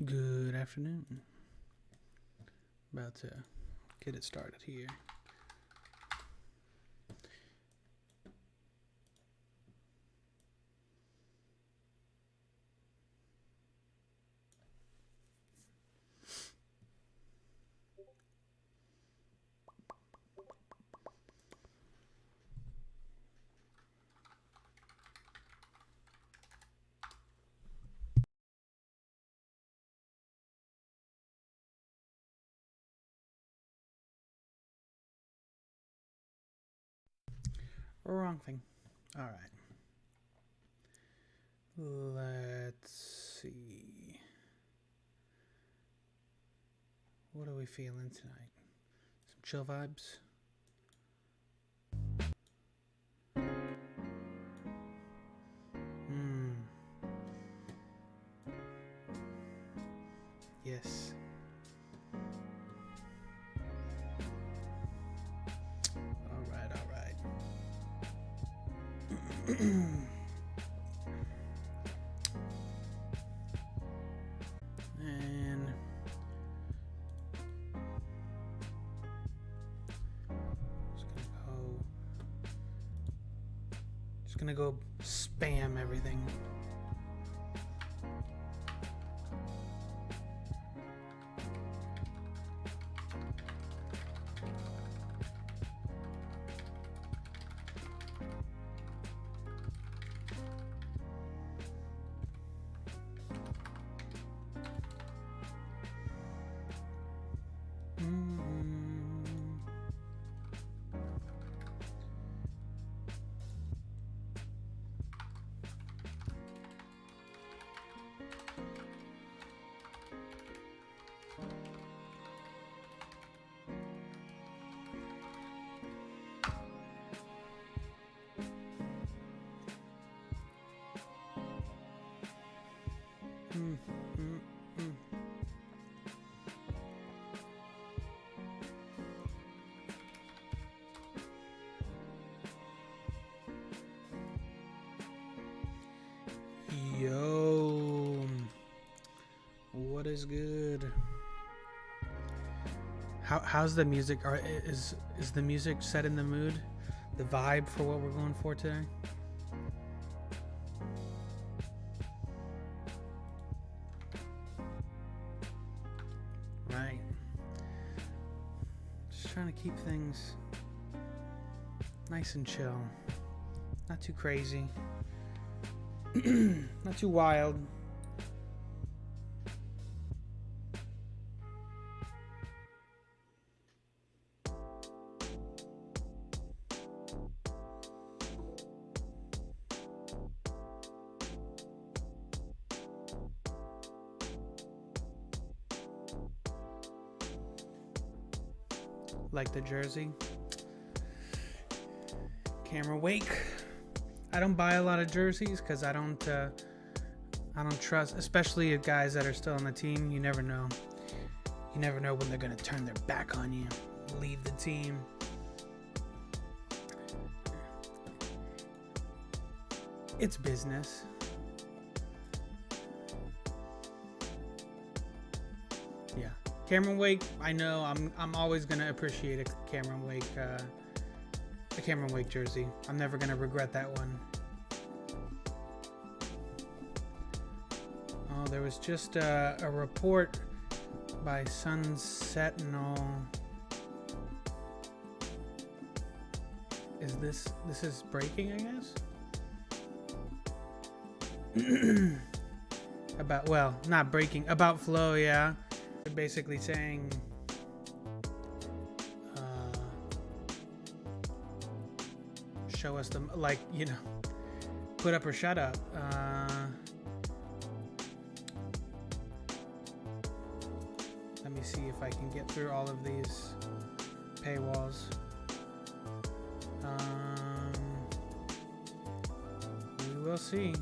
Good afternoon. About to get it started here. Wrong thing. All right. Let's see. What are we feeling tonight? Some chill vibes? Yes. All right. And just gonna go spam everything. Yo, what is good? How's the music? Is the music set in the mood, the vibe for what we're going for today? Right. Just trying to keep things nice and chill, not too crazy. Not too wild. Like the jersey. Camera wake. I don't buy a lot of jerseys because I don't trust, especially guys that are still on the team. You never know. You never know when they're gonna turn their back on you, leave the team. It's business. Yeah, Cameron Wake. I know. I'm always gonna appreciate a Cameron Wake. A Cameron Wake jersey. I'm never gonna regret that one. Oh, there was just a report by Sun Sentinel. Is this is breaking? I guess. About, well, not breaking. About Flow, yeah. They're basically saying. Show us them, like, you know, put up or shut up. Let me see if I can get through all of these paywalls. We will see.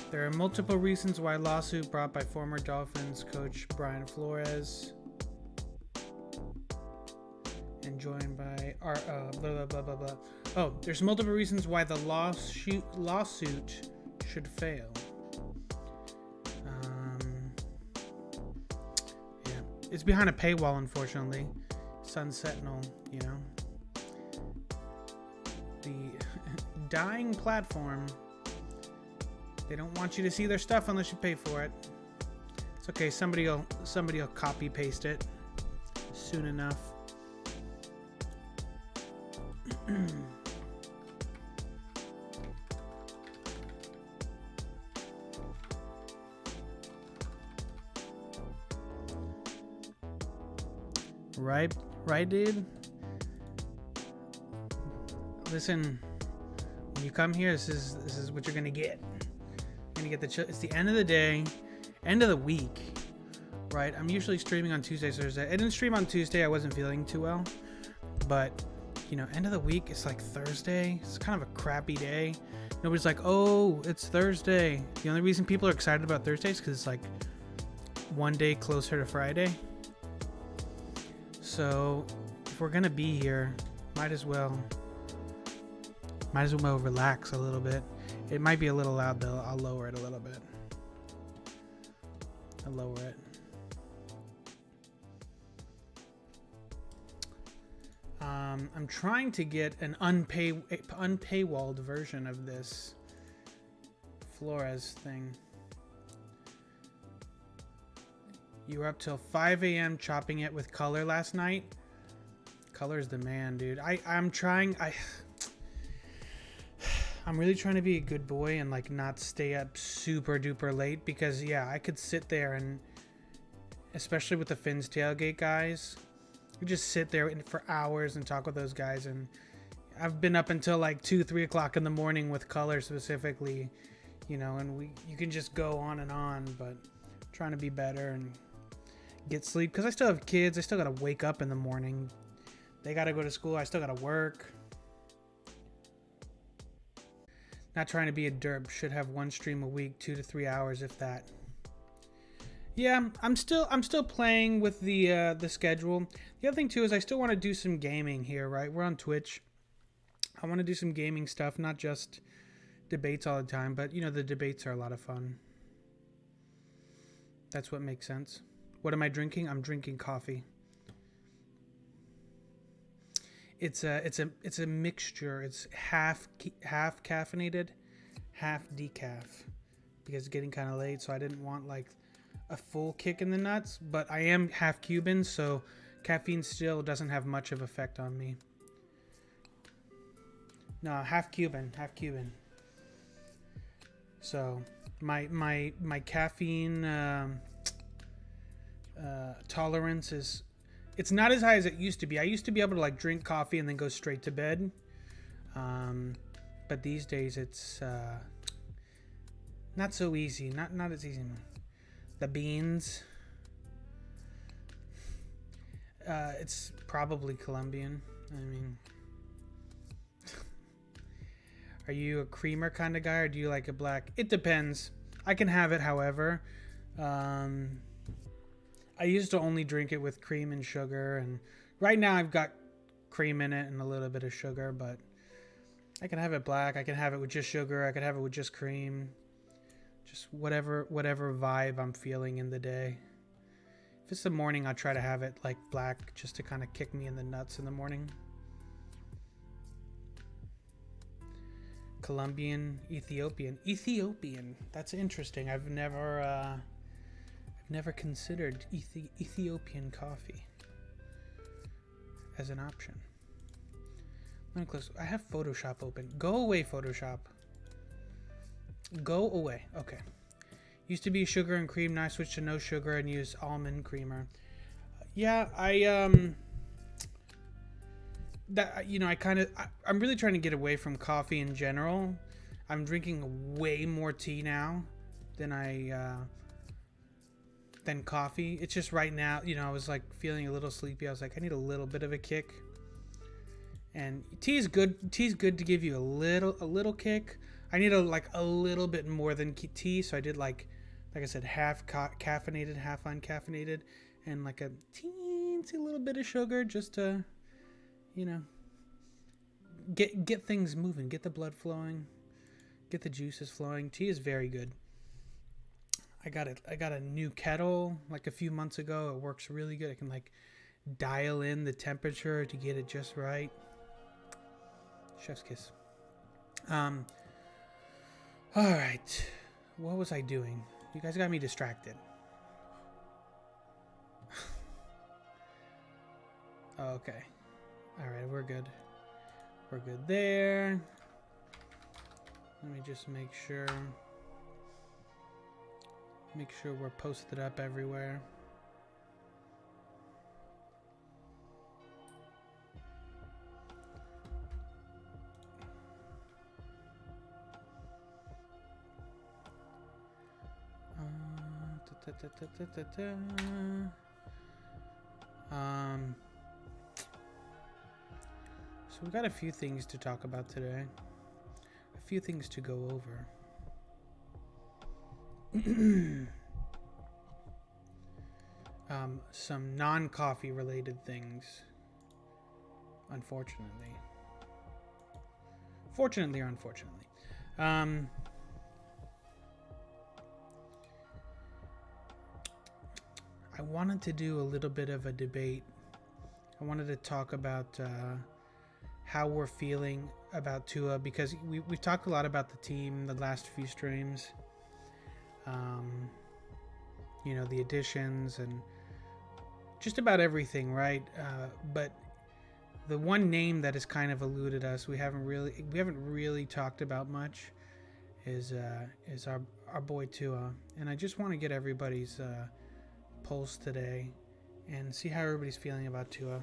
There are multiple reasons why lawsuit brought by former Dolphins coach Brian Flores. and joined by our blah blah blah blah blah. Oh, there's multiple reasons why the lawsuit should fail. Yeah, it's behind a paywall, unfortunately. Sun Sentinel, you know, the dying platform. They don't want you to see their stuff unless you pay for it. It's okay. Somebody'll copy paste it soon enough. Right, dude. Listen, when you come here, this is what you're gonna get. You're gonna get the it's the end of the day, end of the week, right? I'm usually streaming on Tuesday, Thursday. I didn't stream on Tuesday. I wasn't feeling too well, but you know, end of the week. It's like Thursday. It's kind of a crappy day. Nobody's like, oh, it's Thursday. The only reason people are excited about Thursdays because it's like one day closer to Friday. So if we're gonna be here, might as well relax a little bit. It might be a little loud though. I'll lower it a little bit. I'll lower it. I'm trying to get an unpaywalled version of this Flores thing. You were up till 5 a.m. chopping it with Color last night. Color's the man, dude. I'm really trying to be a good boy and like not stay up super duper late because yeah, I could sit there and especially with the Finn's Tailgate guys, you just sit there for hours and talk with those guys. And I've been up until like 2-3 o'clock in the morning with Color specifically, you know, and you can just go on, but trying to be better and get sleep because I still have kids. I still gotta wake up in the morning. They gotta go to school. I still gotta work. Not trying to be a derp. Should have one stream a week, 2 to 3 hours, if that. Yeah, I'm still playing with the schedule. The other thing too is I still want to do some gaming here, right? We're on Twitch. I want to do some gaming stuff, not just debates all the time, but you know the debates are a lot of fun. That's what makes sense. What am I drinking? I'm drinking coffee. It's a mixture. It's half caffeinated, half decaf, because it's getting kind of late. So I didn't want like a full kick in the nuts, but I am half Cuban, so caffeine still doesn't have much of effect on me. No, half Cuban. So my caffeine tolerance is. It's not as high as it used to be. I used to be able to like drink coffee and then go straight to bed. But these days it's not so easy. Not as easy. The beans. It's probably Colombian. I mean, are you a creamer kind of guy or do you like a black? It depends. I can have it, however. I used to only drink it with cream and sugar, and right now I've got cream in it and a little bit of sugar, but I can have it black. I can have it with just sugar. I could have it with just cream. Just whatever vibe I'm feeling in the day. If it's the morning, I'll try to have it like black just to kind of kick me in the nuts in the morning. Colombian, Ethiopian. That's interesting. I've never considered Ethiopian coffee as an option. Let me close. I have Photoshop open. Go away, Photoshop. Go away. Okay. Used to be sugar and cream. Now I switched to no sugar and use almond creamer. Yeah, I'm really trying to get away from coffee in general. I'm drinking way more tea now than than coffee. It's just right now, you know, I was like feeling a little sleepy. I was like, I need a little bit of a kick. And tea is good. Tea is good to give you a little kick. I need a little bit more than tea, so I did like I said, half caffeinated, half uncaffeinated, and like a teensy little bit of sugar just to you know, get things moving, get the blood flowing, get the juices flowing. Tea is very good. I got a new kettle like a few months ago. It works really good. I can like dial in the temperature to get it just right. Chef's kiss. All right. What was I doing? You guys got me distracted. Okay. All right, we're good. We're good there. Let me just make sure we're posted up everywhere. So we got a few things to talk about today. A few things to go over. Some non-coffee related things. Unfortunately. Fortunately or unfortunately. I wanted to do a little bit of a debate. I wanted to talk about how we're feeling about Tua, because we've talked a lot about the team the last few streams. You know, the additions and just about everything, right? But the one name that has kind of eluded us, we haven't really talked about much, is our boy Tua. And I just want to get everybody's pulse today and see how everybody's feeling about Tua.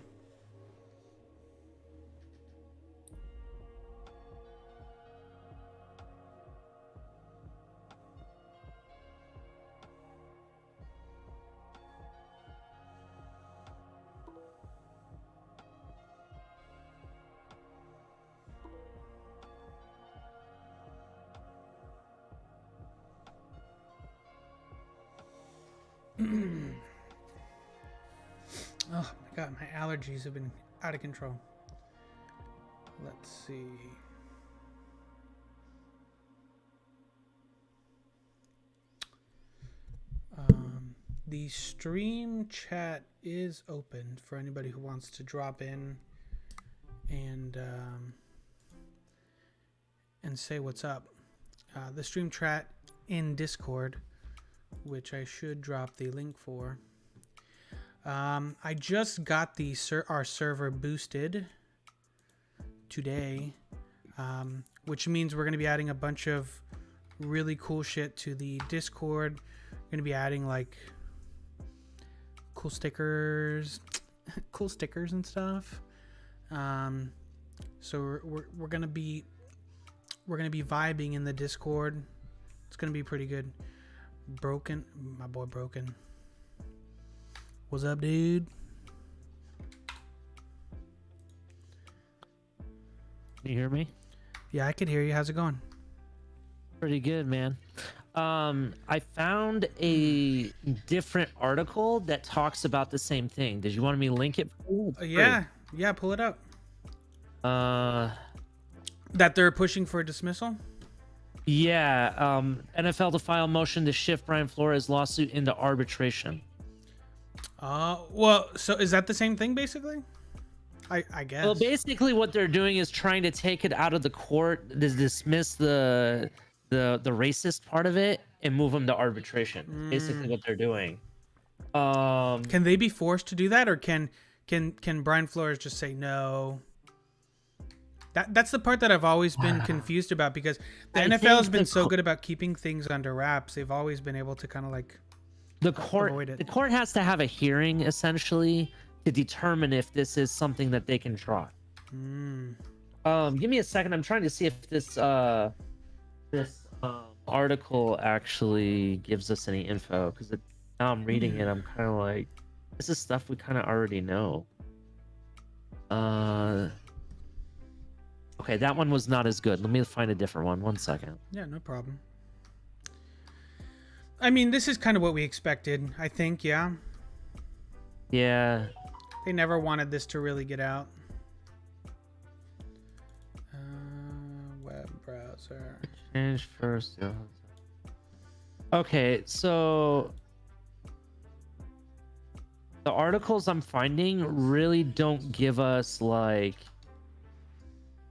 Oh my god, my allergies have been out of control. Let's see. The stream chat is open for anybody who wants to drop in and say what's up. The stream chat in Discord, which I should drop the link for. I just got our server boosted today, which means we're going to be adding a bunch of really cool shit to the Discord. We're going to be adding like cool stickers and stuff. So we're going to be vibing in the Discord. It's going to be pretty good. Broken, my boy Broken. What's up, dude? Can you hear me? Yeah, I could hear you. How's it going? Pretty good, man. I found a different article that talks about the same thing. Did you want me to link it? Yeah, pull it up. That they're pushing for a dismissal? Yeah, NFL to file motion to shift Brian Flores' lawsuit into arbitration. Well, so is that the same thing, basically? I guess. Well, basically what they're doing is trying to take it out of the court, to dismiss the racist part of it, and move them to arbitration. Basically what they're doing. Can they be forced to do that, or can Brian Flores just say no? That's the part that I've always been confused about, because the NFL has been so good about keeping things under wraps. They've always been able to kind of like avoid it. The court has to have a hearing essentially to determine if this is something that they can try. Give me a second. I'm trying to see if this article actually gives us any info, because now I'm reading it. I'm kind of like, this is stuff we kind of already know. Okay, that one was not as good. Let me find a different one. 1 second. Yeah, no problem. I mean, this is kind of what we expected, I think, yeah? Yeah. They never wanted this to really get out. browser. Change first. Yeah. Okay, so the articles I'm finding really don't give us like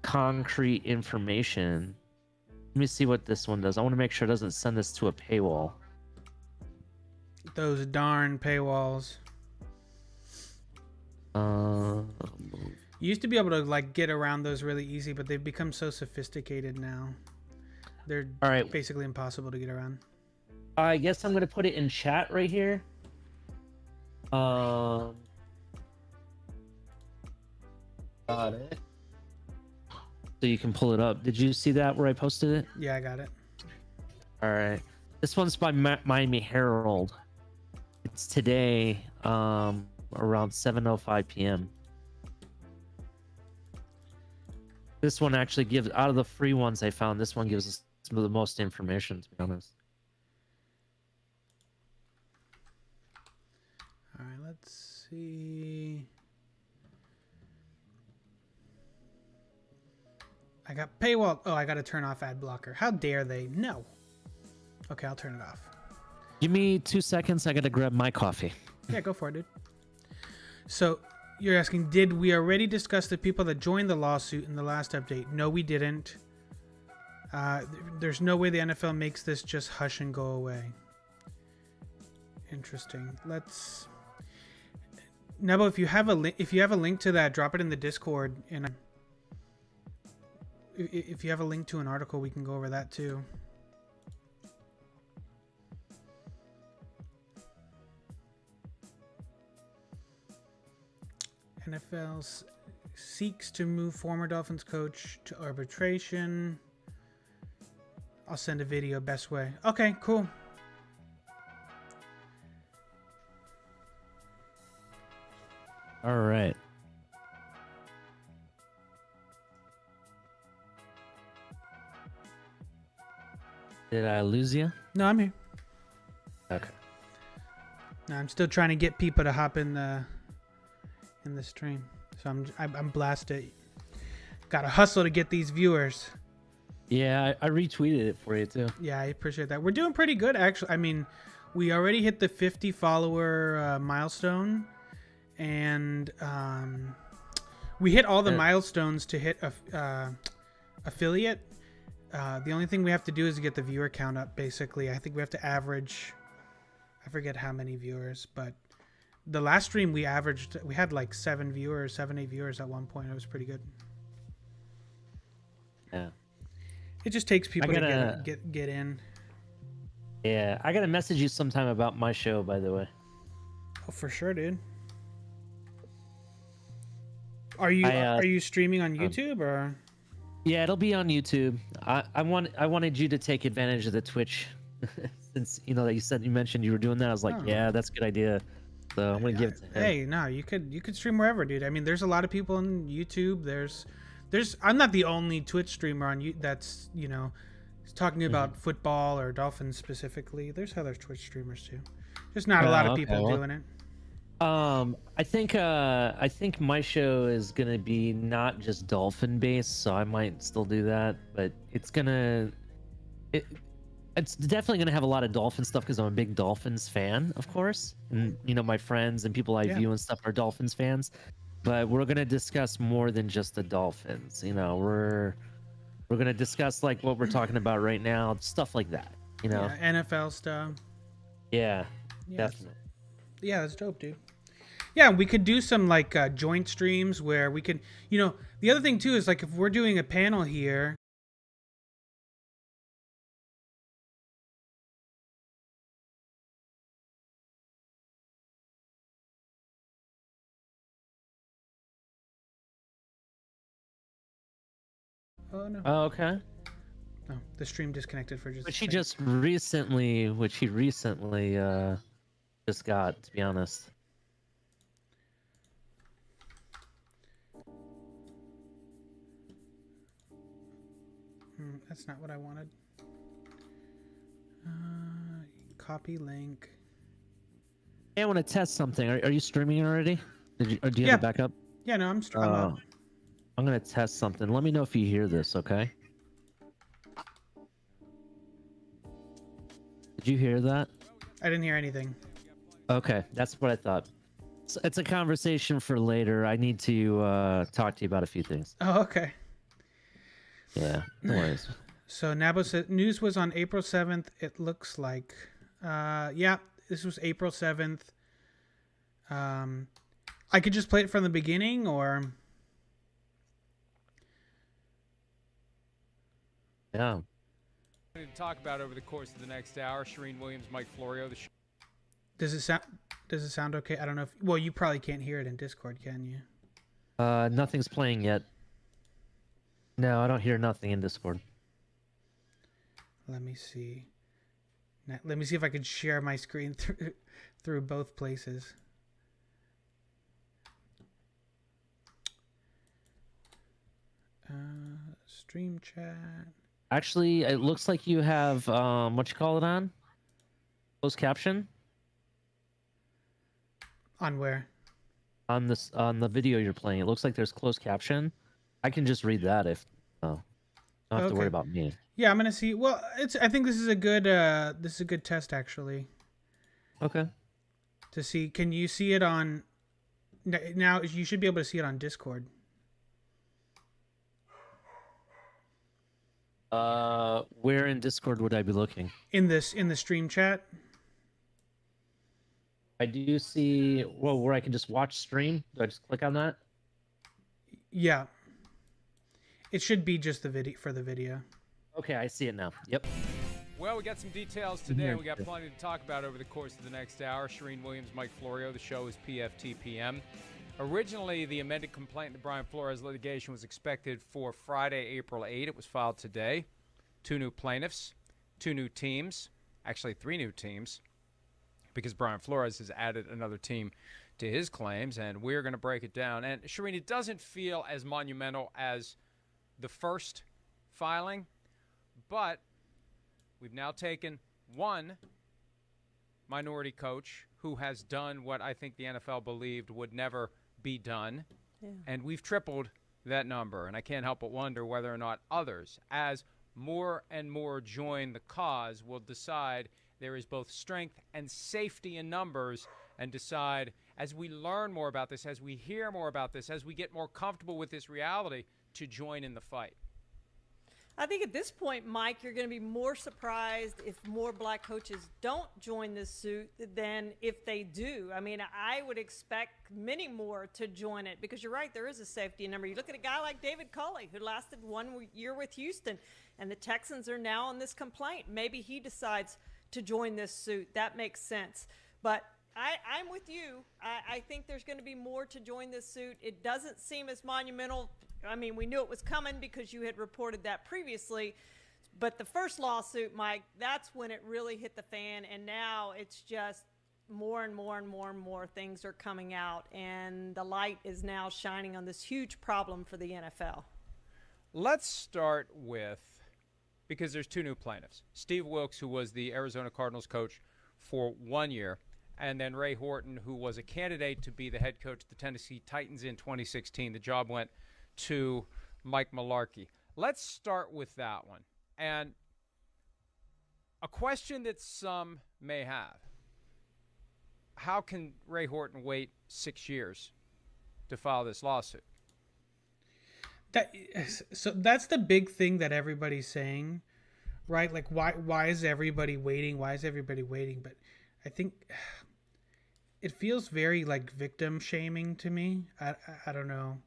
concrete information. Let me see what this one does. I want to make sure it doesn't send us to a paywall. Those darn paywalls. You used to be able to like get around those really easy, but they've become so sophisticated now. They're all right. basically impossible to get around. I guess I'm gonna put it in chat right here. Got it. So you can pull it up. Did you see that where I posted it? Yeah, I got it. All right. This one's by Miami Herald. It's today, around 7:05 p.m. This one actually gives, out of the free ones I found, this one gives us some of the most information, to be honest. All right, let's see. I got paywall. Oh, I got to turn off ad blocker. How dare they? No. Okay, I'll turn it off. Give me 2 seconds. I got to grab my coffee. Yeah, go for it, dude. So you're asking, did we already discuss the people that joined the lawsuit in the last update? No, we didn't. There's no way the NFL makes this just hush and go away. Interesting. Let's. Nebo, if you have a link to that, drop it in the Discord. And if you have a link to an article, we can go over that too. NFL seeks to move former Dolphins coach to arbitration. I'll send a video best way. Okay, cool. All right. Did I lose you? No, I'm here. Okay. No, I'm still trying to get people to hop in the stream. So I'm blasted. Got to hustle to get these viewers. Yeah, I retweeted it for you too. Yeah, I appreciate that. We're doing pretty good, actually. I mean, we already hit the 50 follower milestone, and we hit all the milestones to hit affiliate. The only thing we have to do is get the viewer count up. Basically, I think we have to average. I forget how many viewers, but the last stream we had like 7, 8 viewers at one point. It was pretty good. Yeah. It just takes people to get in. Yeah, I gotta message you sometime about my show, by the way. Oh, for sure, dude. Are you streaming on YouTube or? Yeah, it'll be on YouTube. I wanted you to take advantage of the Twitch, since you mentioned you were doing that. I was like, yeah, that's a good idea. So I'm gonna give it to him. Hey, no, you could stream wherever, dude. I mean, there's a lot of people on YouTube. I'm not the only Twitch streamer on that's talking about football or Dolphins specifically. There's other Twitch streamers too. Just not a lot of people doing it. I think my show is gonna be not just Dolphin based, so I might still do that, but it's definitely gonna have a lot of Dolphin stuff because I'm a big Dolphins fan, of course, and my friends and people I view and stuff are Dolphins fans. But we're gonna discuss more than just the Dolphins. We're gonna discuss like what we're talking about right now, stuff like that. Yeah, NFL stuff. Yeah, definitely. Yeah, that's dope, dude. Yeah, we could do some like joint streams where we could, the other thing too is like if we're doing a panel here. Oh no. Oh, okay. No, the stream disconnected for just. Which he recently just got, to be honest. That's not what I wanted. Copy link. Hey, I want to test something. Are you streaming already? Do you have a backup? Yeah, no, I'm streaming. I'm gonna test something. Let me know if you hear this, okay? Did you hear that? I didn't hear anything. Okay, that's what I thought. So it's a conversation for later. I need to talk to you about a few things. Oh, okay. Yeah, no worries. So Nabo said news was on April 7th. It looks like, yeah, this was April 7th. I could just play it from the beginning, or Yeah. To talk about over the course of the next hour, Shereen Williams, Mike Florio. does it sound okay? I don't know if, well, you probably can't hear it in Discord, can you? Nothing's playing yet. No, I don't hear nothing in Discord. Let me see. Let me see if I can share my screen through both places. Stream chat. Actually, it looks like you have what you call it on? Closed caption On where? on the video you're playing. It looks like there's closed caption. I can just read that if don't have to worry about me. Yeah, I'm gonna see. Well, I think this is a good test actually. Okay. To see, can you see it on? Now you should be able to see it on Discord. Where in Discord would I be looking? In the stream chat. I do see where I can just watch stream. Do I just click on that? Yeah. It should be just the video for the video. Okay, I see it now. Yep. Well, we got some details today. We got plenty to talk about over the course of the next hour. Shereen Williams, Mike Florio. The show is PFTPM. Originally, the amended complaint in the Brian Flores litigation was expected for Friday, April 8. It was filed today. 2 new plaintiffs, 2 new teams, actually 3 new teams, because Brian Flores has added another team to his claims, and we're going to break it down. And Shereen, it doesn't feel as monumental as the first filing, but we've now taken one minority coach who has done what I think the NFL believed would never be done, and we've tripled that number. And I can't help but wonder whether or not others, as more and more join the cause, will decide there is both strength and safety in numbers, and decide, as we learn more about this, as we hear more about this, as we get more comfortable with this reality, to join in the fight. I think at this point, Mike, you're going to be more surprised if more black coaches don't join this suit than if they do. I mean, I would expect many more to join it, because you're right, there is a safety number. You look at a guy like David Culley, who lasted 1 year with Houston, and the Texans are now on this complaint. Maybe he decides to join this suit. That makes sense. But I'm with you. I think there's going to be more to join this suit. It doesn't seem as monumental. I mean, we knew it was coming because you had reported that previously. But the first lawsuit, Mike, that's when it really hit the fan. And now it's just more and more and more and more things are coming out. And the light is now shining on this huge problem for the NFL. Let's start with, because there's 2 new plaintiffs. Steve Wilks, who was the Arizona Cardinals coach for 1 year, and then Ray Horton, who was a candidate to be the head coach of the Tennessee Titans in 2016. The job went to Mike Mularkey. Let's start with that one. And a question that some may have: how can Ray Horton wait 6 years to file this lawsuit? So that's the big thing that everybody's saying, right? Like, why is everybody waiting? Why is everybody waiting? But I think it feels very like victim shaming to me. I don't know.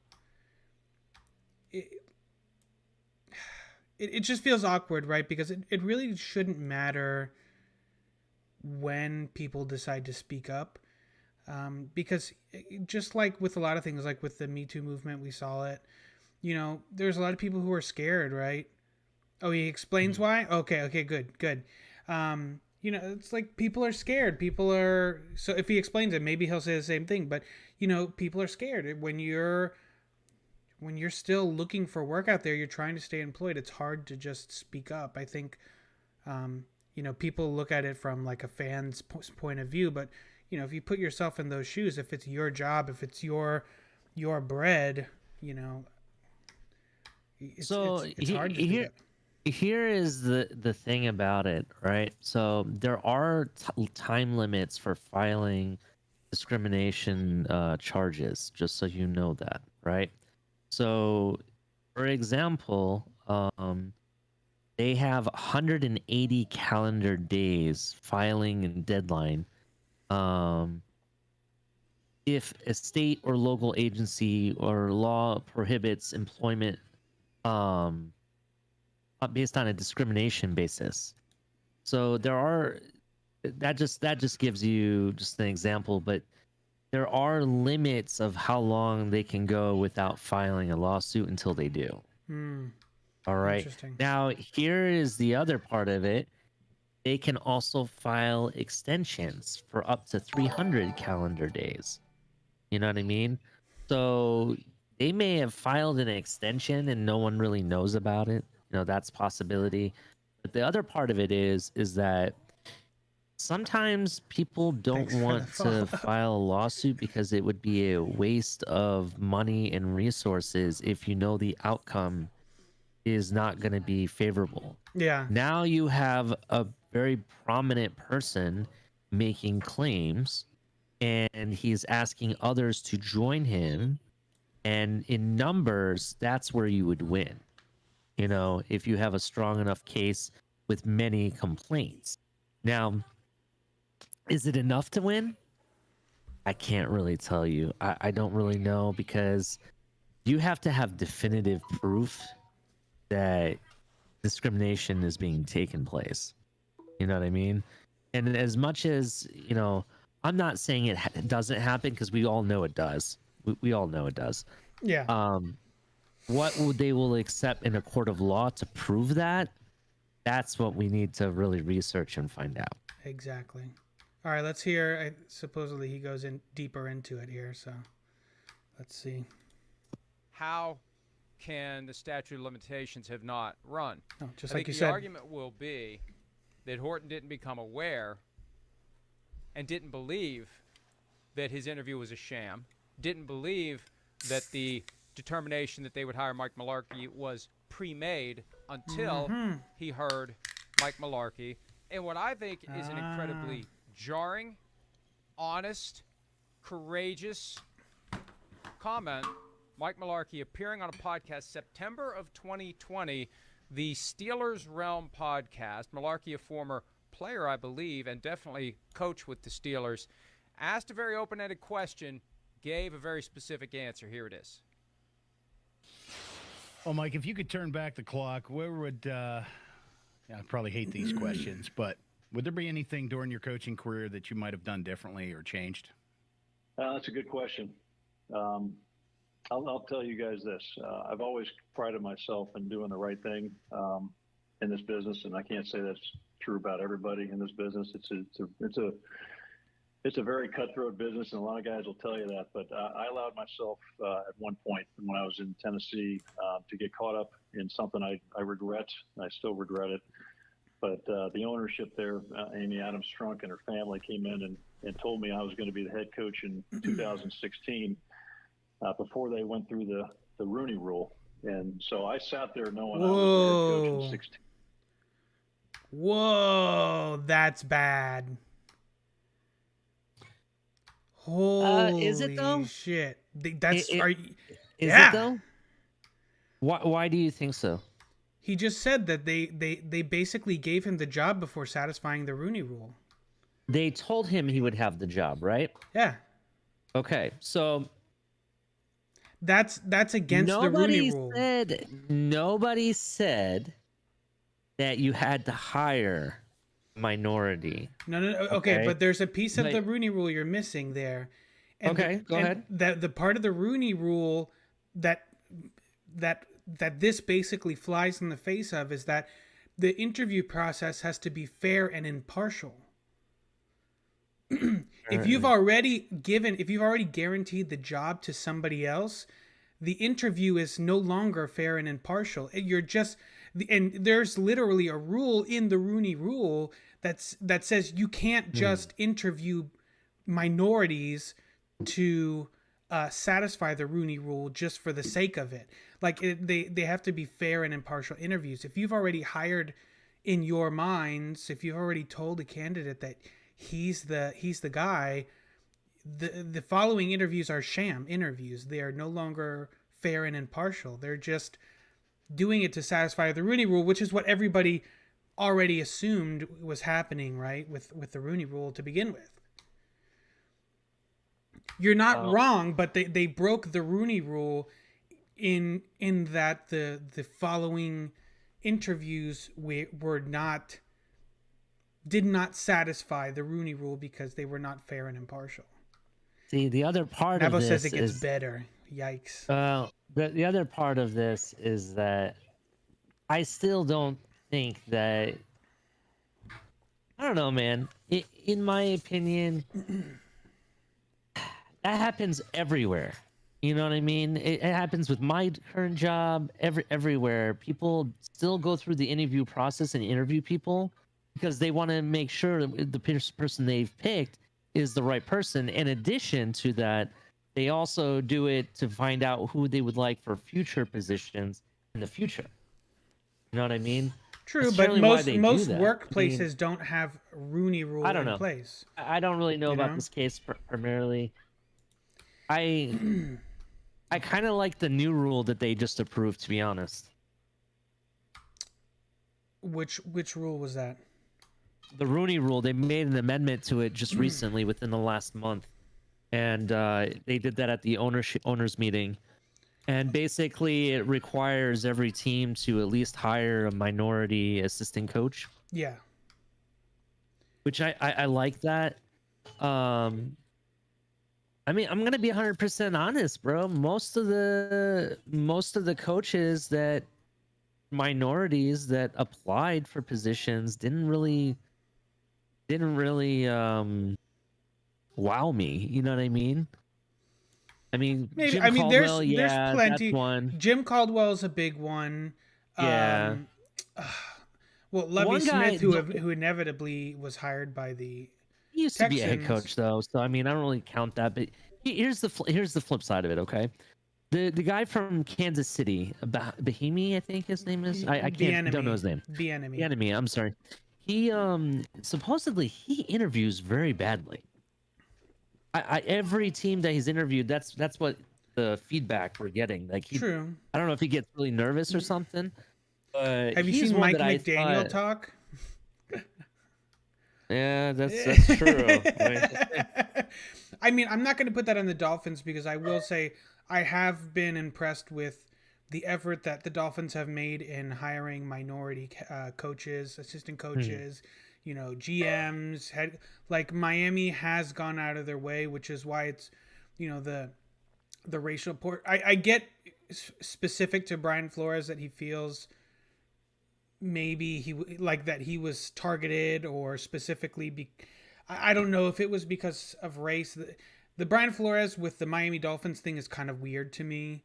It just feels awkward, right? Because it really shouldn't matter when people decide to speak up. Because just like with a lot of things, like with the Me Too movement, we saw it. You know, there's a lot of people who are scared, right? Oh, he explains why? Okay, good. You know, it's like people are scared. People are, so if he explains it, maybe he'll say the same thing. But, you know, people are scared. When you're still looking for work out there, you're trying to stay employed, it's hard to just speak up. I think, you know, people look at it from like a fan's point of view. But, you know, if you put yourself in those shoes, if it's your job, if it's your bread, you know, it's hard to speak up. Here is the thing about it, right? So there are time limits for filing discrimination charges, just so you know that, right? So, for example, they have 180 calendar days filing and deadline. If a state or local agency or law prohibits employment um, based on a discrimination basis. So there are that just gives you just an example, but there are limits of how long they can go without filing a lawsuit until they do. All right. Interesting. Now, here is the other part of it. They can also file extensions for up to 300 calendar days. You know what I mean? So they may have filed an extension and no one really knows about it. You know, that's a possibility. But the other part of it is that sometimes people don't Thanks for want the to follow-up. file a lawsuit because it would be a waste of money and resources if you know the outcome is not going to be favorable. Yeah. Now you have a very prominent person making claims and he's asking others to join him. And in numbers, that's where you would win. You know, if you have a strong enough case with many complaints. Now, is it enough to win? I can't really tell you. I don't really know because you have to have definitive proof that discrimination is being taken place. You know what I mean? And as much as, you know, I'm not saying it doesn't happen because we all know it does. We all know it does. Yeah. What would they will accept in a court of law to prove that? That's what we need to really research and find out. Exactly. All right, let's hear. Supposedly he goes in deeper into it here, so let's see. How can the statute of limitations have not run? Oh, just I like think you the said. argument will be that Horton didn't become aware and didn't believe that his interview was a sham, didn't believe that the determination that they would hire Mike Mularkey was pre-made until he heard Mike Mularkey. And what I think is an incredibly jarring, honest, courageous comment, Mike Mularkey appearing on a podcast September of 2020, the Steelers Realm podcast. Mularkey, a former player, I believe, and definitely coach with the Steelers, asked a very open-ended question, gave a very specific answer. Here it is. Well, Mike, if you could turn back the clock, where would I probably hate these questions, but would there be anything during your coaching career that you might have done differently or changed? That's a good question. I'll tell you guys this. I've always prided myself in doing the right thing in this business, and I can't say that's true about everybody in this business. It's a very cutthroat business, and a lot of guys will tell you that. But I allowed myself at one point when I was in Tennessee to get caught up in something I regret. I still regret it. But the ownership there, Amy Adams Strunk and her family came in and told me I was going to be the head coach in 2016 before they went through the Rooney Rule. And so I sat there knowing I was the head coach in 16. Whoa, that's bad. Holy is it though? shit. That's Is yeah. it though? Why do you think so? He just said that they basically gave him the job before satisfying the Rooney Rule. They told him he would have the job, right? Yeah. Okay, so That's against the Rooney Rule. Nobody said that you had to hire minority. No. Okay, but there's a piece of Like- the Rooney Rule you're missing there. And Okay, go ahead. The part of the Rooney Rule that this basically flies in the face of is that the interview process has to be fair and impartial. If you've already guaranteed the job to somebody else, the interview is no longer fair and impartial. And there's literally a rule in the Rooney Rule that says you can't just interview minorities to satisfy the Rooney Rule just for the sake of it. Like they have to be fair and impartial interviews. If you've already hired in your minds, if you've already told a candidate that he's the guy, the following interviews are sham interviews. They are no longer fair and impartial. They're just doing it to satisfy the Rooney Rule, which is what everybody already assumed was happening, right? With the Rooney Rule to begin with. You're not wrong, but they broke the Rooney Rule in that the following interviews did not satisfy the Rooney Rule because they were not fair and impartial. See, the other part Nabo of this says it gets is better. Yikes. the other part of this is that I still don't think that. I don't know, man. In my opinion, that happens everywhere. You know what I mean? It happens with my current job. Everywhere, people still go through the interview process and interview people because they want to make sure the person they've picked is the right person. In addition to that, they also do it to find out who they would like for future positions in the future. You know what I mean? True, That's but generally why they do most that. workplaces don't have Rooney Rule I don't in know. place. I don't really know about know? this case primarily. I kind of like the new rule that they just approved, to be honest. Which rule was that? The Rooney Rule, they made an amendment to it just recently within the last month. And they did that at the owners meeting. And basically, it requires every team to at least hire a minority assistant coach. Yeah. Which I like that. I mean, I'm gonna be 100% honest, bro. Most of the coaches that minorities that applied for positions didn't really wow me. You know what I mean? Maybe. Jim I mean, Caldwell, there's plenty. That's one. Jim Caldwell's a big one. Yeah. Well, Lovie One guy- Smith, who inevitably was hired by the He used to be a head Texans. coach, though, so I mean, I don't really count that. But here's the flip side of it. Okay, the guy from Kansas City, Bahimi, I think his name is. I don't know his name. The enemy. The enemy. I'm sorry. He supposedly he interviews very badly. Every team that he's interviewed, that's what the feedback we're getting. Like, True. I don't know if he gets really nervous or something. But Have you he's seen one Mike that I McDaniel thought- talk? Yeah, that's true. I mean, I'm not going to put that on the Dolphins because I will say I have been impressed with the effort that the Dolphins have made in hiring minority coaches, assistant coaches, GMs. Like Miami has gone out of their way, which is why it's, the racial port. I get specific to Brian Flores that he feels maybe he was targeted or specifically I don't know if it was because of race. The Brian Flores with the Miami Dolphins thing is kind of weird to me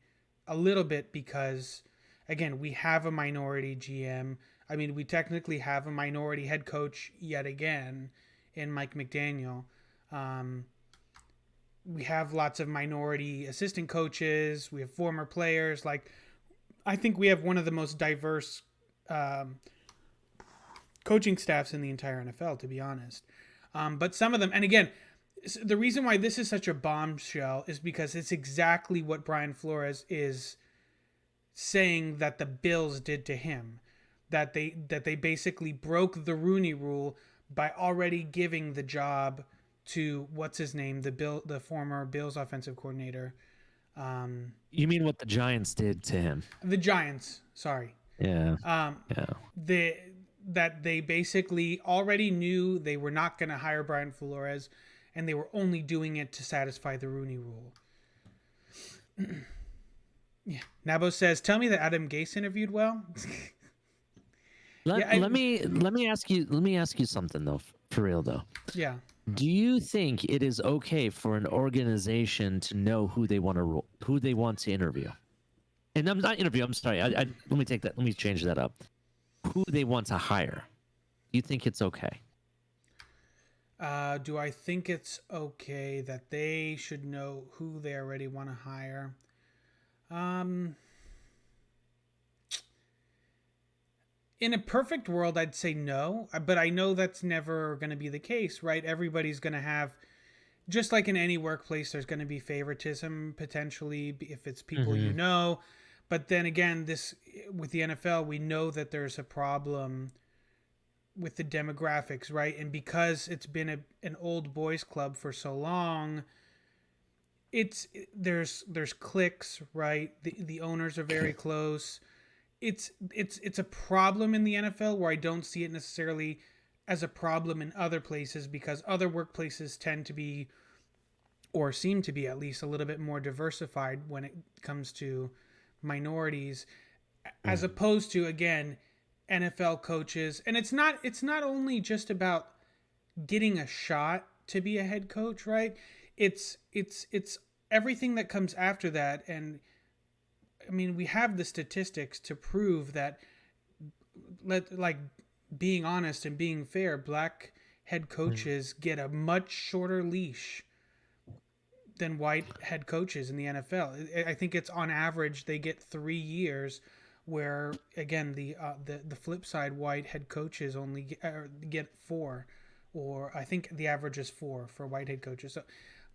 a little bit because again, we have a minority GM. I mean, we technically have a minority head coach yet again in Mike McDaniel. We have lots of minority assistant coaches. We have former players. Like, I think we have one of the most diverse coaching staffs in the entire NFL, to be honest. But some of them, and again, the reason why this is such a bombshell is because it's exactly what Brian Flores is saying that the Bills did to him. That they basically broke the Rooney Rule by already giving the job to what's his name, the former Bills offensive coordinator. You mean what the Giants did to him? The Giants, sorry. Yeah. That they basically already knew they were not going to hire Brian Flores, and they were only doing it to satisfy the Rooney Rule. Yeah. Nabo says, "Tell me that Adam Gase interviewed well." Let me ask you something though, for real though. Yeah. Do you think it is okay for an organization to know who they want to interview? And I'm not interview. I'm sorry. Let me take that. Let me change that up. Who they want to hire? Do you think it's okay? Do I think it's okay that they should know who they already want to hire? In a perfect world, I'd say no, but I know that's never going to be the case, right? Everybody's going to have, just like in any workplace, there's going to be favoritism potentially if it's people you know. But then again, this with the NFL, we know that there's a problem with the demographics, right? And because it's been an old boys club for so long, there's cliques, right? The owners are very close. It's a problem in the NFL where I don't see it necessarily as a problem in other places, because other workplaces tend to be, or seem to be at least, a little bit more diversified when it comes to minorities, as opposed to, again, NFL coaches. And it's not only just about getting a shot to be a head coach, right? It's everything that comes after that. And I mean, we have the statistics to prove that, like, being honest and being fair, black head coaches get a much shorter leash than white head coaches in the NFL. I think it's on average they get 3 years, where again the flip side, white head coaches only get 4, or I think the average is 4 for white head coaches. So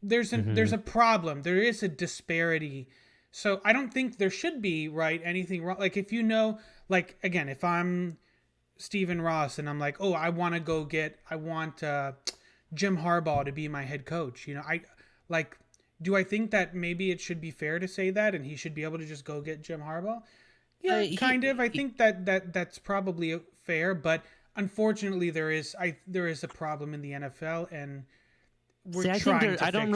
there's a problem. There is a disparity. So I don't think there should be, right, anything wrong. Like, if you know, like, again, if I'm Stephen Ross and I'm like, oh, I want Jim Harbaugh to be my head coach. Do I think that maybe it should be fair to say that and he should be able to just go get Jim Harbaugh? Yeah, kind of. I think that's probably fair, but unfortunately there is a problem in the NFL, and we're trying to I don't fix it.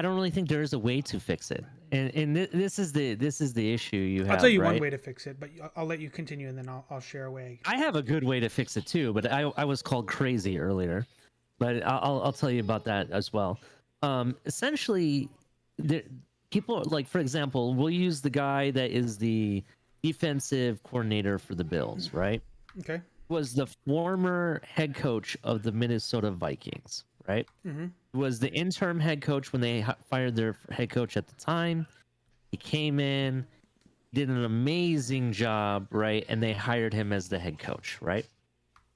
really think there is a way to fix it, and this is the issue you have. I'll tell you right? one way to fix it, but I'll let you continue, and then I'll share a way. I have a good way to fix it too, but I was called crazy earlier, but I'll tell you about that as well. Essentially, people, like, for example, we'll use the guy that is the defensive coordinator for the Bills, right? Okay. Was the former head coach of the Minnesota Vikings, right? Was the interim head coach when they fired their head coach at the time. He came in, did an amazing job, right? And they hired him as the head coach, right?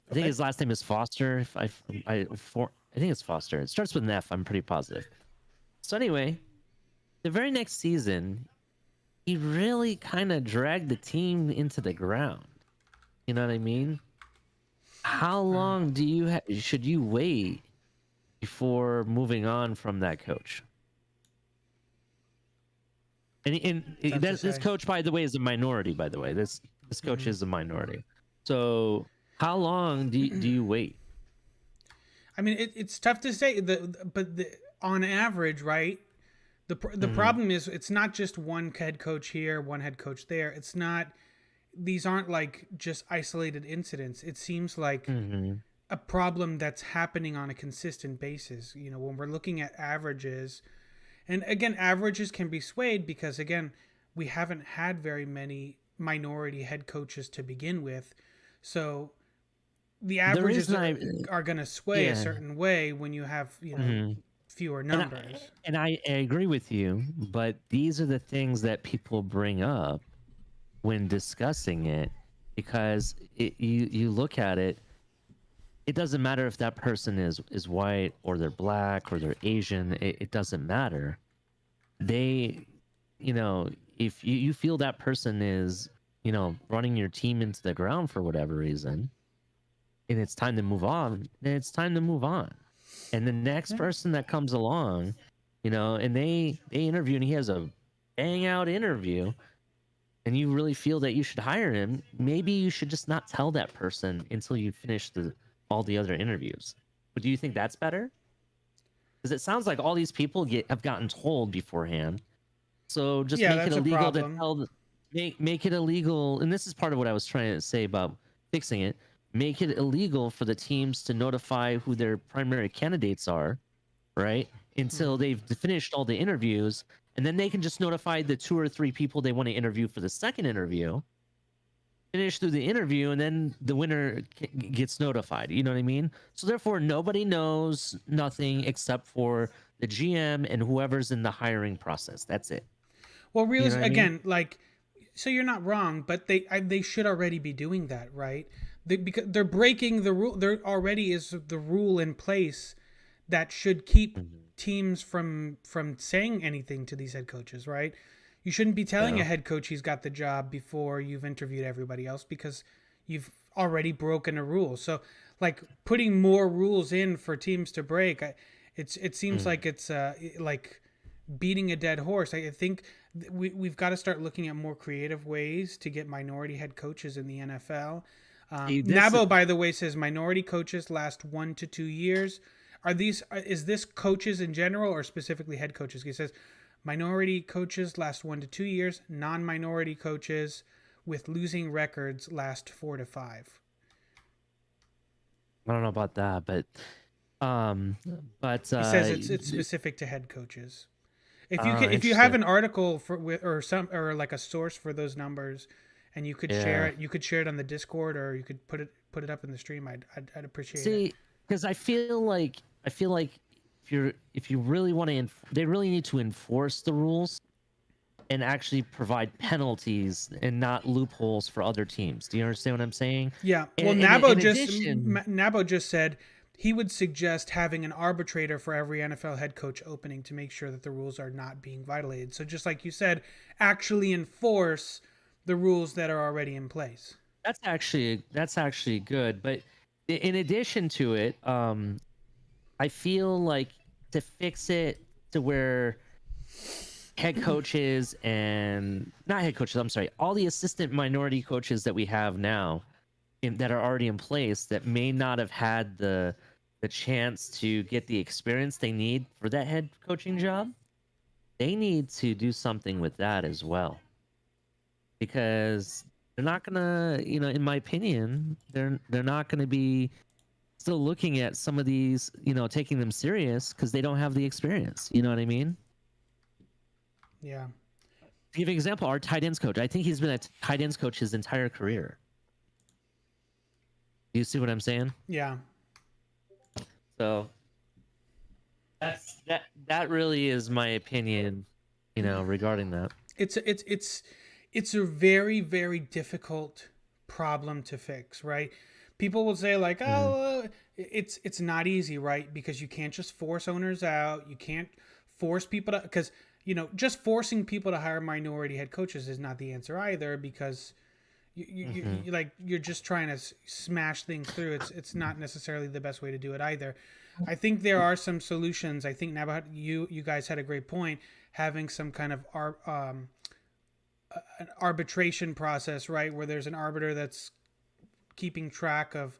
I think his last name is Foster. I think it's Foster. It starts with an F. I'm pretty positive. So anyway, the very next season, he really kind of dragged the team into the ground. You know what I mean? How long should you wait before moving on from that coach? And this coach, by the way, is a minority. By the way, this coach is a minority. So how long do you wait? I mean, it's tough to say. On average, right? The problem is, it's not just one head coach here, one head coach there. It's not. These aren't like just isolated incidents. It seems like a problem that's happening on a consistent basis. You know, when we're looking at averages, and again, averages can be swayed because, again, we haven't had very many minority head coaches to begin with. So the averages are going to sway a certain way when you have, fewer numbers. And I agree with you, but these are the things that people bring up when discussing it, because you look at it, it doesn't matter if that person is white or they're black or they're Asian. It doesn't matter. They, if you feel that person is, running your team into the ground for whatever reason, and it's time to move on, then it's time to move on. And the next person that comes along, and they interview, and he has a bang out interview, and you really feel that you should hire him, maybe you should just not tell that person until you finish all the other interviews. But do you think that's better? Because it sounds like all these people have gotten told beforehand. So just make it illegal to tell. Make it illegal, and this is part of what I was trying to say about fixing it. Make it illegal for the teams to notify who their primary candidates are, right? Until they've finished all the interviews. And then they can just notify the 2 or 3 people they want to interview for the second interview. finish through the interview, and then the winner gets notified. You know what I mean? So therefore, nobody knows nothing except for the GM and whoever's in the hiring process. That's it. Well, You know what I mean? again, like, so you're not wrong, but they should already be doing that, right? Because they're breaking the rule. There already is the rule in place that should keep teams from saying anything to these head coaches, right? You shouldn't be telling a head coach he's got the job before you've interviewed everybody else, because you've already broken a rule. So, like, putting more rules in for teams to break, it seems like it's like beating a dead horse. I think we've got to start looking at more creative ways to get minority head coaches in the NFL. Nabo, by the way, says minority coaches last 1 to 2 years. Is this coaches in general or specifically head coaches? He says minority coaches last 1 to 2 years. Non-minority coaches with losing records last 4 to 5. I don't know about that, but he says it's specific to head coaches. If you have an article or like a source for those numbers, and you could share it on the Discord, or you could put it up in the stream, I'd appreciate it. See, because I feel like if you really want to, they really need to enforce the rules and actually provide penalties and not loopholes for other teams. Do you understand what I'm saying? Yeah. Well, Nabo just said he would suggest having an arbitrator for every NFL head coach opening to make sure that the rules are not being violated. So just like you said, actually enforce the rules that are already in place. That's actually good. But in addition to it, I feel like to fix it to where head coaches and not head coaches, I'm sorry, all the assistant minority coaches that we have now that are already in place that may not have had the chance to get the experience they need for that head coaching job, they need to do something with that as well. Because they're not gonna, in my opinion, they're not gonna be still looking at some of these, taking them serious because they don't have the experience. You know what I mean? Yeah. To give an example, our tight ends coach, I think he's been a tight ends coach his entire career. You see what I'm saying? Yeah. So that really is my opinion, regarding that. It's a very, very difficult problem to fix, right? People will say like, it's not easy, right? Because you can't just force owners out. You can't force people to, because, just forcing people to hire minority head coaches is not the answer either, because you're just trying to smash things through. It's not necessarily the best way to do it either. I think there are some solutions. I think Naba, you guys had a great point, having some kind of an arbitration process, right, where there's an arbiter that's keeping track of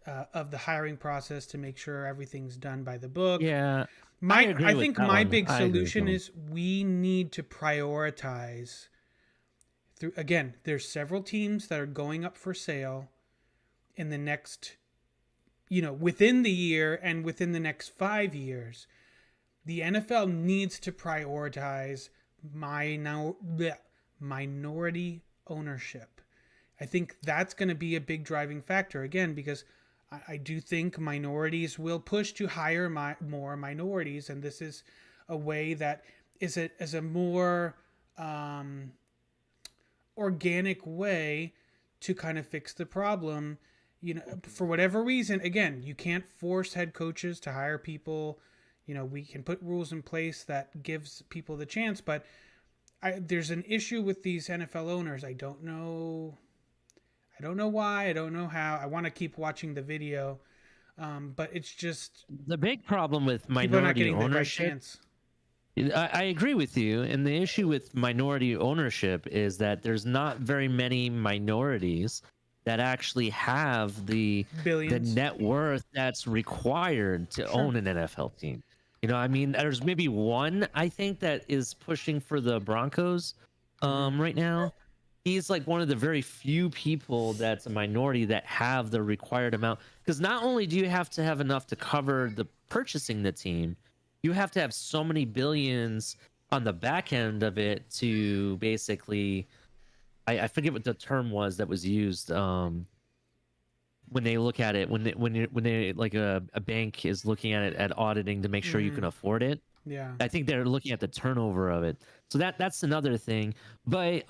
the hiring process to make sure everything's done by the book. Yeah, I think my big solution is we need to prioritize. Again, there's several teams that are going up for sale in the next, within the year and within the next 5 years. The NFL needs to prioritize minority ownership. I think that's going to be a big driving factor, again, because I do think minorities will push to hire more minorities, and this is a way that is a more organic way to kind of fix the problem. For whatever reason, again, you can't force head coaches to hire people. We can put rules in place that gives people the chance, but there's an issue with these NFL owners. I don't know why. I don't know how. I want to keep watching the video, but it's just the big problem with minority ownership. I agree with you, and the issue with minority ownership is that there's not very many minorities that actually have the net worth that's required to own an NFL team. There's maybe one, I think, that is pushing for the Broncos right now. He's like one of the very few people that's a minority that have the required amount. Because not only do you have to have enough to cover the purchasing the team, you have to have so many billions on the back end of it to basically I forget what the term was that was used when they look at it when they like a bank is looking at it at auditing to make sure you can afford it. Yeah. I think they're looking at the turnover of it. So that's another thing. But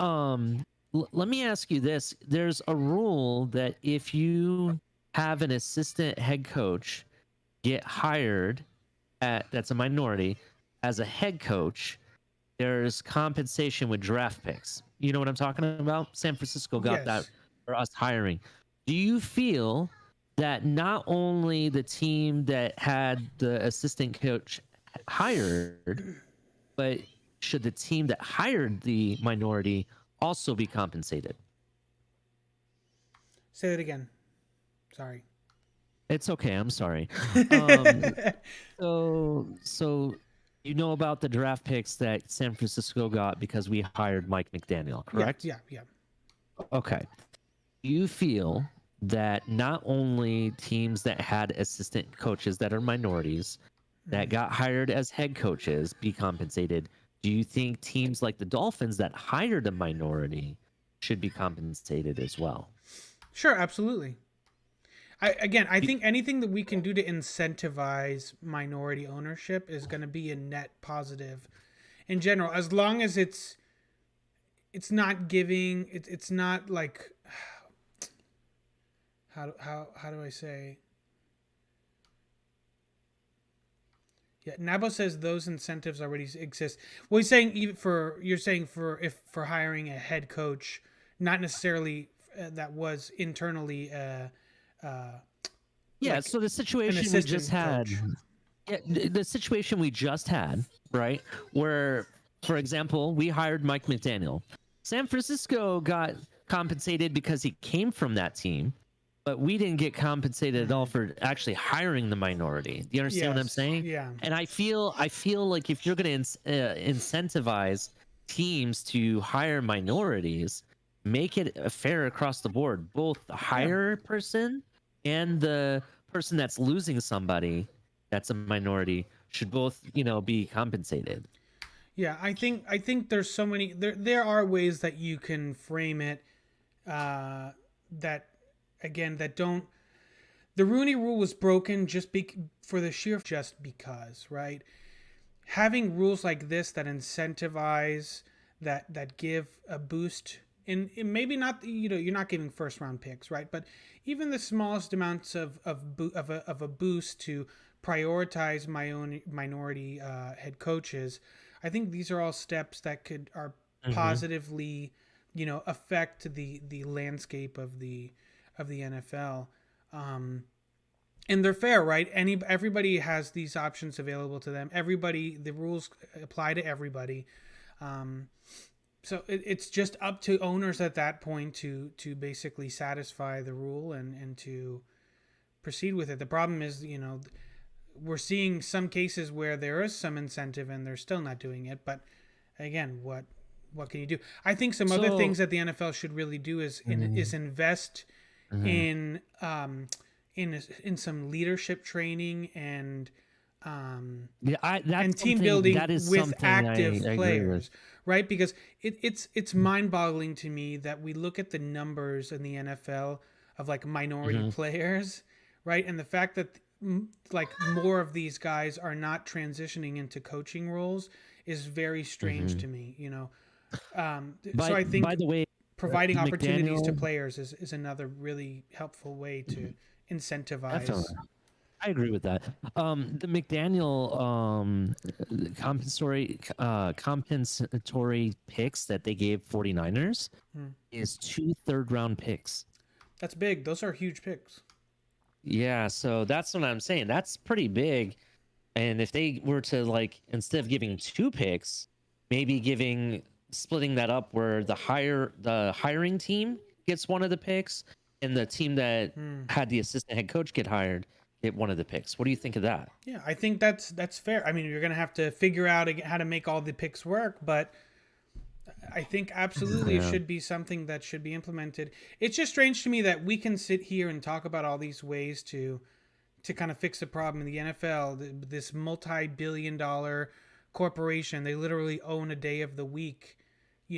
let me ask you this. There's a rule that if you have an assistant head coach get hired that's a minority as a head coach, there's compensation with draft picks. You know what I'm talking about? San Francisco got that Yes. for us hiring. Do you feel that not only the team that had the assistant coach hired, but should the team that hired the minority also be compensated? Say that again. Sorry. It's okay. I'm sorry. Um, so you know about the draft picks that San Francisco got because we hired Mike McDaniel, correct? Yeah. Okay. Do you feel that not only teams that had assistant coaches that are minorities that got hired as head coaches be compensated? Do you think teams like the Dolphins that hired a minority should be compensated as well? Sure, absolutely. I think anything that we can do to incentivize minority ownership is going to be a net positive in general, as long as it's not giving it's not like how do I say. Yeah, Nabo says those incentives already exist. Well, he's saying even for for hiring a head coach, not necessarily that was internally Yeah, like so the an situation we just assistant had, coach. yeah, the situation we just had, right? Where, for example, we hired Mike McDaniel. San Francisco got compensated because he came from that team, but we didn't get compensated at all for actually hiring the minority. Do you understand what I'm Yes. saying? Yeah. And I feel like if you're going to incentivize teams to hire minorities, make it fair across the board. Both the hire person and the person that's losing somebody that's a minority should both, be compensated. Yeah, I think there's so many there are ways that you can frame it that again that don't the Rooney rule was broken for the sheer just because, right? Having rules like this that incentivize that give a boost in maybe not you're not giving first round picks, right? But even the smallest amounts of a boost to prioritize my own minority head coaches, I think these are all steps that are positively affect the landscape of the NFL. And they're fair, right? Everybody has these options available to them. The rules apply to everybody. So it's just up to owners at that point to basically satisfy the rule and to proceed with it. The problem is, we're seeing some cases where there is some incentive and they're still not doing it. But again, what can you do? I think some other things that the NFL should really do is invest in in some leadership training and team building with active players, right? Because it's mind-boggling to me that we look at the numbers in the NFL of like minority players, right? And the fact that like more of these guys are not transitioning into coaching roles is very strange to me, so I think, by the way, providing opportunities to McDaniel, players is another really helpful way to incentivize. definitely. I agree with that. The McDaniel compensatory picks that they gave 49ers is 2 third-round picks. That's big. Those are huge picks. Yeah, so that's what I'm saying. That's pretty big. And if they were to instead of giving 2 picks, maybe splitting that up where the hiring team gets one of the picks and the team that had the assistant head coach get hired get one of the picks. What do you think of that? Yeah, I think that's fair. I mean, you're going to have to figure out how to make all the picks work, but I think absolutely it should be something that should be implemented. It's just strange to me that we can sit here and talk about all these ways to kind of fix the problem in the NFL. This multi-billion-dollar corporation, they literally own a day of the week,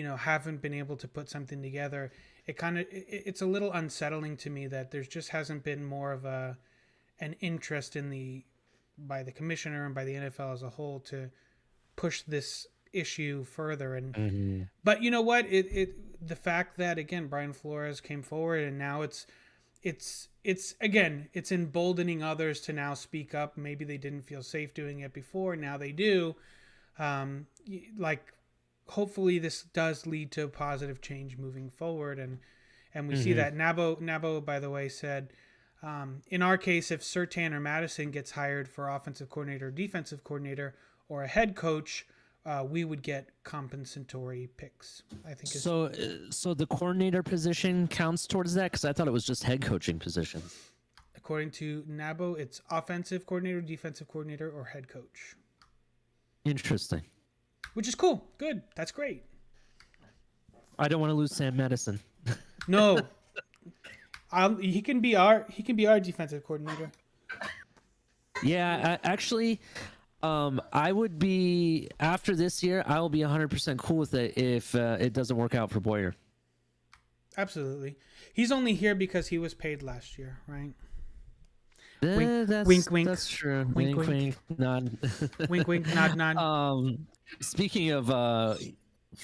haven't been able to put something together. It's a little unsettling to me that there just hasn't been more of an interest by the commissioner and by the NFL as a whole to push this issue further. And but you know what? The fact that, again, Brian Flores came forward, and now it's emboldening others to now speak up. Maybe they didn't feel safe doing it before, now they do. Hopefully this does lead to positive change moving forward, and we see that. Nabo, by the way, said, in our case, if Surtain or Madison gets hired for offensive coordinator, defensive coordinator, or a head coach, we would get compensatory picks. I think so. So the coordinator position counts towards that, because I thought it was just head coaching position. According to Nabo, it's offensive coordinator, defensive coordinator, or head coach. Interesting. Which is cool. Good. That's great. I don't want to lose Sam Madison. No. He can be our defensive coordinator. Yeah, actually, I would be, after this year, I will be 100% cool with it if it doesn't work out for Boyer. Absolutely. He's only here because he was paid last year, right? Wink, wink. That's true. Wink, wink. Nod. Wink, wink, nod, nod. Speaking of,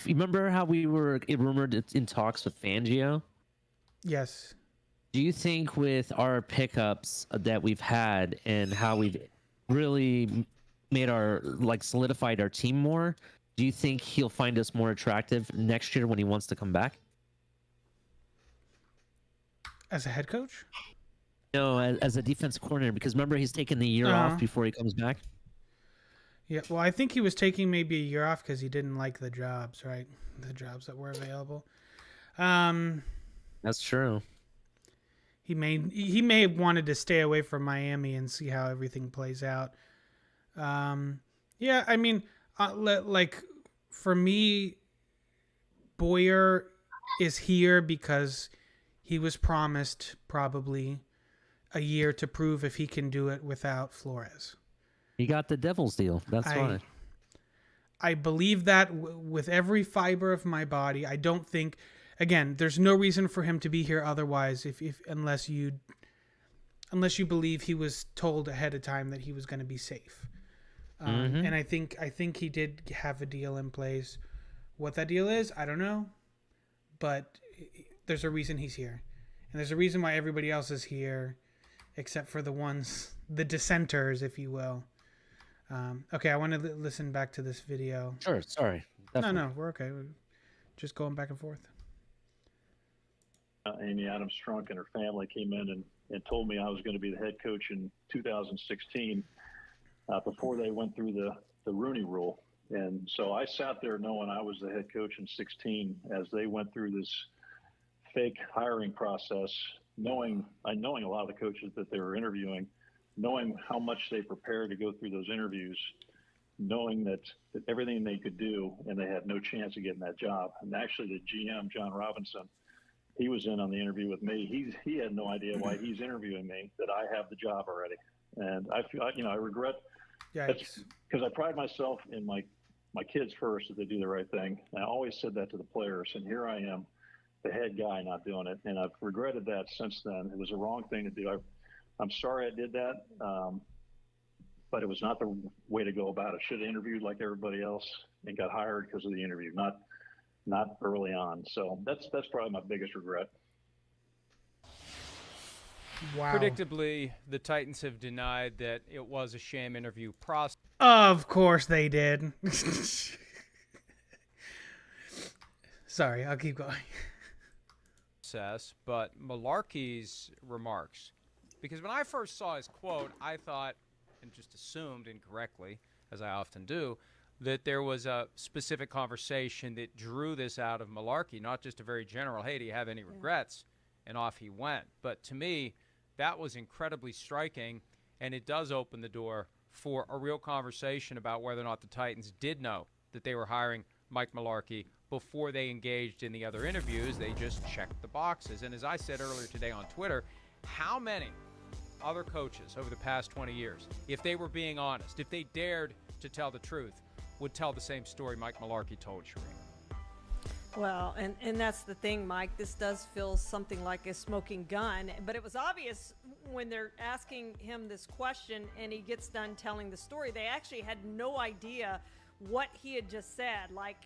remember how we were rumored in talks with Fangio? Yes. Do you think with our pickups that we've had and how we've really made solidified our team more, do you think he'll find us more attractive next year when he wants to come back? As a head coach? No, as a defensive coordinator, because remember he's taking the year off before he comes back. Yeah, well, I think he was taking maybe a year off because he didn't like the jobs, right? The jobs that were available. That's true. He may have wanted to stay away from Miami and see how everything plays out. Yeah, I mean, for me, Boyer is here because he was promised probably a year to prove if he can do it without Flores. He got the Devils deal. That's why. I believe that with every fiber of my body. I don't think, again, there's no reason for him to be here otherwise unless you believe he was told ahead of time that he was going to be safe. And I think he did have a deal in place. What that deal is, I don't know, but there's a reason he's here, and there's a reason why everybody else is here, except for the dissenters, if you will. Okay, I want to listen back to this video. Sure, sorry. Definitely. No, we're okay. We're just going back and forth. Amy Adams Strunk and her family came in and told me I was going to be the head coach in 2016 before they went through the Rooney Rule. And so I sat there knowing I was the head coach in 16 as they went through this fake hiring process, knowing a lot of the coaches that they were interviewing, knowing how much they prepared to go through those interviews, knowing that everything they could do, and they had no chance of getting that job. And actually the GM, John Robinson, he was in on the interview with me. He had no idea why he's interviewing me, that I have the job already. And I feel, I regret because I pride myself in my kids first, that they do the right thing. And I always said that to the players, and here I am, the head guy, not doing it. And I've regretted that since then. It was the wrong thing to do. I'm sorry I did that, but it was not the way to go about it. Should have interviewed like everybody else and got hired because of the interview, not early on. So that's probably my biggest regret. Wow. Predictably, the Titans have denied that it was a sham interview process. Of course they did. Sorry, I'll keep going. But Malarkey's remarks, because when I first saw his quote, I thought, and just assumed incorrectly, as I often do, that there was a specific conversation that drew this out of Malarkey, not just a very general, hey, do you have any regrets? And off he went. But to me, that was incredibly striking, and it does open the door for a real conversation about whether or not the Titans did know that they were hiring Mike Malarkey before they engaged in the other interviews. They just checked the boxes. And as I said earlier today on Twitter, how many other coaches over the past 20 years, if they were being honest, if they dared to tell the truth, would tell the same story Mike Malarkey told, Shereen? Well, and that's the thing, Mike. This does feel something like a smoking gun, but it was obvious when they're asking him this question and he gets done telling the story. They actually had no idea what he had just said, like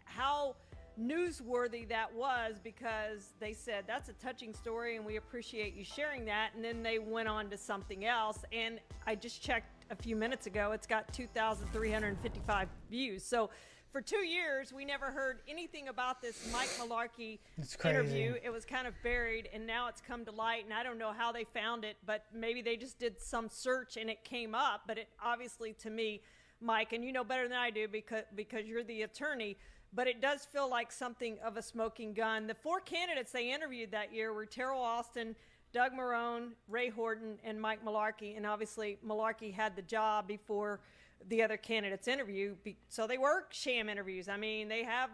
how newsworthy that was, because they said that's a touching story and we appreciate you sharing that, and then they went on to something else. And I just checked a few minutes ago, it's got 2,355 views. So for 2 years, we never heard anything about this Mike Mularkey interview. It was kind of buried, and now it's come to light, and I don't know how they found it, but maybe they just did some search and it came up. But it obviously, to me, Mike, and you know better than I do because you're the attorney, but it does feel like something of a smoking gun. The 4 candidates they interviewed that year were Terrell Austin, Doug Marrone, Ray Horton, and Mike Mularkey. And obviously, Mularkey had the job before the other candidates interview, so they were sham interviews. I mean, they have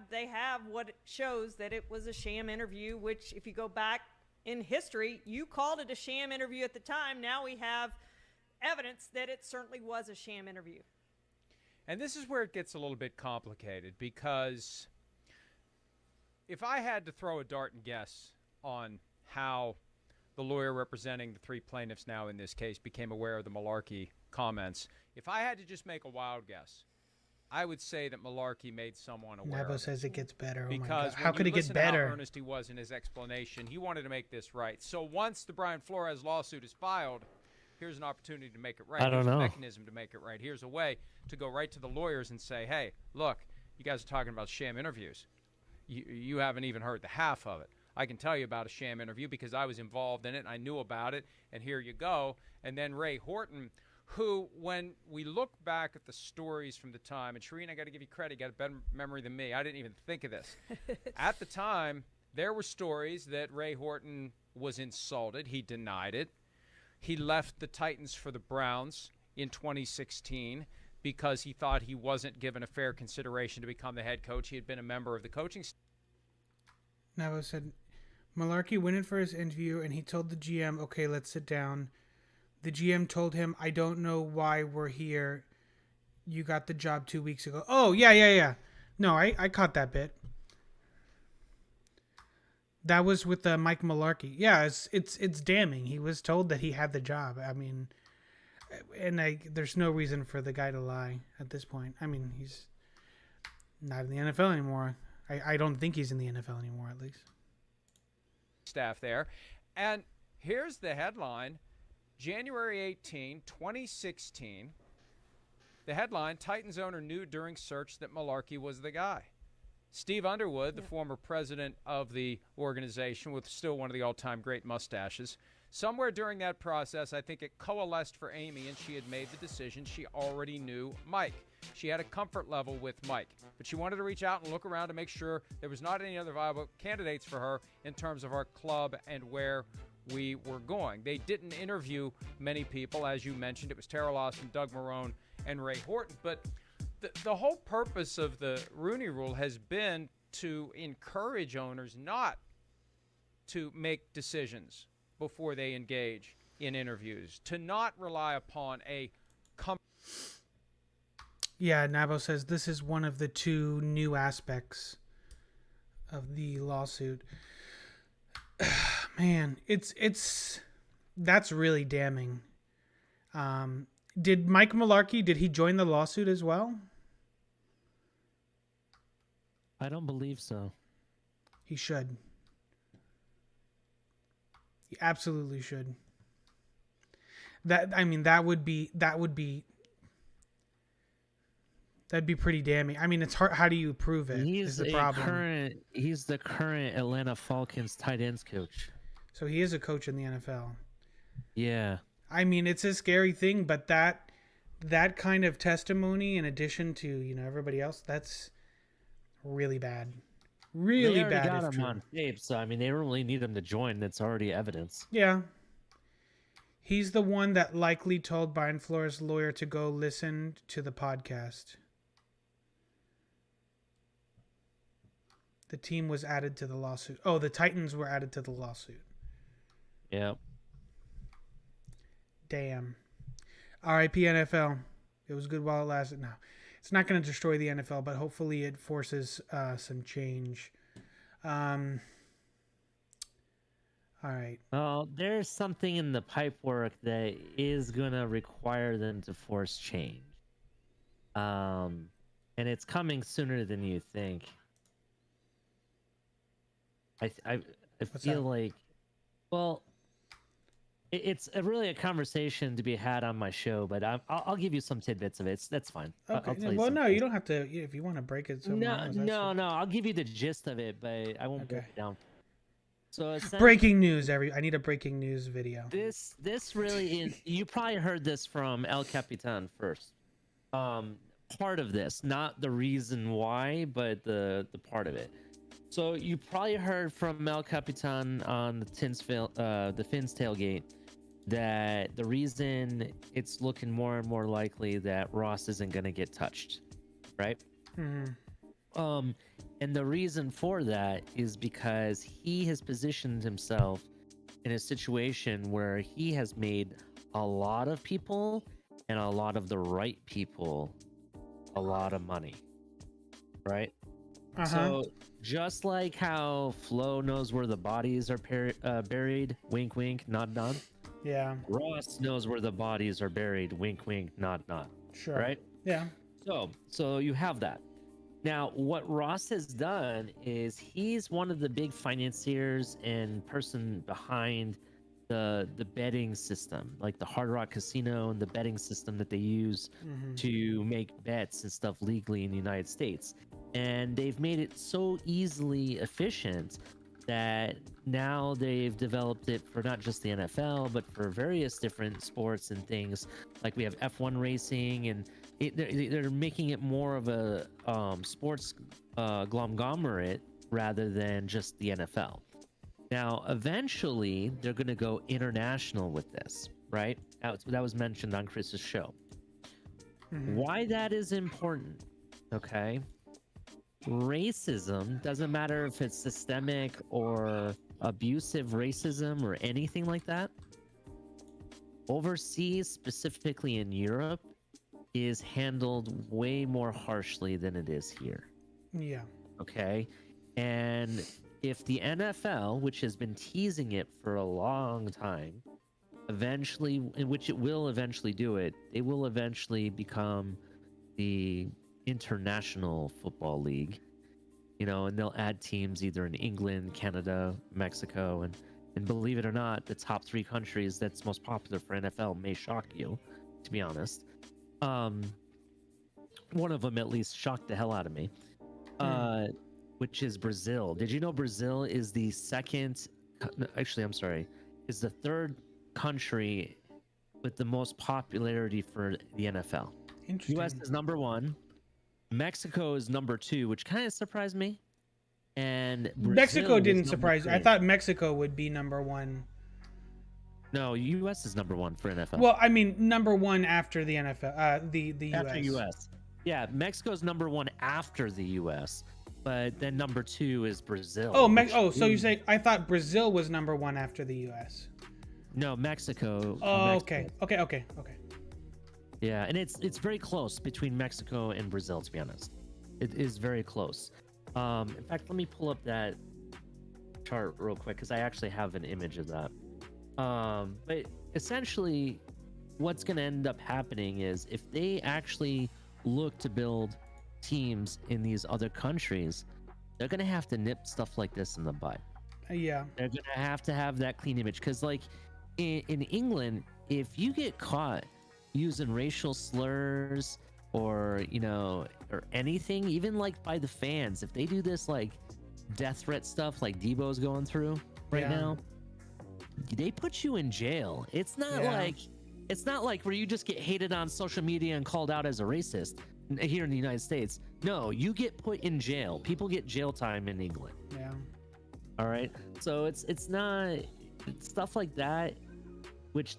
what shows that it was a sham interview, which if you go back in history, you called it a sham interview at the time. Now we have evidence that it certainly was a sham interview. And this is where it gets a little bit complicated, because if I had to throw a dart and guess on how the lawyer representing the 3 plaintiffs now in this case became aware of the Mularkey comments, if I had to just make a wild guess, I would say that Mularkey made someone aware. Nabo says it gets better. Because how could it get better? How earnest he was in his explanation, he wanted to make this right. So once the Brian Flores lawsuit is filed, here's an opportunity to make it right. I don't know. Here's a mechanism to make it right. Here's a way to go right to the lawyers and say, hey, look, you guys are talking about sham interviews. You haven't even heard the half of it. I can tell you about a sham interview because I was involved in it and I knew about it, and here you go. And then Ray Horton, who, when we look back at the stories from the time, and Shireen, I got to give you credit, you got a better memory than me. I didn't even think of this. At the time, there were stories that Ray Horton was insulted. He denied it. He left the Titans for the Browns in 2016 because he thought he wasn't given a fair consideration to become the head coach. He had been a member of the coaching staff. Nabo said, Mularkey went in for his interview and he told the GM, okay, let's sit down. The GM told him, I don't know why we're here. You got the job 2 weeks ago. Oh, yeah. No, I caught that bit. That was with Mike Mularkey. Yeah, it's damning. He was told that he had the job. I mean, and there's no reason for the guy to lie at this point. I mean, he's not in the NFL anymore. I don't think he's in the NFL anymore, at least. Staff there. And here's the headline. January 18, 2016. The headline, Titans owner knew during search that Mularkey was the guy. Steve Underwood, the former president of the organization with still one of the all-time great mustaches, somewhere during that process, I think it coalesced for Amy and she had made the decision. She already knew Mike. She had a comfort level with Mike, but she wanted to reach out and look around to make sure there was not any other viable candidates for her in terms of our club and where we were going. They didn't interview many people. As you mentioned, it was Terrell Austin, Doug Marrone, and Ray Horton. But the whole purpose of the Rooney Rule has been to encourage owners not to make decisions before they engage in interviews, to not rely upon a Yeah, Nabo says this is one of the 2 new aspects of the lawsuit. Man, that's really damning. Did Mike Mularkey, did he join the lawsuit as well? I don't believe so. He should. He absolutely should. That'd be pretty damning. I mean, it's hard. How do you prove it? He's the problem. He's the current Atlanta Falcons tight ends coach. So he is a coach in the NFL. Yeah. I mean, it's a scary thing, but that kind of testimony, in addition to everybody else, that's really bad. Really bad. They got him on tape, so I mean, they don't really need him to join. That's already evidence. Yeah. He's the one that likely told Brian Flores' lawyer to go listen to the podcast. The team was added to the lawsuit. Oh, the Titans were added to the lawsuit. Yep. Damn. R.I.P. NFL. It was good while it lasted. No, it's not going to destroy the NFL, but hopefully it forces some change All right. Well, there's something in the pipe work that is gonna require them to force change. And it's coming sooner than you think. I What's feel that? like, well, it's really a conversation to be had on my show, but I'll give you some tidbits of it. That's fine. Okay. I'll tell you Well, some no, things. you don't have to. If you want to break it somewhere else, that's No. I'll give you the gist of it, but I won't break Okay. it down. So essentially, breaking news. I need a breaking news video. this really is. You probably heard this from El Capitan first. Part of this, not the reason why, but the part of it. So you probably heard from El Capitan on the Fins tailgate that the reason it's looking more and more likely that Ross isn't going to get touched, right? Mm-hmm. And the reason for that is because he has positioned himself in a situation where he has made a lot of people and a lot of the right people a lot of money, right? Uh-huh. So just like how Flo knows where the bodies are buried, wink, wink, nod, nod. Yeah. Ross knows where the bodies are buried, wink, wink, nod, nod. Sure. Right? Yeah. So you have that. Now, what Ross has done is he's one of the big financiers and person behind the betting system, like the Hard Rock Casino and the betting system that they use to make bets and stuff legally in the United States. And they've made it so easily efficient that now they've developed it for not just the NFL, but for various different sports and things. Like we have F1 racing, and they're making it more of a sports conglomerate rather than just the NFL. Now, eventually, they're going to go international with this, right? That was mentioned on Chris's show. Why that is important, okay? Racism, doesn't matter if it's systemic or abusive racism or anything like that, overseas, specifically in Europe, is handled way more harshly than it is here. Yeah. Okay? And if the NFL, which has been teasing it for a long time, eventually, in which it will eventually do it, they will eventually become the International Football League, you know, and they'll add teams either in England, Canada, Mexico, and believe it or not, the top 3 countries that's most popular for NFL may shock you, to be honest. One of them at least shocked the hell out of me. Which is Brazil. Did you know Brazil is the second, actually, I'm sorry, is the 3rd country with the most popularity for the NFL? Interesting. US is number 1. Mexico is number 2, which kind of surprised me. And Brazil Mexico didn't was surprise you. I 3. thought Mexico would be number 1. No, US is number 1 for NFL. Well, I mean, number 1 after the NFL, the US. After US. Yeah, Mexico's number 1 after the US. But then number 2 is Brazil. Oh, so you say, I thought Brazil was number 1 after the US. No, Mexico. Oh, Mexico. okay. Yeah, and it's very close between Mexico and Brazil, to be honest. It is very close. In fact, let me pull up that chart real quick because I actually have an image of that. But essentially, what's going to end up happening is if they actually look to build teams in these other countries, they're going to have to nip stuff like this in the bud. Yeah. They're going to have that clean image because, like, in England, if you get caught using racial slurs or, you know, or anything, even like by the fans, if they do this like death threat stuff like Debo's going through right now, they put you in jail. It's not like where you just get hated on social media and called out as a racist here in the United States. No, you get put in jail. People get jail time in England. Yeah. All right. So it's not stuff like that, which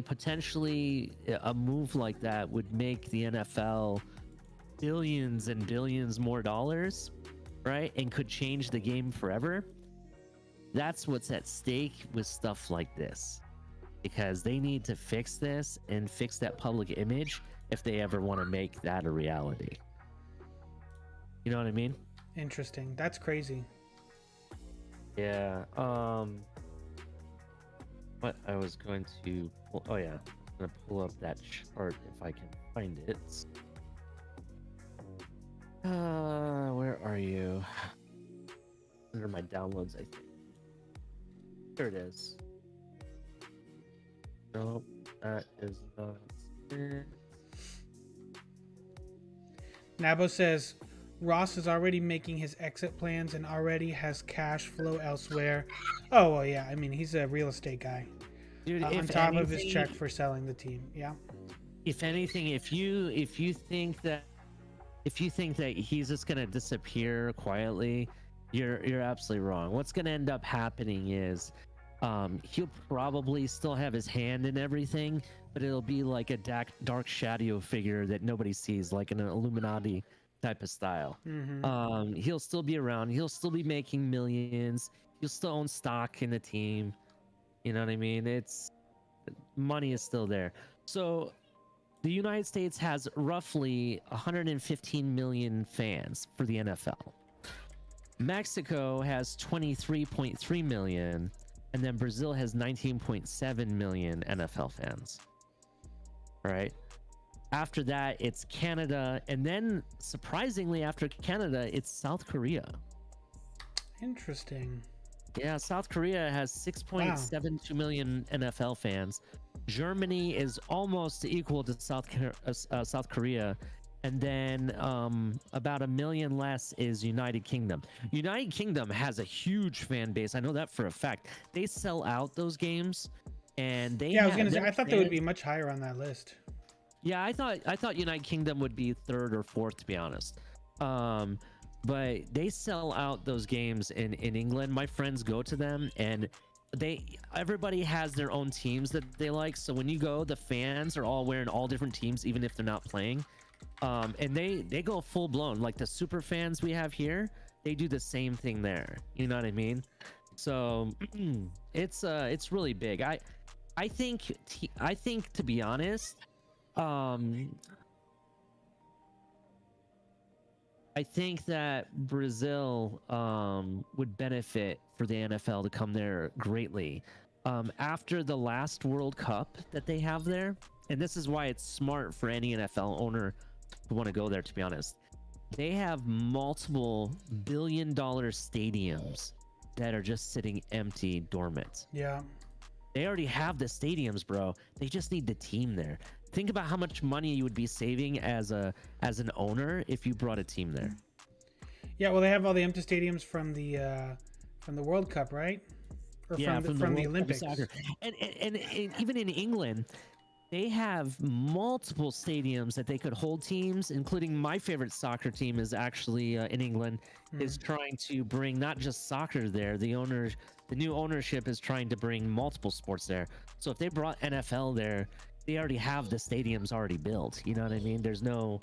potentially a move like that would make the NFL billions and billions more dollars, right? And could change the game forever. That's what's at stake with stuff like this, because they need to fix this and fix that public image if they ever want to make that a reality. You know what I mean? Interesting. That's crazy. Yeah. What I was going to pull, oh yeah, I'm gonna pull up that chart if I can find it. Where are you? Under my downloads, I think. There it is. Nope, that is not it. Nabo says Ross is already making his exit plans and already has cash flow elsewhere. Oh, well, yeah. I mean, he's a real estate guy. Dude, On top of his check for selling the team. Yeah. If anything, if you think that he's just gonna disappear quietly, you're absolutely wrong. What's gonna end up happening is he'll probably still have his hand in everything, but it'll be like a dark shadow figure that nobody sees, like in an Illuminati type of style. He'll still be around. He'll still be making millions. He'll still own stock in the team. You know what I mean? It's money is still there. So the United States has roughly 115 million fans for the NFL. Mexico has 23.3 million, and then Brazil has 19.7 million NFL fans. All right. After that, it's Canada, and then surprisingly, after Canada, it's South Korea. Interesting. Yeah, South Korea has 6.72 million NFL fans. Germany is almost equal to South Korea, and then about 1 million less is United Kingdom. United Kingdom has a huge fan base. I know that for a fact. They sell out those games, and they I was gonna say I thought they would be much higher on that list. Yeah, I thought United Kingdom would be third or fourth, to be honest. But they sell out those games in England. My friends go to them, and everybody has their own teams that they like. So when you go, the fans are all wearing all different teams, even if they're not playing. And they go full blown. Like the super fans we have here, they do the same thing there. You know what I mean? So it's really big. I think to be honest, I think that Brazil would benefit for the NFL to come there greatly. After the last World Cup that they have there, and this is why it's smart for any NFL owner to want to go there, to be honest. They have multiple billion-dollar stadiums that are just sitting empty, dormant. Yeah. They already have the stadiums, bro. They just need the team there. Think about how much money you would be saving as an owner if you brought a team there. Yeah, well, they have all the empty stadiums from the World Cup, right? Or from the Olympics. And even in England, they have multiple stadiums that they could hold teams, including my favorite soccer team is actually in England, is trying to bring not just soccer there. The new ownership is trying to bring multiple sports there. So if they brought NFL there, they already have the stadiums already built. You know what I mean? There's no,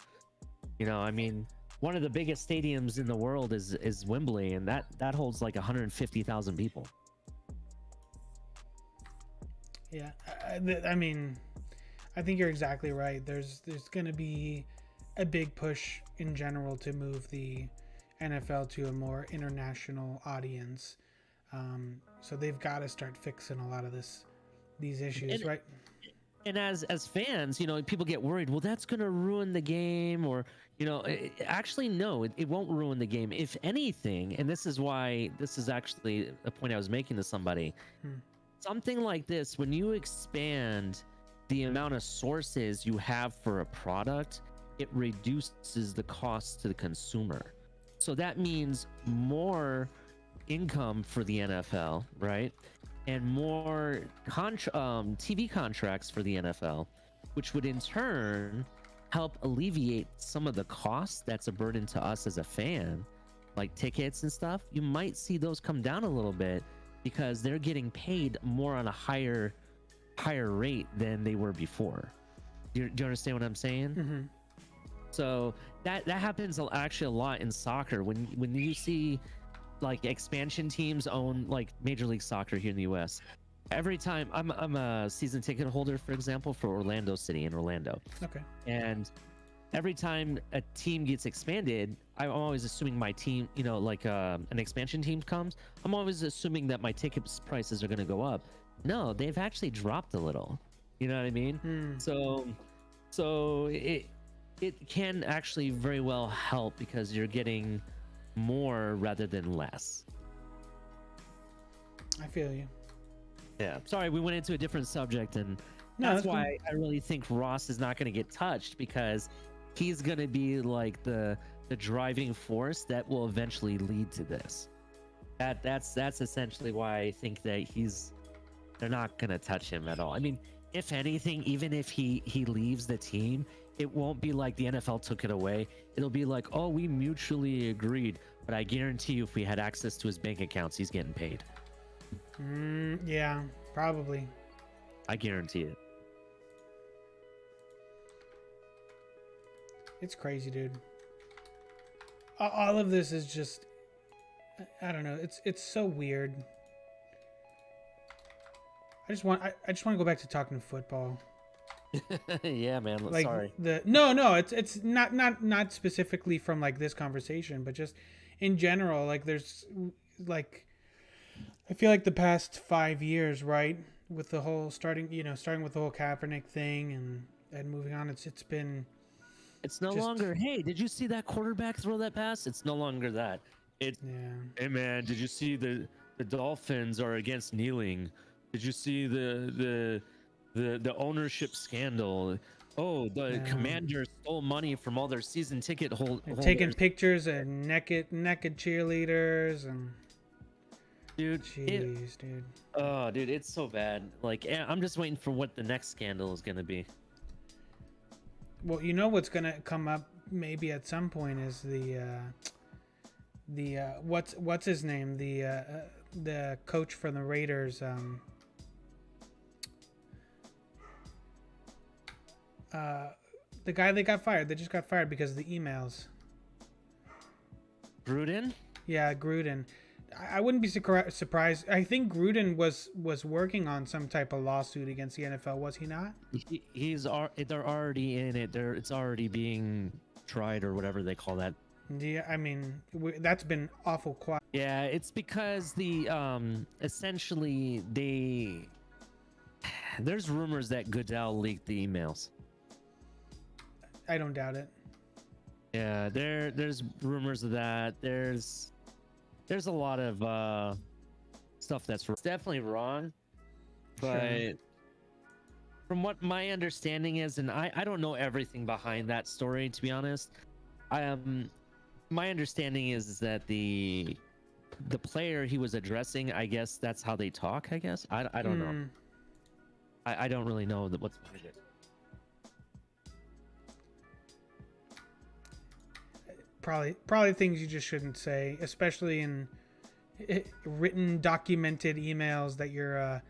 I mean, one of the biggest stadiums in the world is Wembley, and that holds like 150,000 people. Yeah, I mean, I think you're exactly right. There's going to be a big push in general to move the NFL to a more international audience. So they've got to start fixing a lot of these issues, right? And as fans, people get worried. Well, that's going to ruin the game, or actually no, it won't ruin the game. If anything, and this is actually a point I was making to somebody. Something like this, when you expand the amount of sources you have for a product, it reduces the cost to the consumer. So that means more income for the NFL, right? And more TV contracts for the NFL, which would in turn help alleviate some of the costs that's a burden to us as a fan, like tickets and stuff. You might see those come down a little bit because they're getting paid more on a higher rate than they were before. Do you understand what I'm saying? Mm-hmm. So that happens actually a lot in soccer. When you see like expansion teams own like Major League Soccer here in the US. Every time I'm a season ticket holder, for example, for Orlando City in Orlando. Okay. And every time a team gets expanded, I'm always assuming my team, like an expansion team comes, I'm always assuming that my ticket prices are going to go up. No, they've actually dropped a little. You know what I mean? So it can actually very well help because you're getting more rather than less. I feel you. Yeah. Sorry, we went into a different subject, and that's why I really think Ross is not going to get touched, because he's going to be like the driving force that will eventually lead to this. That's essentially why I think that they're not going to touch him at all. I mean, if anything, even if he leaves the team, it won't be like the NFL took it away. It'll be like, oh, we mutually agreed. But I guarantee you, if we had access to his bank accounts, he's getting paid. Yeah, probably. I guarantee it. It's crazy, dude. All of this is just, I don't know. It's so weird. I just want to go back to talking football. Yeah, man. Like, sorry. No. It's not specifically from like this conversation, but just in general. Like, there's like, I feel like the past 5 years, right, with the whole starting with the whole Kaepernick thing and moving on. It's no longer, hey, did you see that quarterback throw that pass? It's no longer that. Hey man, did you see the Dolphins are against kneeling? Did you see the ownership scandal? Oh, the Commanders stole money from all their season ticket holders. Taking pictures of naked cheerleaders and. Dude, dude. Oh, dude, it's so bad. Like, I'm just waiting for what the next scandal is gonna be. Well, you know what's gonna come up maybe at some point is the what's his name, the coach for the Raiders, the guy they got fired. They just got fired because of the emails. Gruden? Yeah, Gruden. I wouldn't be surprised. I think Gruden was working on some type of lawsuit against the NFL. Was he not? They're already in it. It's already being tried, or whatever they call that. Yeah, I mean, that's been awful quiet. Yeah, it's because essentially there's rumors that Goodell leaked the emails. I don't doubt it. Yeah, there's rumors of that. There's a lot of stuff that's definitely wrong, but sure. From what my understanding is, and I don't know everything behind that story, to be honest. My understanding is that the player he was addressing, I guess that's how they talk. I guess I don't know. I don't really know what's behind it. Probably things you just shouldn't say, especially in written, documented emails that your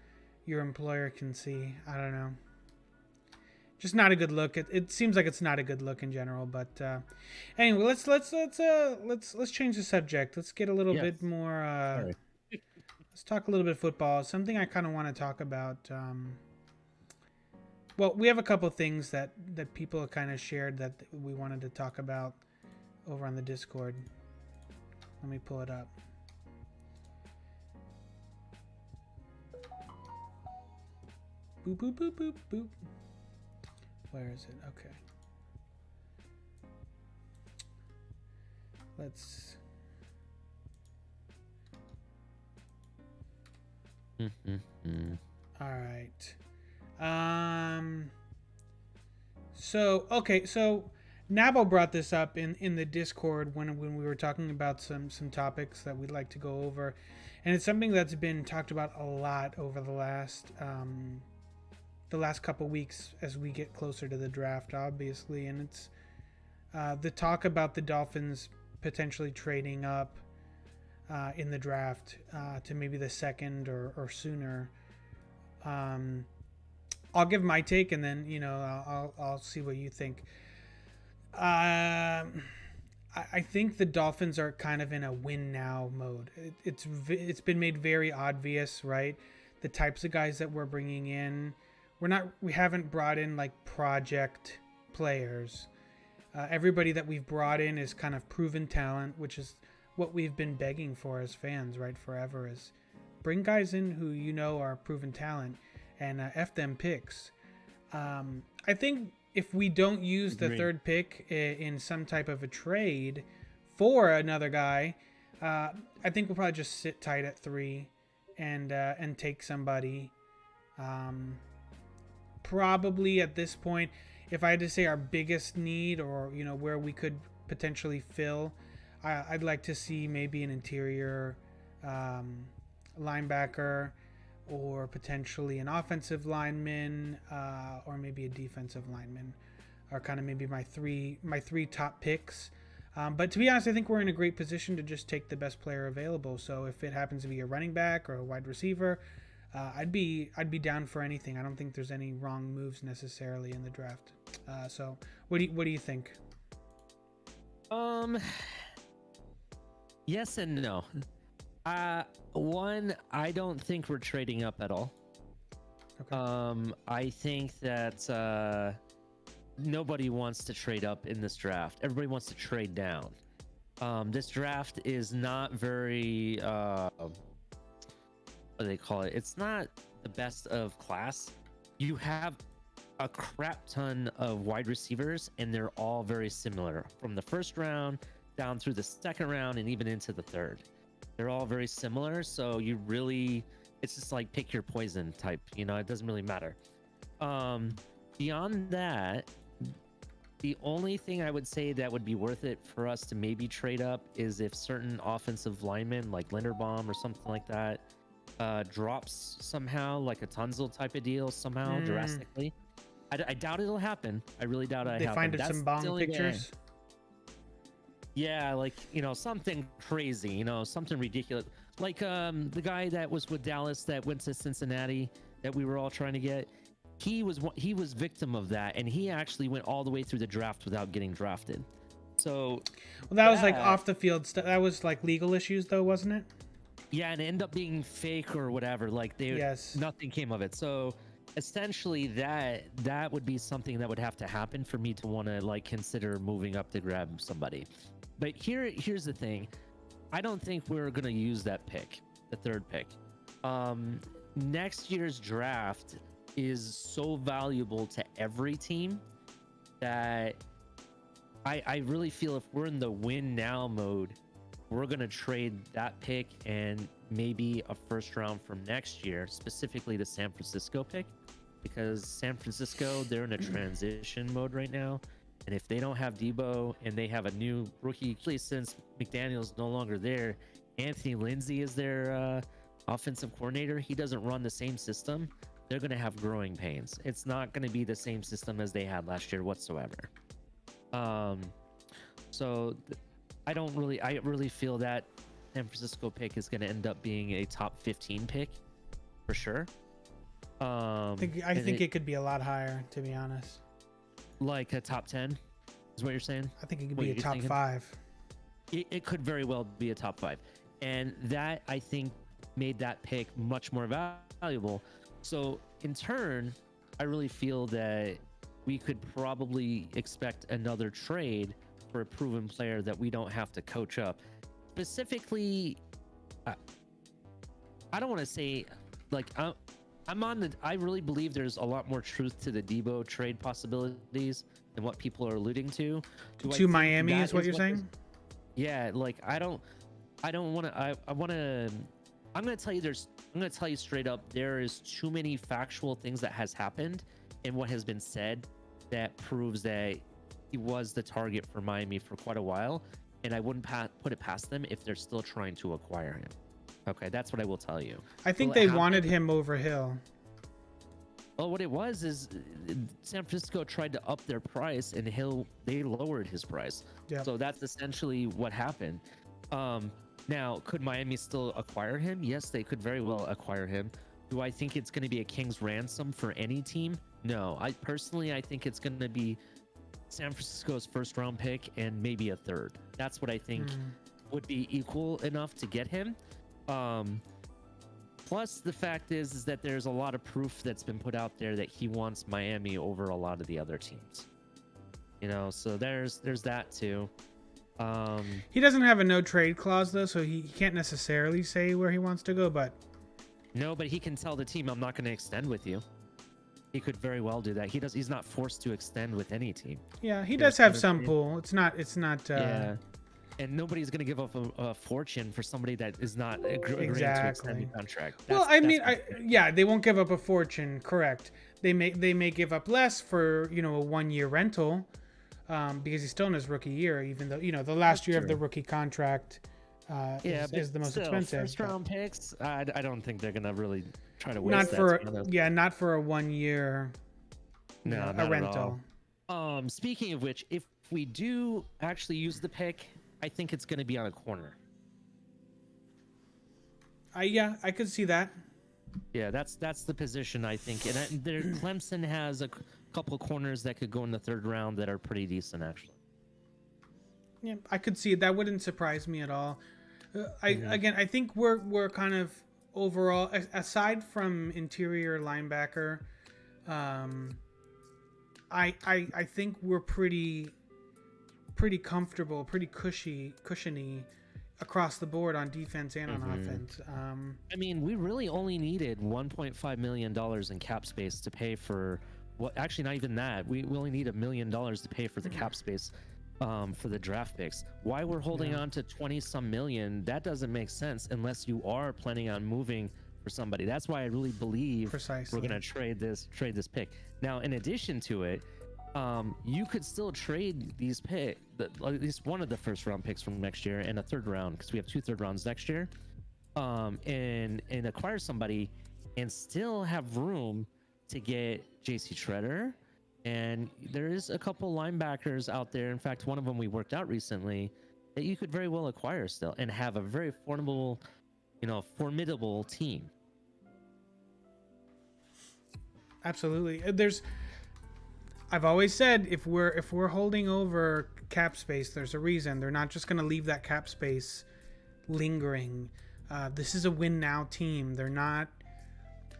employer can see. I don't know. Just not a good look. It seems like it's not a good look in general. But anyway, let's change the subject. Let's get a little bit more. Let's talk a little bit of football. Something I kind of want to talk about. Well, we have a couple things that people have kind of shared that we wanted to talk about over on the Discord. Let me pull it up. Boop, boop, boop, boop, boop. Where is it? Okay. Let's... All right. So Nabo brought this up in the Discord when we were talking about some topics that we'd like to go over, and it's something that's been talked about a lot over the last couple weeks as we get closer to the draft, obviously, and it's the talk about the Dolphins potentially trading up in the draft to maybe the second or sooner. I'll give my take, and then I'll see what you think. I think the Dolphins are kind of in a win now mode. It's been made very obvious, right? The types of guys that we're bringing in, we haven't brought in like project players. Everybody that we've brought in is kind of proven talent, which is what we've been begging for as fans, right, forever, is bring guys in who you know are proven talent and F them picks. I think if we don't use the third pick in some type of a trade for another guy, I think we'll probably just sit tight at 3 and take somebody. Probably at this point, if I had to say our biggest need, or where we could potentially fill, I'd like to see maybe an interior linebacker, or potentially an offensive lineman, or maybe a defensive lineman, are kind of maybe my three top picks. But to be honest, I think we're in a great position to just take the best player available. So if it happens to be a running back or a wide receiver, I'd be down for anything. I don't think there's any wrong moves necessarily in the draft. So what do you think? Yes and no. One, I don't think we're trading up at all. Okay. I think that nobody wants to trade up in this draft. Everybody wants to trade down. This draft is not very what do they call it? It's not the best of class. You have a crap ton of wide receivers, and they're all very similar from the first round down through the second round and even into the third. They're all very similar, so it's just like pick your poison type, it doesn't really matter. Beyond that, the only thing I would say that would be worth it for us to maybe trade up is if certain offensive linemen like Linderbaum or something like that drops somehow, like a Tunzel type of deal somehow drastically. I doubt it'll happen. I really doubt it. They find some bong pictures. Yeah, like something crazy, something ridiculous, like the guy that was with Dallas that went to Cincinnati that we were all trying to get. He was victim of that, and he actually went all the way through the draft without getting drafted. So, that was like off the field stuff. That was like legal issues, though, wasn't it? Yeah, and it ended up being fake or whatever. Like nothing came of it. So essentially, that would be something that would have to happen for me to want to like consider moving up to grab somebody. But here's the thing. I don't think we're going to use that pick, the third pick. Next year's draft is so valuable to every team that I really feel if we're in the win now mode, we're going to trade that pick and maybe a first round from next year, specifically the San Francisco pick, because San Francisco, they're in a transition mode right now. And if they don't have Debo and they have a new rookie, since McDaniel's no longer there, Anthony Lindsay is their offensive coordinator. He doesn't run the same system. They're going to have growing pains. It's not going to be the same system as they had last year whatsoever. So I really feel that San Francisco pick is going to end up being a top 15 pick for sure. I think it could be a lot higher, to be honest. Like a top 10 is what you're saying? I think it could be a top 5. It could very well be a top 5. And that, I think, made that pick much more valuable. So in turn, I really feel that we could probably expect another trade for a proven player that we don't have to coach up. Specifically, I don't want to say, like, I really believe there's a lot more truth to the Debo trade possibilities than what people are alluding to. To Miami is what you're saying? Yeah, like I'm going to tell you straight up, there is too many factual things that has happened and what has been said that proves that he was the target for Miami for quite a while, and I wouldn't put it past them if they're still trying to acquire him. Okay, that's what I will tell you. I think they wanted him over Hill. Well, what it was is San Francisco tried to up their price, and they lowered his price. Yeah. So that's essentially what happened. Now, could Miami still acquire him? Yes, they could very well acquire him. Do I think it's going to be a king's ransom for any team? No. I think it's going to be San Francisco's first round pick and maybe a third. That's what I think would be equal enough to get him. Plus, the fact is that there's a lot of proof that's been put out there that he wants Miami over a lot of the other teams. So there's that too. He doesn't have a no trade clause though, so he can't necessarily say where he wants to go. But no, but he can tell the team, I'm not going to extend with you. He could very well do that. He's not forced to extend with any team. Yeah, he does have some pull. It's not. Yeah. And nobody's going to give up a fortune for somebody that is not agreeing to extend the contract. They won't give up a fortune. Correct. They may give up less for a 1-year rental, because he's still in his rookie year. Even though the last year of the rookie contract is the most expensive. First round picks. I don't think they're going to really try to waste not for a 1 year. No, a rental. Speaking of which, if we do actually use the pick, I think it's going to be on a corner. I could see that. Yeah, that's the position I think. And Clemson has a couple corners that could go in the third round that are pretty decent, actually. Yeah, I could see it. That wouldn't surprise me at all. I think we're kind of overall, aside from interior linebacker, I think we're pretty comfortable, pretty cushiony across the board on defense and on offense. I mean, we really only needed $1.5 million in cap space to pay for actually not even that. We only need $1 million to pay for the cap space for the draft picks. Why we're holding on to 20 some million, that doesn't make sense unless you are planning on moving for somebody. That's why I really believe we're going to trade this pick. Now, in addition to it, you could still trade these at least one of the first round picks from next year and a third round, because we have 2 third rounds next year, and acquire somebody and still have room to get JC Treader. And there is a couple linebackers out there. In fact, one of them we worked out recently that you could very well acquire still and have a very formidable team. Absolutely. I've always said if we're holding over cap space, there's a reason. They're not just going to leave that cap space lingering. This is a win now team. They're not.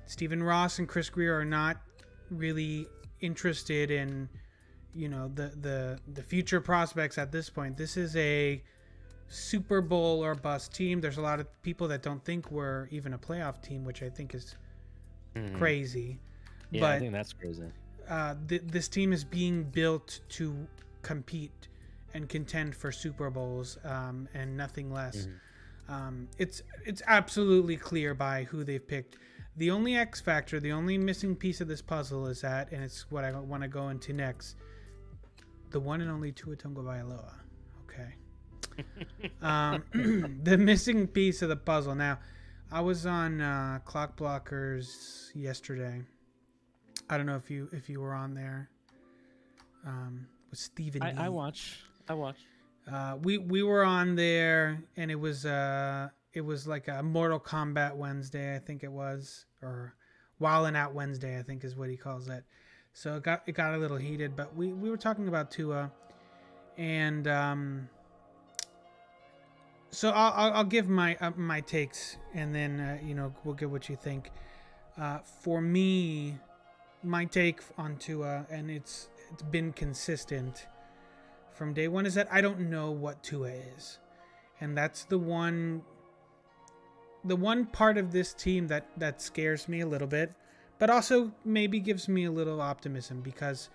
Stephen Ross and Chris Greer are not really interested in the future prospects at this point. This is a Super Bowl or bust team. There's a lot of people that don't think we're even a playoff team, which I think is crazy. Yeah, but I think that's crazy. This team is being built to compete and contend for Super Bowls, and nothing less. It's absolutely clear by who they've picked. The only X factor, the only missing piece of this puzzle is that, and it's what I want to go into next, the one and only Tua Tagovailoa. Okay. The missing piece of the puzzle. Now, I was on Clock Blockers yesterday. I don't know if you were on there. With Steven D. I watch. We were on there, and it was like a Mortal Kombat Wednesday, I think it was, or Wildin' Out Wednesday, I think is what he calls it. So it got a little heated, but we were talking about Tua, and so I'll give my takes, and then we'll get what you think. For me, my take on Tua, and it's been consistent from day one, is that I don't know what Tua is, and that's the one part of this team that scares me a little bit, but also maybe gives me a little optimism, because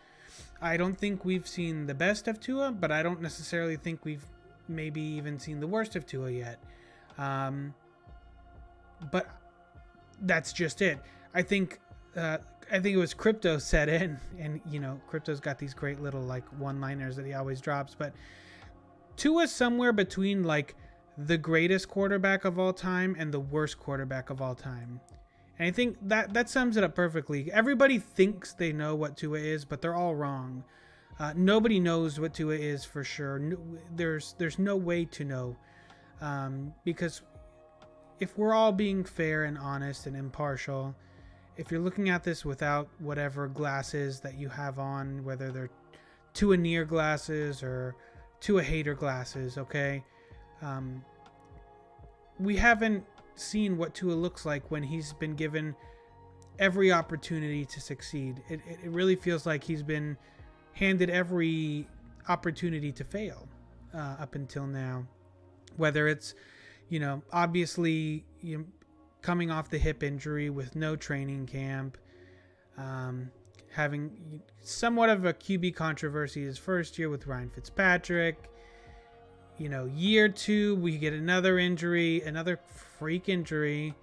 I don't think we've seen the best of Tua, but I don't necessarily think we've maybe even seen the worst of Tua yet. But that's just it. I think it was Crypto said it, and Crypto's got these great little like one-liners that he always drops, but Tua's somewhere between like the greatest quarterback of all time and the worst quarterback of all time. And I think that sums it up perfectly. Everybody thinks they know what Tua is, but they're all wrong. Nobody knows what Tua is for sure. There's no way to know, because if we're all being fair and honest and impartial, if you're looking at this without whatever glasses that you have on, whether they're Tua near glasses or Tua hater glasses, okay, we haven't seen what Tua looks like when he's been given every opportunity to succeed. It really feels like he's been handed every opportunity to fail up until now. Whether it's, obviously, coming off the hip injury with no training camp, having somewhat of a QB controversy his first year with Ryan Fitzpatrick. Year 2, we get another injury, another freak injury.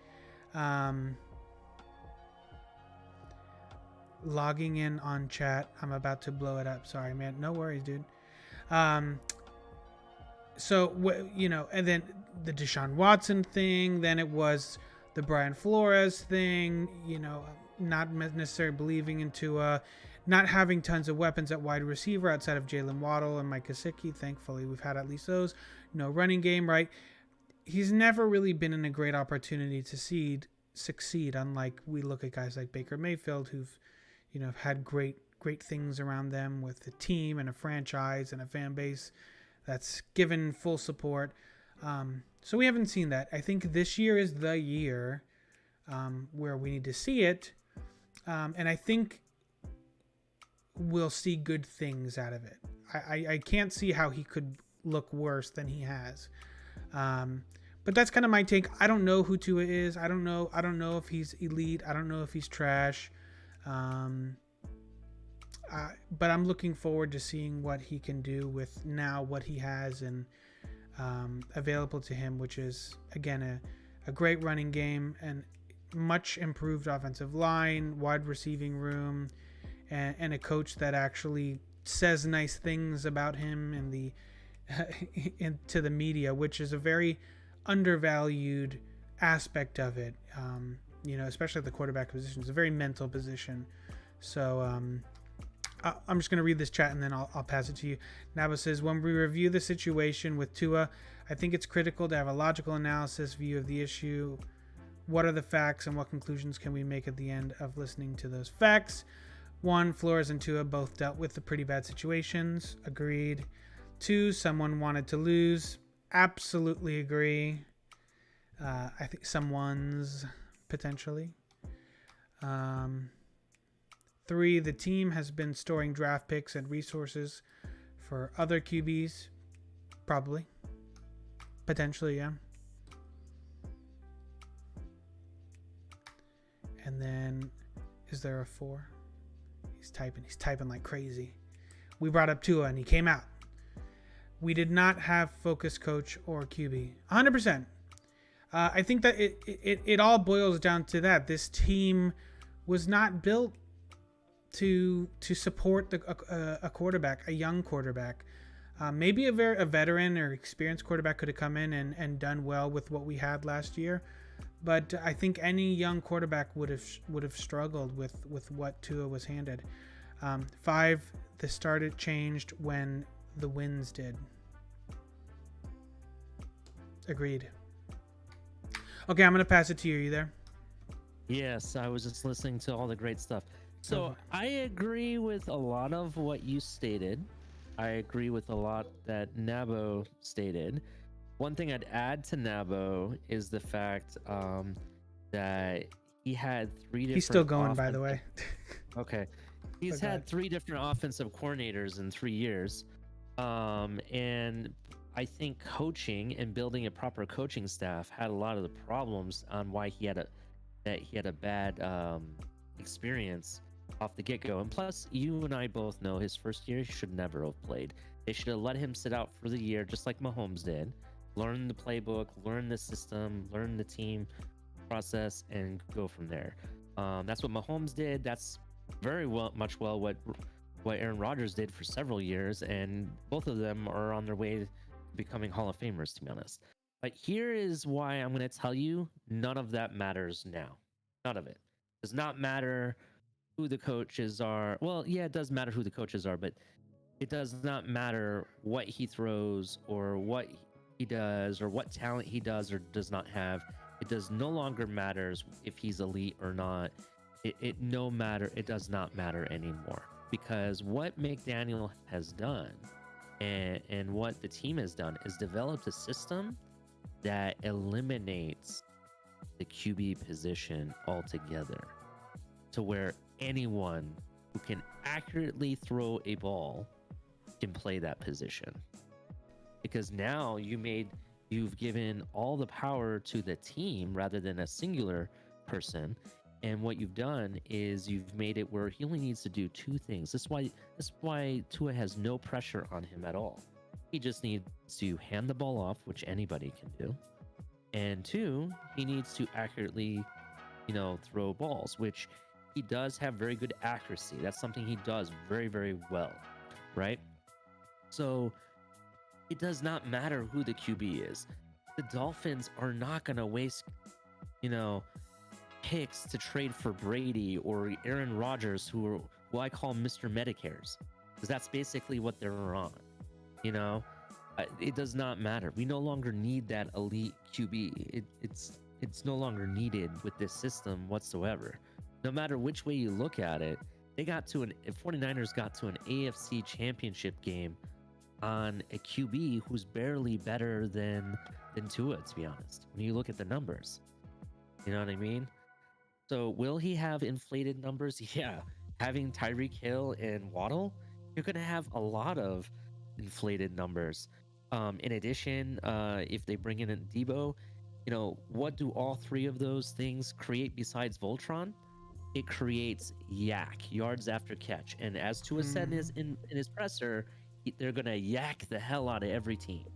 Logging in on chat. I'm about to blow it up. Sorry, man. No worries, dude. So, and then the Deshaun Watson thing. Then it was the Brian Flores thing. Not necessarily believing into not having tons of weapons at wide receiver outside of Jalen Waddle and Mike Gesicki. Thankfully, we've had at least those. No running game, right? He's never really been in a great opportunity to succeed. Unlike we look at guys like Baker Mayfield, who've had great things around them with a team and a franchise and a fan base that's given full support. So we haven't seen that. I think this year is the year where we need to see it. And I think we'll see good things out of it. I can't see how he could look worse than he has. But that's kind of my take. I don't know who Tua is. I don't know if he's elite. I don't know if he's trash. But I'm looking forward to seeing what he can do with now what he has and available to him, which is, again, a great running game and much improved offensive line, wide receiving room, and a coach that actually says nice things about him to the media, which is a very undervalued aspect of it. Especially at the quarterback position. It's a very mental position. So I'm just going to read this chat and then I'll pass it to you. Naba says, when we review the situation with Tua, I think it's critical to have a logical analysis view of the issue. What are the facts and what conclusions can we make at the end of listening to those facts? 1, Flores and Tua both dealt with the pretty bad situations. Agreed. 2, someone wanted to lose. Absolutely agree. I think someone's potentially. 3, the team has been storing draft picks and resources for other QBs. Probably. Potentially, yeah. And then, is there a 4? He's typing like crazy. We brought up Tua and he came out. We did not have focus coach or QB. 100%. I think that it all boils down to that. This team was not built to support a quarterback, a young quarterback. Maybe a veteran or experienced quarterback could have come in and done well with what we had last year. But I think any young quarterback would have struggled with what Tua was handed. 5, the start changed when the wins did. Agreed. Okay, I'm going to pass it to you. Are you there? Yes, I was just listening to all the great stuff. So I agree with a lot of what you stated. I agree with a lot that Nabo stated. One thing I'd add to Nabo is the fact that he had 3 different... He's still going, by the way. Okay. He's had 3 different offensive coordinators in 3 years. And I think coaching and building a proper coaching staff had a lot of the problems on why he had a bad experience off the get-go. And plus, you and I both know his first year he should never have played. They should have let him sit out for the year, just like Mahomes did. Learn the playbook, learn the system, learn the team process, and go from there. That's what Mahomes did. That's very much what Aaron Rodgers did for several years, and both of them are on their way to becoming Hall of Famers, to be honest. But here is why I'm going to tell you none of that matters now. None of it. It does not matter who the coaches are. Well, yeah, it does matter who the coaches are, but it does not matter what he throws or what he does or what talent he does or does not have. It does no longer matters if he's elite or not. It does not matter anymore, because what McDaniel has done and what the team has done is developed a system that eliminates the QB position altogether, to where anyone who can accurately throw a ball can play that position. Because now you've given all the power to the team rather than a singular person. And what you've done is you've made it where he only needs to do two things. That's why Tua has no pressure on him at all. He just needs to hand the ball off, which anybody can do. And two, he needs to accurately, throw balls, which he does have very good accuracy. That's something he does very, very well, right? So it does not matter who the QB is. The Dolphins are not going to waste, picks to trade for Brady or Aaron Rodgers, who I call Mr. Medicares, because that's basically what they're on. It does not matter. We no longer need that elite QB. It's no longer needed with this system whatsoever. No matter which way you look at it, 49ers got to an AFC championship game on a QB who's barely better than Tua, to be honest, when you look at the numbers. You know what I mean? So will he have inflated numbers? Yeah. Having Tyreek Hill and Waddle, you're going to have a lot of inflated numbers. In addition, if they bring in a Debo, what do all three of those things create besides Voltron? It creates yak, yards after catch. And as Tua said in his presser, they're going to yak the hell out of every team.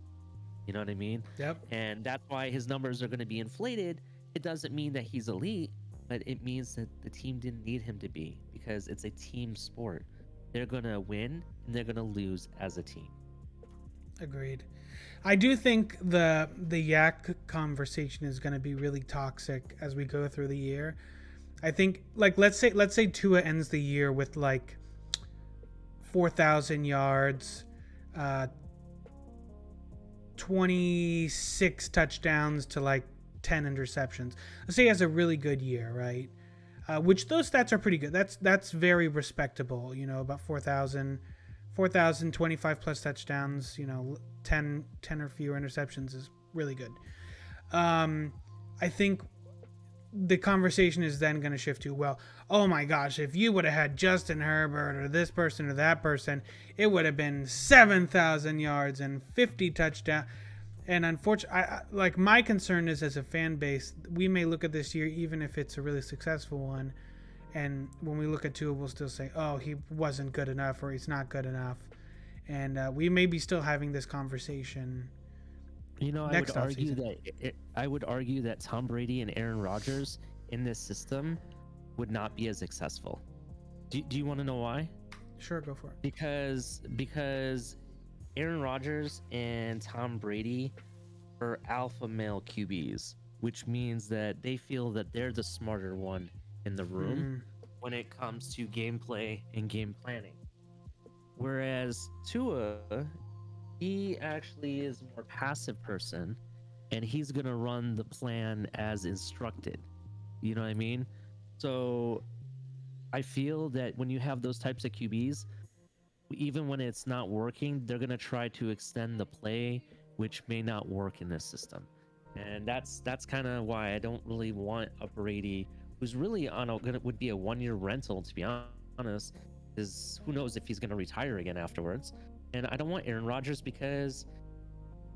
You know what I mean? Yep. And that's why his numbers are going to be inflated. It doesn't mean that he's elite, but it means that the team didn't need him to be, because it's a team sport. They're going to win and they're going to lose as a team. Agreed. I do think the yak conversation is going to be really toxic as we go through the year. I think, let's say Tua ends the year with 4,000 yards, 26 touchdowns to 10 interceptions. Let's say he has a really good year, right? Which those stats are pretty good. That's very respectable. About 4,000, 25 plus touchdowns. 10 or fewer interceptions is really good. I think the conversation is then going to shift to, well, oh my gosh, if you would have had Justin Herbert or this person or that person, it would have been 7,000 yards and 50 touchdowns. And unfortunately, my concern is, as a fan base, we may look at this year, even if it's a really successful one, and when we look at Tua, we'll still say, oh, he wasn't good enough or he's not good enough. And we may be still having this conversation. I would argue that Tom Brady and Aaron Rodgers in this system would not be as successful. Do you want to know why? Sure, go for it. Because Aaron Rodgers and Tom Brady are alpha male QBs, which means that they feel that they're the smarter one in the room when it comes to gameplay and game planning. Whereas Tua, he actually is a more passive person, and he's going to run the plan as instructed. You know what I mean? So I feel that when you have those types of QBs, even when it's not working, they're going to try to extend the play, which may not work in this system. And that's kind of why I don't really want a Brady who's really would be a 1-year rental, to be honest, because who knows if he's going to retire again afterwards. And I don't want Aaron Rodgers because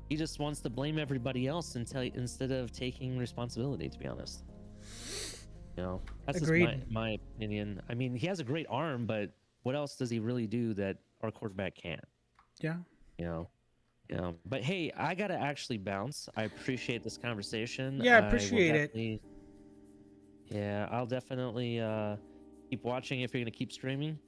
he just wants to blame everybody else instead of taking responsibility, to be honest. That's just my opinion. I mean, he has a great arm, but what else does he really do that our quarterback can't? Yeah. But hey, I got to actually bounce. I appreciate this conversation. Yeah, I appreciate it. Yeah, I'll definitely keep watching if you're going to keep streaming.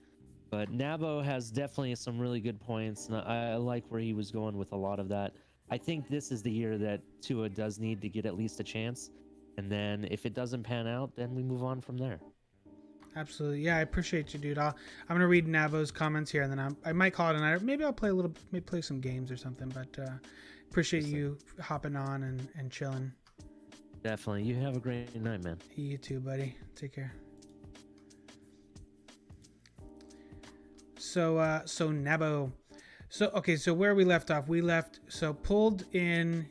But Nabo has definitely some really good points, and I like where he was going with a lot of that. I think this is the year that Tua does need to get at least a chance, and then if it doesn't pan out, then we move on from there. Absolutely. Yeah, I appreciate you, dude. I'm gonna read Nabo's comments here, and then I might call it a night. Maybe I'll play some games or something. But appreciate you hopping on and chilling. Definitely. You have a great night, man. You too, buddy. Take care. So Nabo. So where we left off, pulled in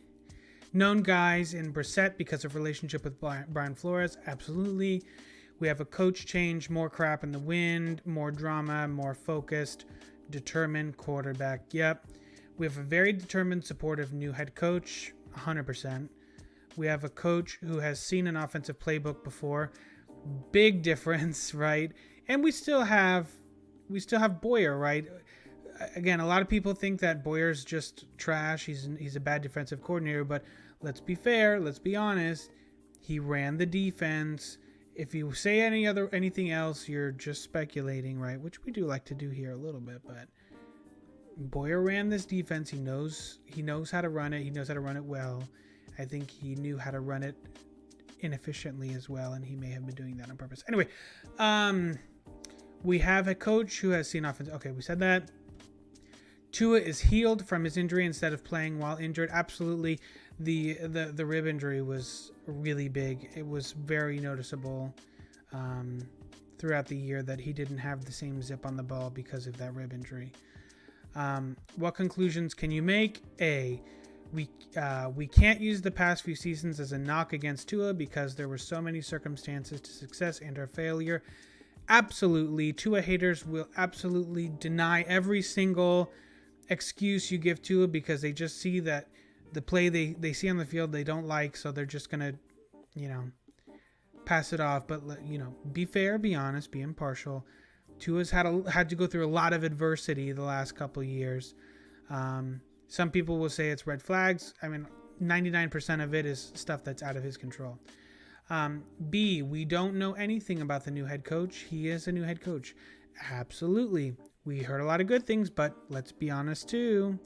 known guys in Brissett because of relationship with Brian Flores. Absolutely. We have a coach change, more crap in the wind, more drama, more focused. determined quarterback. Yep. We have a very determined, supportive new head coach, 100%. We have a coach who has seen an offensive playbook before. Big difference, right? And we still have Boyer, right? Again, a lot of people think that Boyer's just trash. He's a bad defensive coordinator, but let's be fair, let's be honest. He ran the defense. If you say anything else, you're just speculating, right? Which we do like to do here a little bit, but Boyer ran this defense. He knows how to run it. He knows how to run it well. I think he knew how to run it inefficiently as well, and he may have been doing that on purpose. Anyway, we have a coach who has seen offense. Okay, we said that. Tua is healed from his injury instead of playing while injured. Absolutely. The rib injury was really big. It was very noticeable throughout the year that he didn't have the same zip on the ball because of that rib injury. What conclusions can you make? We can't use the past few seasons as a knock against Tua because there were so many circumstances to success and or failure. Absolutely. Tua haters will absolutely deny every single excuse you give Tua because they just see that the play they see on the field they don't like, so they're just going to, pass it off. But, be fair, be honest, be impartial. Tua's had to go through a lot of adversity the last couple of years. Some people will say it's red flags. I mean, 99% of it is stuff that's out of his control. B, we don't know anything about the new head coach. He is a new head coach. Absolutely. We heard a lot of good things, but let's be honest too.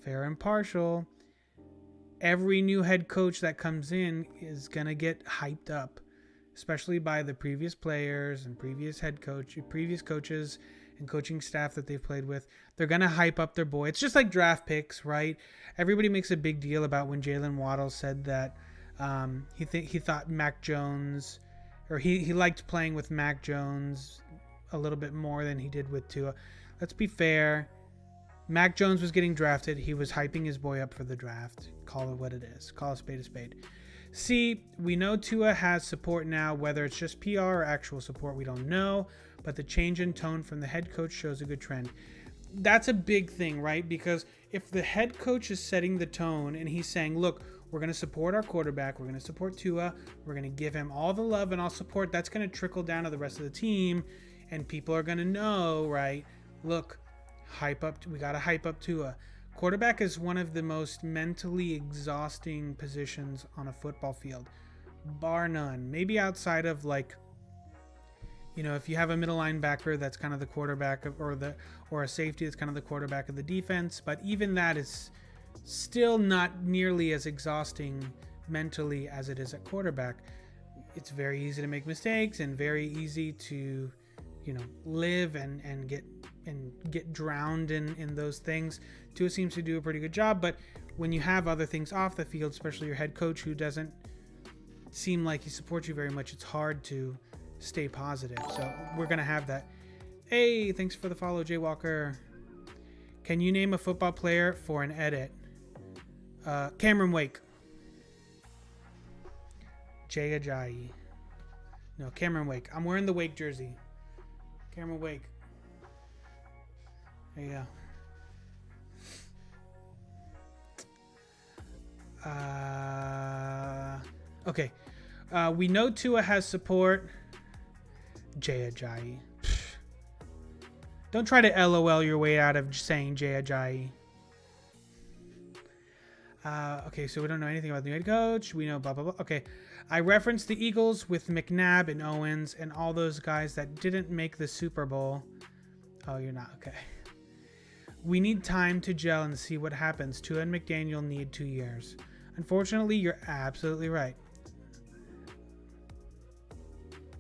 Fair and partial. Every new head coach that comes in is going to get hyped up, especially by the previous players and previous coaches and coaching staff that they've played with. They're going to hype up their boy. It's just like draft picks, right? Everybody makes a big deal about when Jalen Waddle said that he thought Mac Jones, or he liked playing with Mac Jones a little bit more than he did with Tua. Let's be fair. Mac Jones was getting drafted. He was hyping his boy up for the draft. Call it what it is. Call a spade a spade. C, we know Tua has support now. Whether it's just PR or actual support, we don't know. But the change in tone from the head coach shows a good trend. That's a big thing, right? Because if the head coach is setting the tone and he's saying, look, we're going to support our quarterback. We're going to support Tua. We're going to give him all the love and all support. That's going to trickle down to the rest of the team. And people are going to know, right? Look, we got to hype up Tua. Quarterback is one of the most mentally exhausting positions on a football field, bar none. Maybe outside of if you have a middle linebacker that's kind of the quarterback or a safety that's kind of the quarterback of the defense, but even that is still not nearly as exhausting mentally as it is at quarterback. It's very easy to make mistakes and very easy to live and get drowned in those things. Tua seems to do a pretty good job, but when you have other things off the field, especially your head coach who doesn't seem like he supports you very much, it's hard to stay positive. So we're gonna have that. Hey, thanks for the follow, Jay Walker. Can you name a football player for an edit? Cameron Wake. Jay Ajayi. No, Cameron Wake. I'm wearing the Wake jersey. Cameron Wake. There you go. Okay. We know Tua has support. Jay Ajayi. Don't try to LOL your way out of saying Jay Ajayi. Okay, so we don't know anything about the new head coach. We know blah, blah, blah. Okay. I referenced the Eagles with McNabb and Owens and all those guys that didn't make the Super Bowl. Oh, you're not. Okay. We need time to gel and see what happens. Tua and McDaniel need 2 years. Unfortunately, you're absolutely right.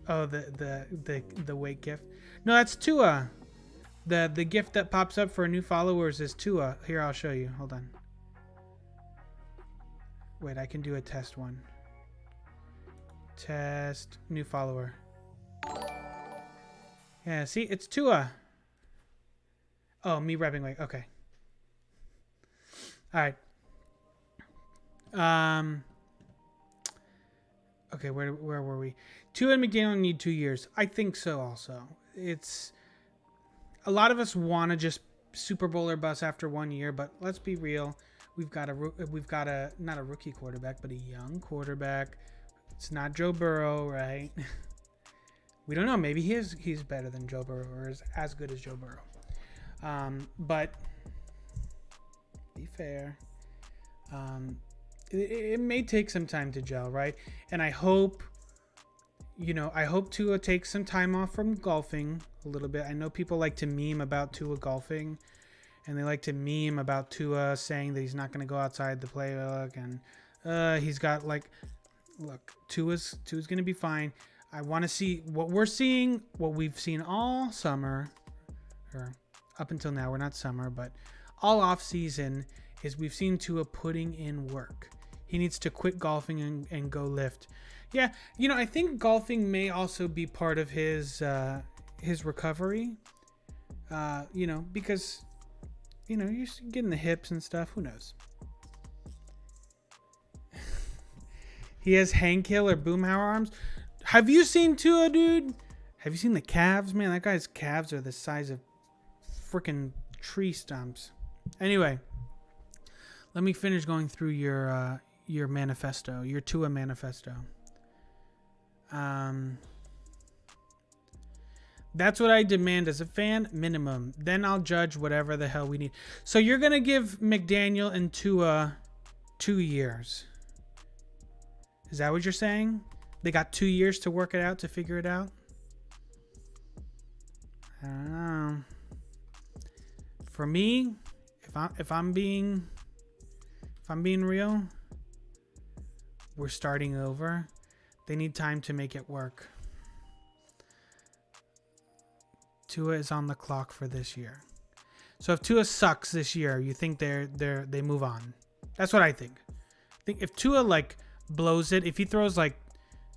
Oh, the Wake gift. No, that's Tua. The gift that pops up for new followers is Tua. Here, I'll show you. Hold on. Wait, I can do a test one. Test new follower. Yeah, see, it's Tua. Oh, me repping Wake. Okay. All right. Okay, where were we? Tua and McDaniel need 2 years. I think so also. It's a lot of us want to just Super Bowl or bust after 1 year. But let's be real. We've got a not a rookie quarterback, but a young quarterback. It's not Joe Burrow, right? We don't know. Maybe he's better than Joe Burrow or is as good as Joe Burrow. But be fair. It may take some time to gel, right? And I hope Tua takes some time off from golfing a little bit. I know people like to meme about Tua golfing, and they like to meme about Tua saying that he's not going to go outside the playbook, and he's got look, Tua's going to be fine. I want to see what we've seen all summer, or up until now. We're not summer, but all off season is we've seen Tua putting in work. He needs to quit golfing and go lift. Yeah, I think golfing may also be part of his recovery. Because you're getting the hips and stuff. Who knows? He has Hank Hill or Boomhauer arms. Have you seen Tua, dude? Have you seen the calves? Man, that guy's calves are the size of freaking tree stumps. Anyway, let me finish going through your manifesto, your Tua manifesto. That's what I demand as a fan, minimum. Then I'll judge whatever the hell we need. So you're going to give McDaniel and Tua 2 years. Is that what you're saying? They got 2 years to work it out, to figure it out? I don't know. For me, if I'm being real, we're starting over. They need time to make it work. Tua is on the clock for this year. So if Tua sucks this year, you think they move on? That's what I think. I think if Tua blows it, if he throws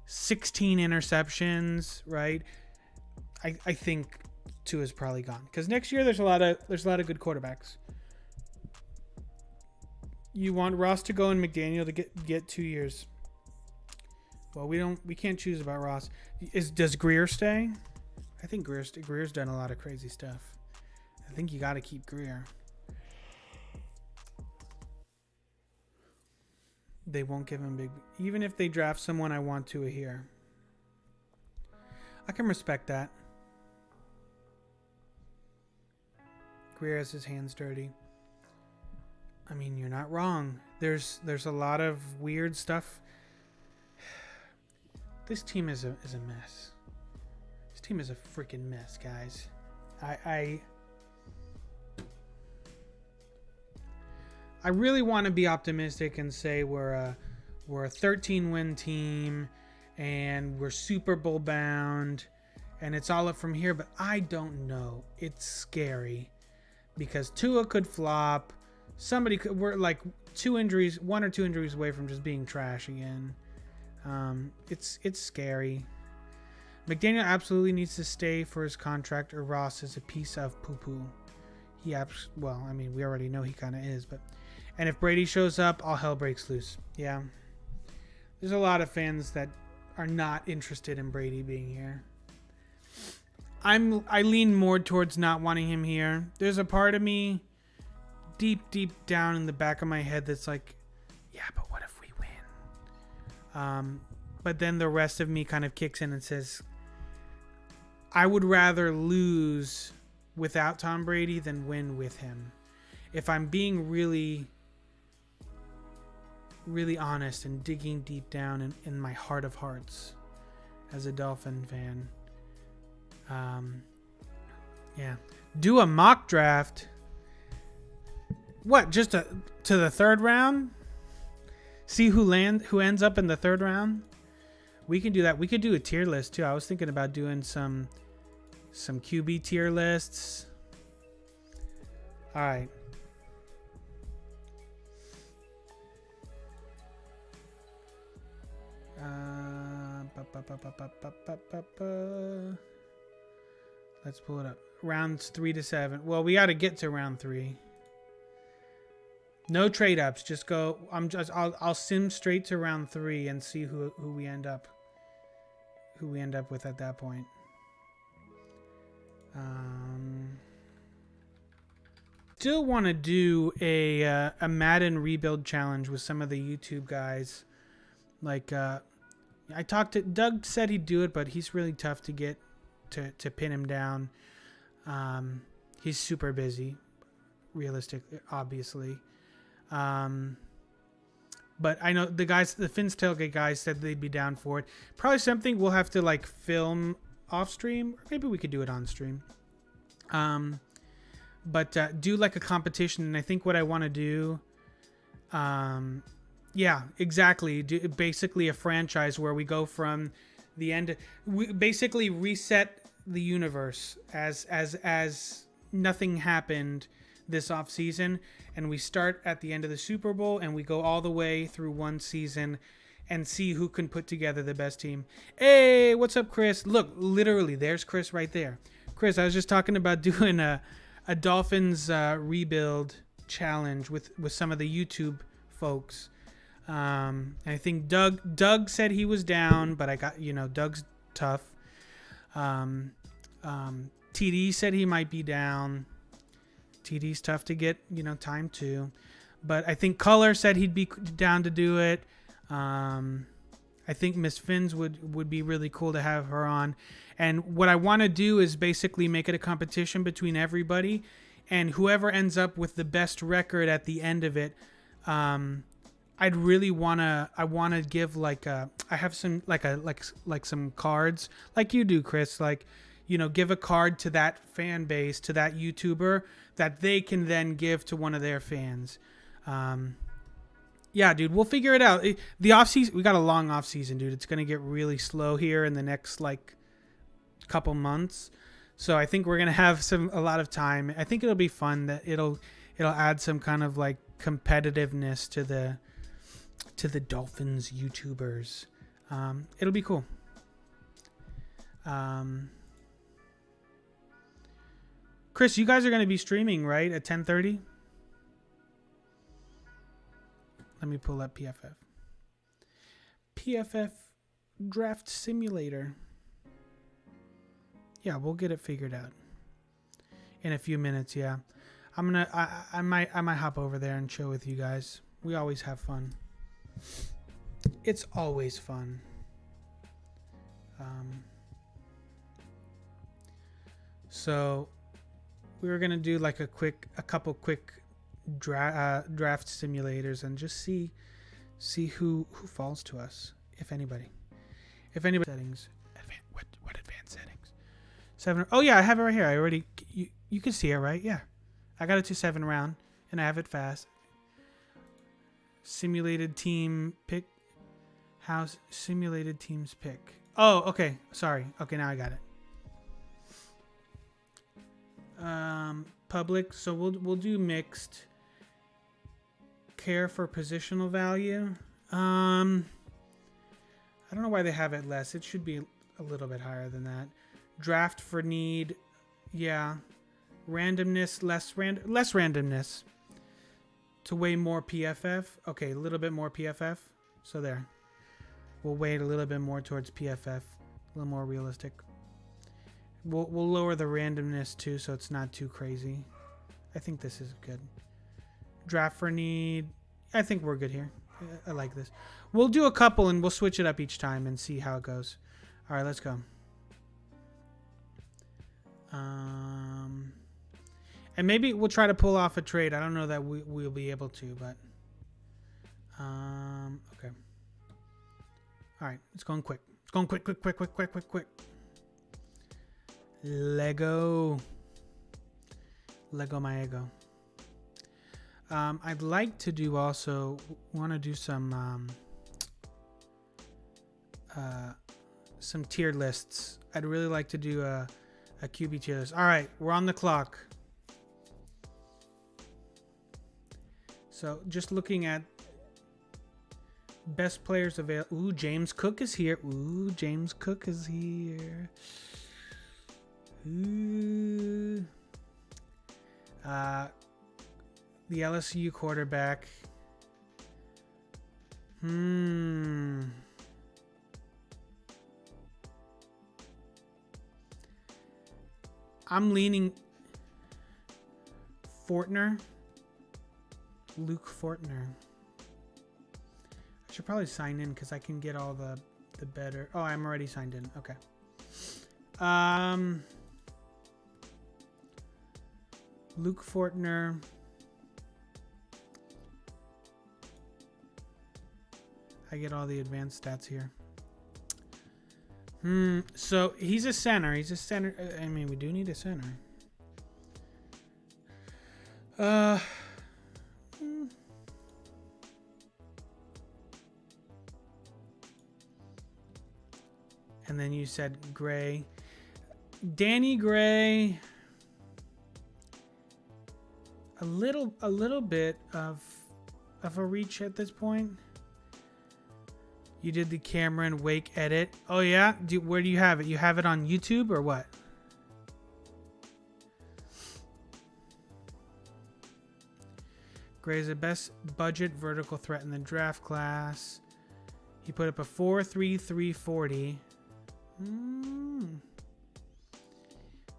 16 interceptions, right? I think Tua's probably gone, because next year there's a lot of good quarterbacks. You want Ross to go and McDaniel to get 2 years. Well, we can't choose about Ross. Does Greer stay? I think Greer's done a lot of crazy stuff. I think you got to keep Greer. They won't give him big. Even if they draft someone, I want Tua here. I can respect that. Greer has his hands dirty. I mean, you're not wrong. There's a lot of weird stuff. This team is a mess. This team is a freaking mess, guys. I really want to be optimistic and say we're a 13-win team and we're Super Bowl bound and it's all up from here, but I don't know. It's scary because Tua could flop. We're 1 or 2 injuries away from just being trash again. It's scary. McDaniel absolutely needs to stay for his contract, or Ross is a piece of poo-poo. We already know he kind of is, but. And if Brady shows up, all hell breaks loose. Yeah. There's a lot of fans that are not interested in Brady being here. I lean more towards not wanting him here. There's a part of me deep down in the back of my head that's like, yeah, but what if we win? But then the rest of me kind of kicks in and says, I would rather lose without Tom Brady than win with him. If I'm being really honest and digging deep down in my heart of hearts as a Dolphin fan. Yeah. Do a mock draft. What, just to the third round? See who ends up in the third round? We can do that. We could do a tier list too. I was thinking about doing some QB tier lists. All right. Let's pull it up. Rounds 3 to 7. Well, we got to get to round 3. No trade ups. Just go. I'll sim straight to round 3 and see who we end up with at that point. Still want to do a Madden rebuild challenge with some of the YouTube guys. Like I talked to Doug, said he'd do it, but he's really tough to get to pin him down. He's super busy, realistically, obviously. But I know the guys, the Finn's Tailgate guys, said they'd be down for it. Probably something we'll have to like film off stream, or maybe we could do it on stream. But do like a competition, and I think what I want to do, yeah, exactly, do basically a franchise where we go from the end. We basically reset the universe as nothing happened this off season, and we start at the end of the Super Bowl and we go all the way through one season and see who can put together the best team. Hey, what's up, Chris? Look, literally, there's Chris right there. Chris, I was just talking about doing a Dolphins rebuild challenge with some of the YouTube folks. I think Doug said he was down, but I got, Doug's tough. TD said he might be down. TD's tough to get, time to. But I think Color said he'd be down to do it. I think Miss Finns would be really cool to have her on. And what I want to do is basically make it a competition between everybody. And whoever ends up with the best record at the end of it, I'd really want to give I have some like some cards like you do, Chris, give a card to that fan base, to that YouTuber that they can then give to one of their fans. Yeah, dude, we'll figure it out. The off season, we got a long off season, dude. It's going to get really slow here in the next couple months. So I think we're going to have a lot of time. I think it'll be fun. That it'll add some kind of competitiveness to the Dolphins YouTubers. It'll be cool. Chris, you guys are going to be streaming, right, at 10:30? Let me pull up PFF. PFF Draft Simulator. Yeah, we'll get it figured out in a few minutes. Yeah, I might hop over there and chill with you guys. We always have fun. It's always fun. So we were gonna do a couple quick draft simulators and just see who falls to us, if anybody. Settings. What advanced settings? 7. Oh yeah, I have it right here. I already. You can see it, right? Yeah, I got it to 7 round, and I have it fast. Simulated team pick. How's simulated teams pick? Oh, okay. Sorry. Okay, now I got it. Public. So we'll do mixed. Care for positional value. I don't know why they have it less. It should be a little bit higher than that. Draft for need. Yeah. Randomness. Less randomness. To weigh more PFF. Okay, a little bit more PFF. So there. We'll weight a little bit more towards PFF. A little more realistic. We'll lower the randomness too, so it's not too crazy. I think this is good. Draft for need. I think we're good here. I like this. We'll do a couple and we'll switch it up each time and see how it goes. All right, let's go. And maybe we'll try to pull off a trade. I don't know that we'll be able to, but okay. All right, it's going quick. It's going quick. Lego my ego. I'd like to do also want to do some tier lists. I'd really like to do a QB tier list. All right, we're on the clock. So just looking at best players available. Ooh, James Cook is here. Ooh, The LSU quarterback. I'm leaning Fortner. Luke Fortner. I should probably sign in because I can get all the better. Oh, I'm already signed in. Okay. Luke Fortner. I get all the advanced stats here. So he's a center. He's a center. I mean, we do need a center. And then you said Gray. Danny Gray. A little bit of a reach at this point. You did the Cameron Wake edit. Oh yeah? Where do you have it? You have it on YouTube or what? Gray's the best budget vertical threat in the draft class. He put up a 4.33 40.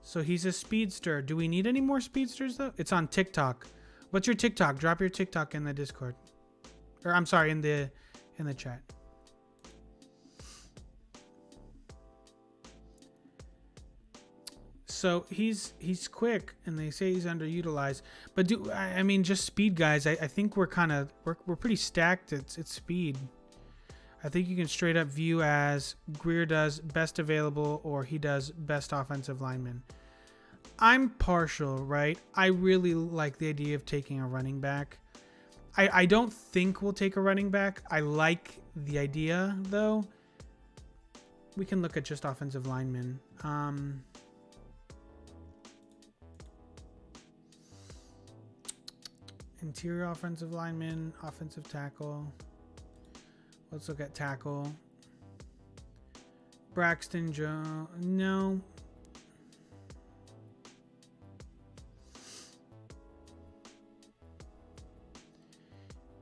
So he's a speedster. Do we need any more speedsters though? It's on TikTok. What's your TikTok? Drop your TikTok in the Discord. Or I'm sorry, in the chat. So he's quick, and they say he's underutilized. But I mean, just speed guys. I think we're pretty stacked. It's speed. I think you can straight up view as Greer does best available, or he does best offensive lineman. I'm partial, right? I really like the idea of taking a running back. I don't think we'll take a running back. I like the idea though. We can look at just offensive linemen. Interior offensive lineman, offensive tackle. Let's look at tackle. Braxton Joe. No.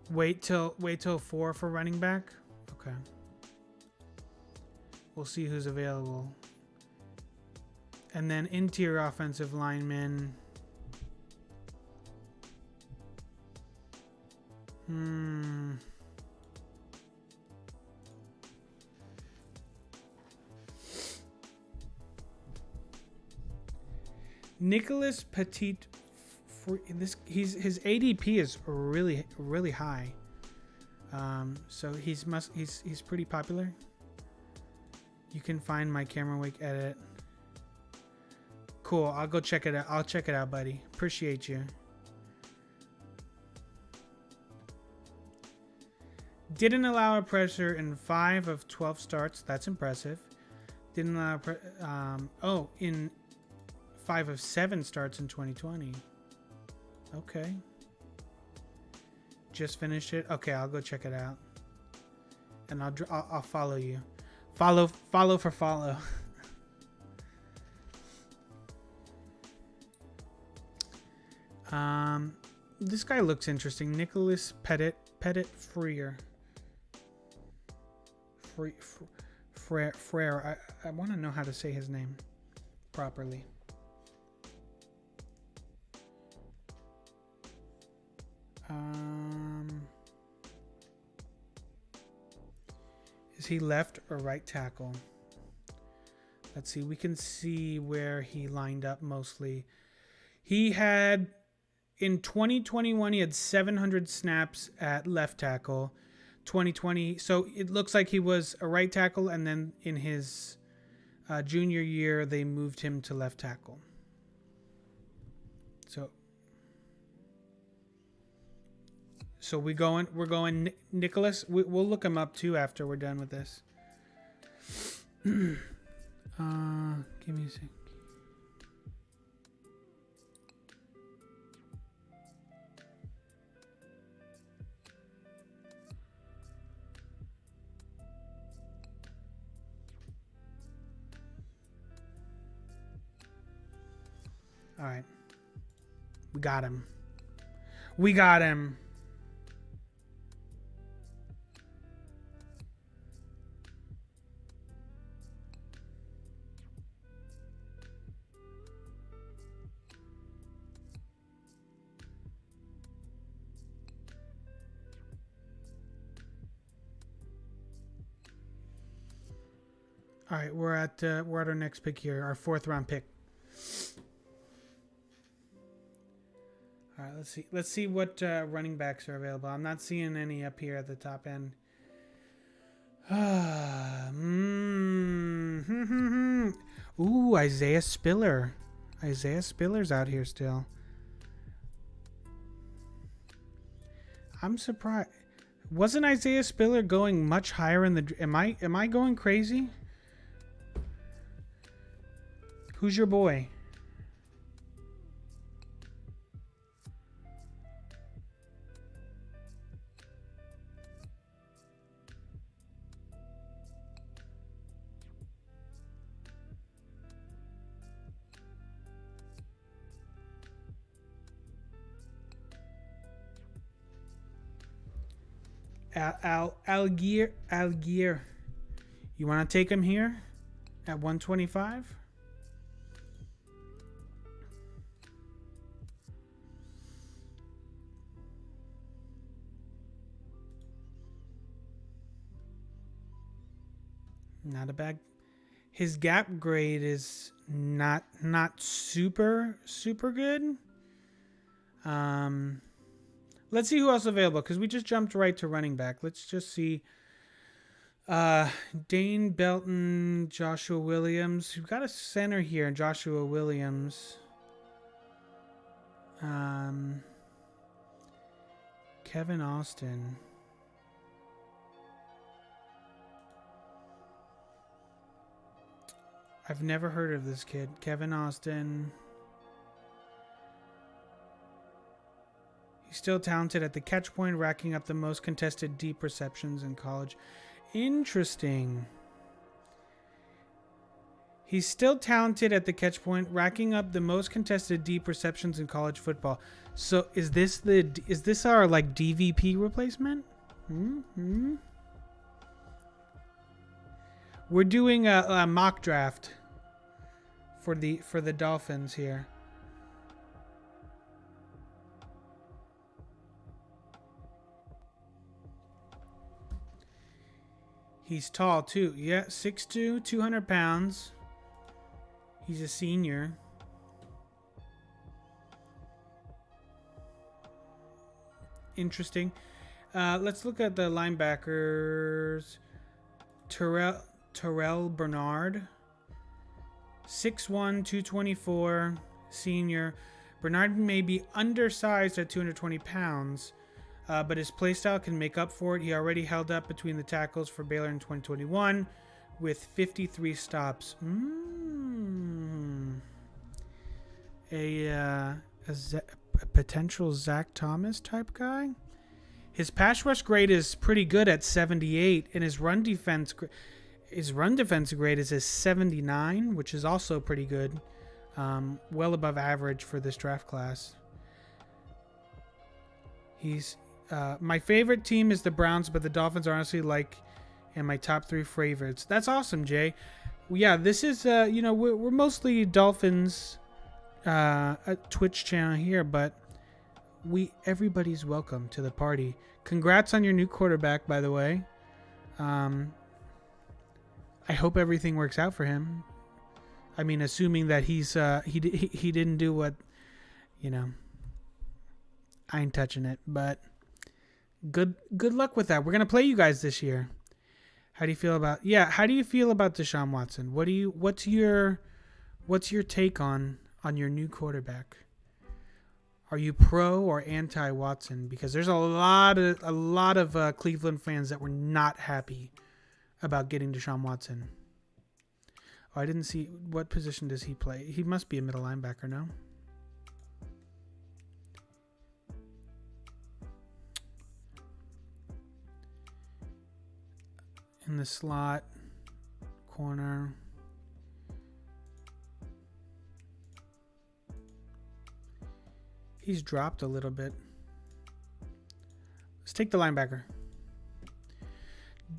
Wait till 4 for running back. Okay. We'll see who's available. And then interior offensive lineman. Nicholas Petit, his ADP is really high. So he's pretty popular. You can find my Camera Wake edit. Cool. I'll go check it out. I'll check it out, buddy. Appreciate you. Didn't allow a pressure in 5 of 12 starts. That's impressive. Didn't allow in 5 of 7 starts in 2020. Okay. Just finished it. Okay, I'll go check it out. And I'll follow you. Follow for follow. This guy looks interesting. Nicholas Petit Freer. Frere. I want to know how to say his name properly. Is he left or right tackle? Let's see. We can see where he lined up mostly. He had, in 2021, he had 700 snaps at left tackle. 2020, so it looks like he was a right tackle, and then in his junior year, they moved him to left tackle. So we're going Nicholas. We'll look him up too after we're done with this. Give me a sec. All right. We got him. We got him. All right, we're at our next pick here, our 4th round pick. All right, let's see what running backs are available. I'm not seeing any up here at the top end. Ooh, Isaiah Spiller. Isaiah Spiller's out here still. I'm surprised. Wasn't Isaiah Spiller going much higher in the? Am I going crazy? Who's your boy? Algier. You want to take him here at 125? Not a bad. His gap grade is not super good. Let's see who else is available, because we just jumped right to running back. Let's just see. Dane Belton, Joshua Williams. We've got a center here, Joshua Williams. Kevin Austin. I've never heard of this kid. Kevin Austin. He's still talented at the catch point, racking up the most contested deep receptions in college. Interesting. He's still talented at the catch point, racking up the most contested deep receptions in college football. So is this our like DVP replacement? We're doing a mock draft for the Dolphins here. He's tall too. Yeah, 6'2", 200 pounds. He's a senior. Interesting. Let's look at the linebackers. Terrell Bernard, 6'1", 224, senior. Bernard may be undersized at 220 pounds, but his playstyle can make up for it. He already held up between the tackles for Baylor in 2021 with 53 stops. A potential Zach Thomas type guy. His pass rush grade is pretty good at 78, and his run defense grade is a 79, which is also pretty good, well above average for this draft class. He's my favorite team is the Browns, but the Dolphins are honestly like in my top 3 favorites. That's awesome, Jay. Yeah, this is we're mostly Dolphins Twitch channel here, but everybody's welcome to the party. Congrats on your new quarterback, by the way. I hope everything works out for him. I mean, assuming that he didn't do what, I ain't touching it, but good luck with that. We're gonna play you guys this year. How do you feel about Deshaun Watson? What's your take on your new quarterback? Are you pro or anti Watson? Because there's a lot of Cleveland fans that were not happy about getting Deshaun Watson. Oh, I didn't see, what position does he play? He must be a middle linebacker, no? In the slot, corner. He's dropped a little bit. Let's take the linebacker.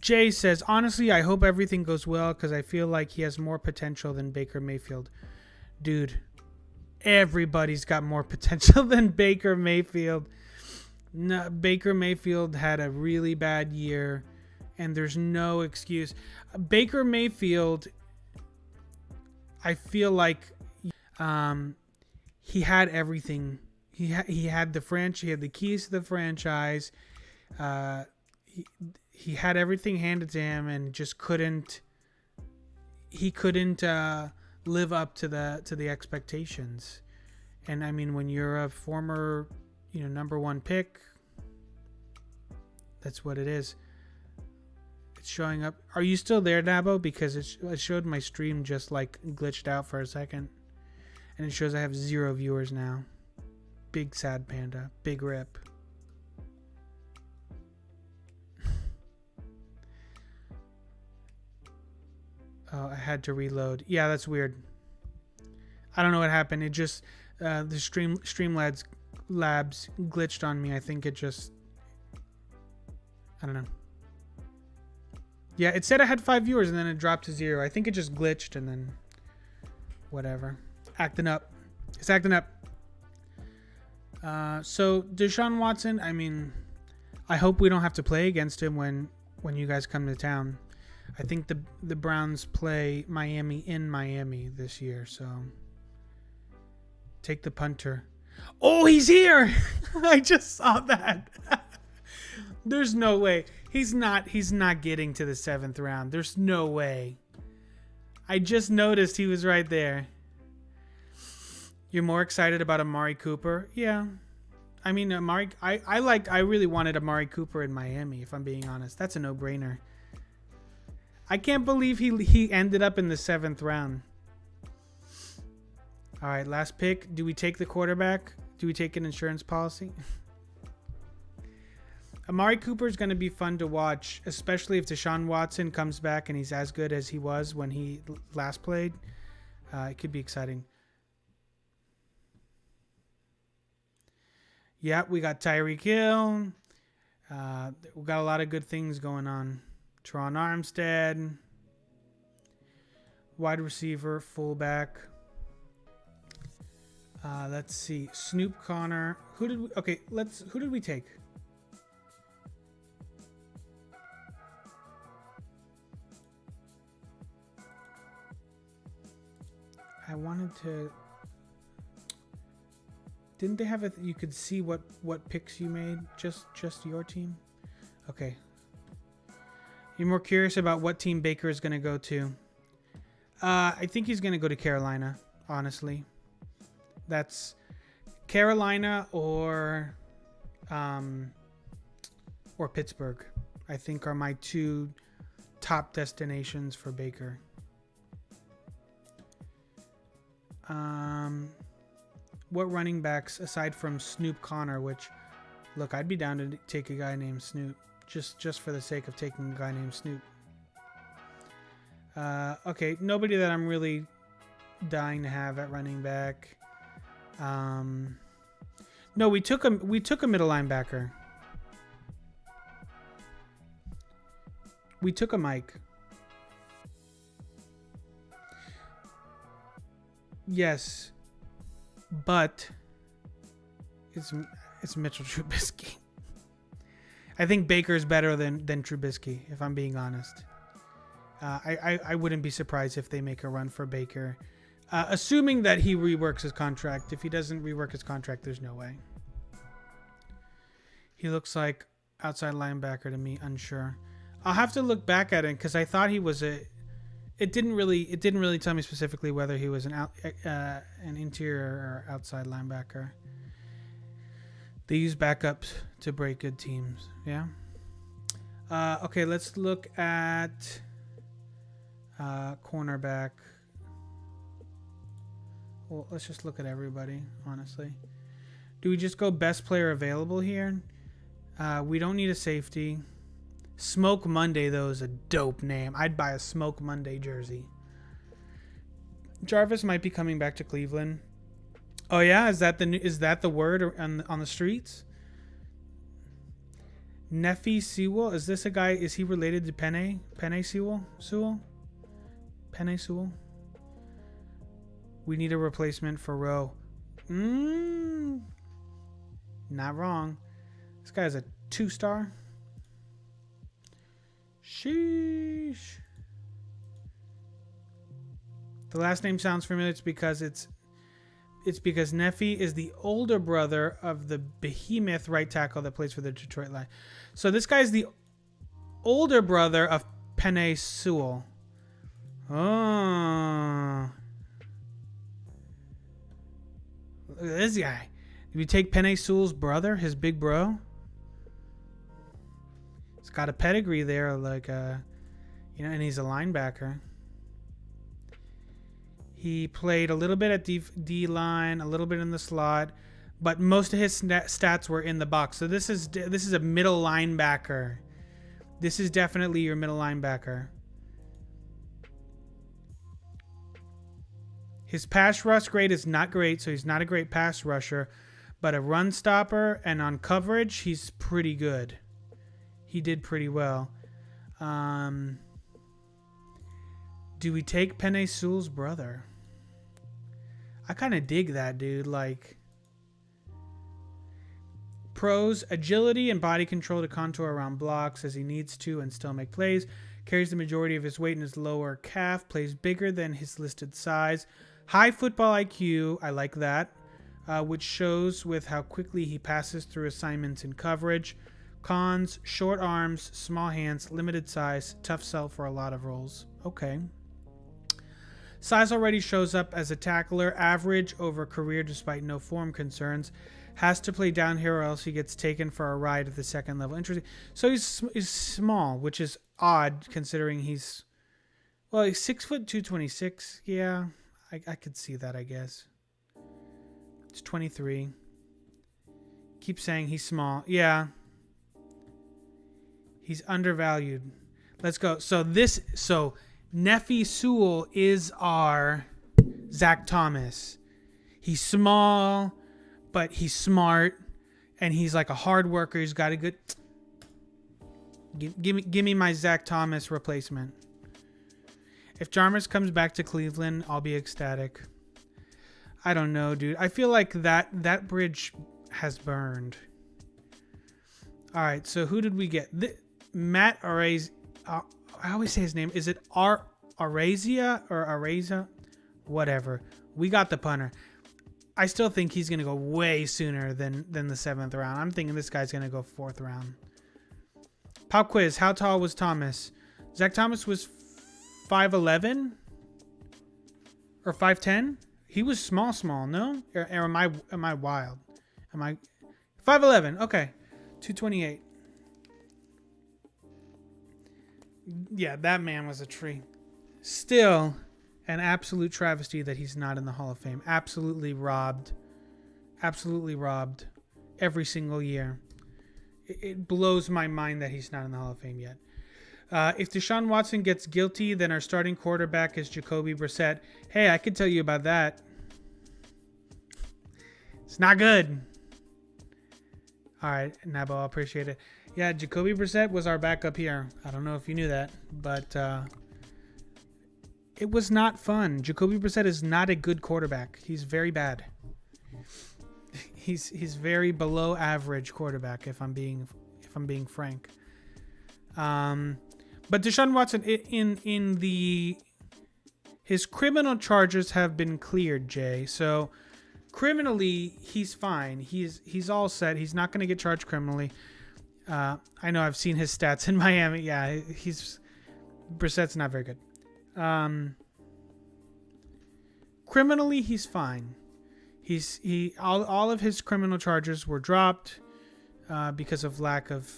Jay says, honestly, I hope everything goes well because I feel like he has more potential than Baker Mayfield. Dude, everybody's got more potential than Baker Mayfield. No, Baker Mayfield had a really bad year, and there's no excuse. Baker Mayfield, I feel like he had everything. He had the franchise. He had the keys to the franchise. He had everything handed to him, and just couldn't. He couldn't live up to the expectations. And I mean, when you're a former, number one pick, that's what it is. It's showing up. Are you still there, Dabo? Because it showed my stream just like glitched out for a second, and it shows I have 0 viewers now. Big sad panda. Big rip. Oh, I had to reload. Yeah, that's weird. I don't know what happened. It just the Streamlabs glitched on me. I think it just, I don't know. Yeah, it said I had 5 viewers and then it dropped to 0. I think it just glitched and then whatever. Acting up. It's acting up. So Deshaun Watson, I mean, I hope we don't have to play against him when you guys come to town. I think the Browns play Miami in Miami this year, so take the punter. Oh, he's here! I just saw that. There's no way. He's not getting to the 7th round. There's no way. I just noticed he was right there. You're more excited about Amari Cooper? Yeah. I mean, I really wanted Amari Cooper in Miami, if I'm being honest. That's a no-brainer. I can't believe he ended up in the 7th round. All right, last pick. Do we take the quarterback? Do we take an insurance policy? Amari Cooper is going to be fun to watch, especially if Deshaun Watson comes back and he's as good as he was when he last played. It could be exciting. Yeah, we got Tyreek Hill. We got a lot of good things going on. Teron Armstead, wide receiver, fullback. Let's see, Snoop Connor. Who did we take? I wanted to. Didn't they have it? You could see what picks you made. Just your team. Okay. You're more curious about what team Baker is going to go to. I think he's going to go to Carolina, honestly. That's Carolina or Pittsburgh, I think, are my 2 top destinations for Baker. What running backs, aside from Snoop Connor, which, look, I'd be down to take a guy named Snoop. Just for the sake of taking a guy named Snoop. Okay, nobody that I'm really dying to have at running back. No, we took a middle linebacker. We took a Mike. Yes, but it's Mitchell Trubisky. I think Baker's better than Trubisky, if I'm being honest. I wouldn't be surprised if they make a run for Baker. Assuming that he reworks his contract. If he doesn't rework his contract, there's no way. He looks like outside linebacker to me, unsure. I'll have to look back at it because I thought he was a... It didn't really tell me specifically whether he was an interior or outside linebacker. They use backups to break good teams. Yeah. Okay, let's look at cornerback. Well, let's just look at everybody, honestly. Do we just go best player available here? We don't need a safety. Smoke Monday, though, is a dope name. I'd buy a Smoke Monday jersey. Jarvis might be coming back to Cleveland. Oh yeah, is that the word on the streets? Nefi Sewell, is this a guy? Is he related to Penei Sewell? Penei Sewell. We need a replacement for Rowe. Not wrong. This guy's a 2-star. Sheesh. The last name sounds familiar. It's because Neffy is the older brother of the behemoth right tackle that plays for the Detroit Lions. So this guy's the older brother of Penei Sewell. Oh. Look at this guy. Did we take Penei Sewell's brother, his big bro? He's got a pedigree there, like, and he's a linebacker. He played a little bit at D line, a little bit in the slot, but most of his stats were in the box. So this is a middle linebacker. This is definitely your middle linebacker. His pass rush grade is not great, so he's not a great pass rusher, but a run stopper and on coverage, he's pretty good. He did pretty well. Do we take Penei Sewell's brother? I kind of dig that, dude. Like, pros: agility and body control to contour around blocks as he needs to and still make plays. Carries the majority of his weight in his lower calf. Plays bigger than his listed size. High football IQ. I like that. Which shows with how quickly he passes through assignments in coverage. Cons: short arms, small hands, limited size, tough sell for a lot of roles. Okay. Size already shows up as a tackler, average over career despite no form concerns. Has to play down here or else he gets taken for a ride at the second level. Interesting. So he's small, which is odd considering he's 6 foot 226. Yeah, I could see that, I guess. It's 23. Keep saying he's small. Yeah. He's undervalued. Let's go. So Neffy Sewell is our Zach Thomas. He's small, but he's smart, and he's like a hard worker. He's got a good. Give me my Zach Thomas replacement. If Jarmus comes back to Cleveland, I'll be ecstatic. I don't know, dude. I feel like that bridge has burned. All right, so who did we get? Matt Araiz. I always say his name. Is it Arazia or Araza? Whatever. We got the punter. I still think he's going to go way sooner than the 7th round. I'm thinking this guy's going to go 4th round. Pop quiz. How tall was Thomas? Zach Thomas was 5'11" or 5'10". He was small, no? Or am I wild? Am I 5'11"? Okay. 228. Yeah, that man was a tree. Still an absolute travesty that he's not in the Hall of Fame. Absolutely robbed. Absolutely robbed every single year. It blows my mind that he's not in the Hall of Fame yet. If Deshaun Watson gets guilty, then our starting quarterback is Jacoby Brissett. Hey, I could tell you about that. It's not good. All right, Nabo, I appreciate it. Yeah, Jacoby Brissett was our backup here. I don't know if you knew that, but it was not fun. Jacoby Brissett is not a good quarterback. He's very bad. He's very below average quarterback, if I'm being frank. But Deshaun Watson his criminal charges have been cleared, Jay. So criminally, he's fine. He's all set. He's not going to get charged criminally. I know I've seen his stats in Miami. Yeah, Brissett's not very good. Criminally, he's fine. All of his criminal charges were dropped because of lack of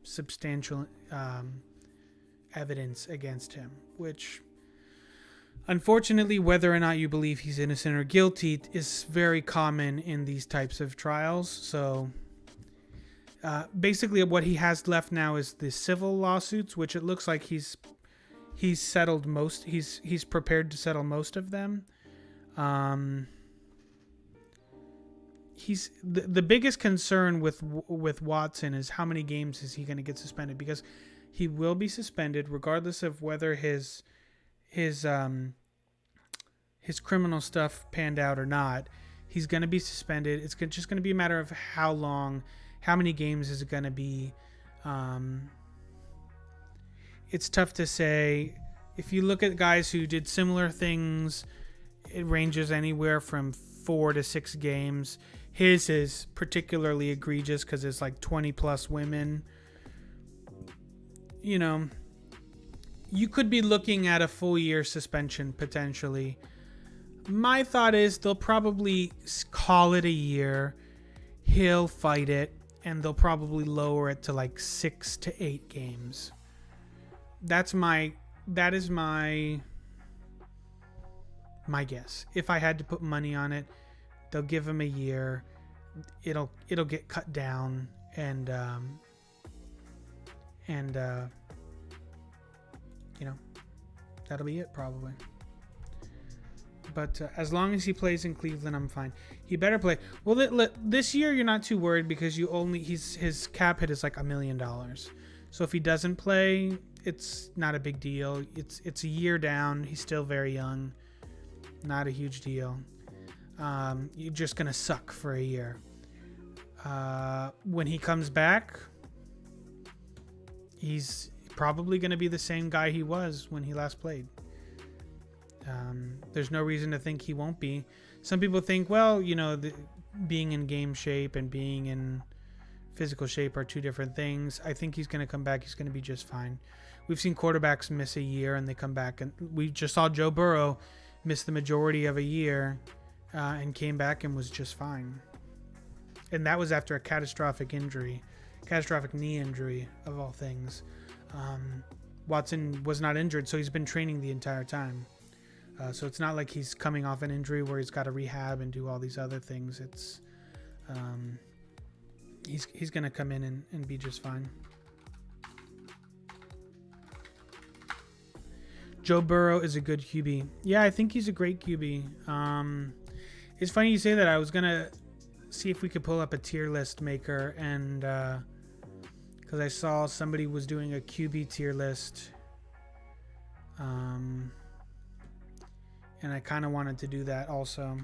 substantial evidence against him, which unfortunately, whether or not you believe he's innocent or guilty is very common in these types of trials. So basically what he has left now is the civil lawsuits, which it looks like he's settled most. He's prepared to settle most of them. He's the biggest concern with Watson is how many games is he going to get suspended, because he will be suspended regardless of whether his criminal stuff panned out or not. He's going to be suspended. It's just going to be a matter of how long, how many games is it going to be. it's tough to say. If you look at guys who did similar things, it ranges anywhere from 4 to 6 games. His is particularly egregious because it's like 20 plus women. You know, you could be looking at a full year suspension potentially. My thought is they'll probably call it a year. He'll fight it, and they'll probably lower it to like 6 to 8 games. That is my guess. If I had to put money on it, they'll give him a year. It'll get cut down, and you know, that'll be it probably. But as long as he plays in Cleveland, I'm fine. He better play. Well, this year you're not too worried because his cap hit is like $1 million. So if he doesn't play, it's not a big deal. It's a year down. He's still very young. Not a huge deal. You're just gonna suck for a year. When he comes back, he's probably gonna be the same guy he was when he last played. There's no reason to think he won't be. Some people think, well, you know, being in game shape and being in physical shape are two different things. I think he's going to come back. He's going to be just fine. We've seen quarterbacks miss a year and they come back. And we just saw Joe Burrow miss the majority of a year and came back and was just fine. And that was after a catastrophic knee injury of all things. Watson was not injured, so he's been training the entire time. So it's not like he's coming off an injury where he's got to rehab and do all these other things. It's he's going to come in and be just fine. Joe Burrow is a good QB. Yeah, I think he's a great QB. It's funny you say that. I was going to see if we could pull up a tier list maker, and because I saw somebody was doing a QB tier list. And I kind of wanted to do that also.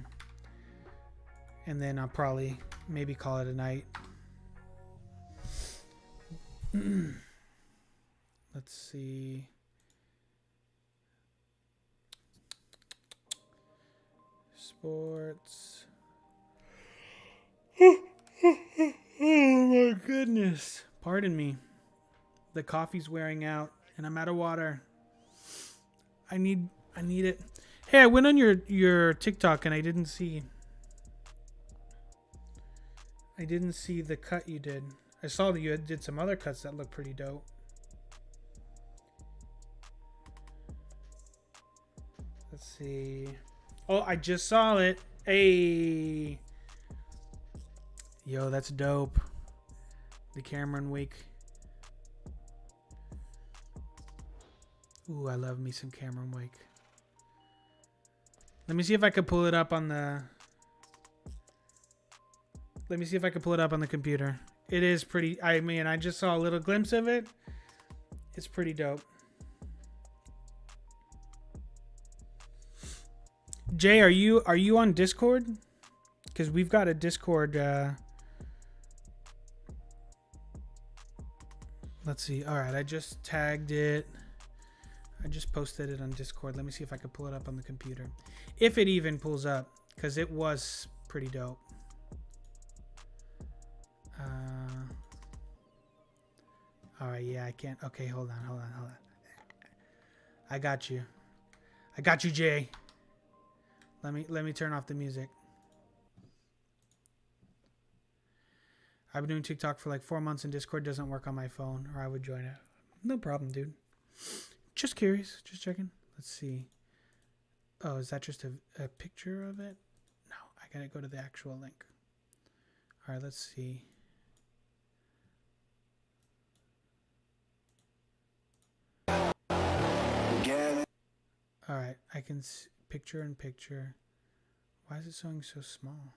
And then I'll probably maybe call it a night. Let's see. Sports. Oh my goodness. Pardon me. The coffee's wearing out and I'm out of water. I need it. Hey, I went on your TikTok and I didn't see the cut you did. I saw that you did some other cuts that look pretty dope. Let's see. Oh, I just saw it. Hey. Yo, that's dope. The Cameron Wake. Ooh, I love me some Cameron Wake. Let me see if I can pull it up on the... Let me see if I can pull it up on the computer. It is pretty... I mean, I just saw a little glimpse of it. It's pretty dope. Jay, are you on Discord? Because we've got a Discord... Let's see. All right, I just tagged it. I just posted it on Discord. Let me see if I can pull it up on the computer. If it even pulls up, because it was pretty dope. All right, yeah, I can't. Okay, hold on. I got you, Jay. Let me turn off the music. I've been doing TikTok for like 4 months and Discord doesn't work on my phone, or I would join it. No problem, dude. Just curious. Just checking. Let's see. Oh, is that just a picture of it? No, I gotta go to the actual link. All right, let's see. All right, I can see picture in picture. Why is it showing so small?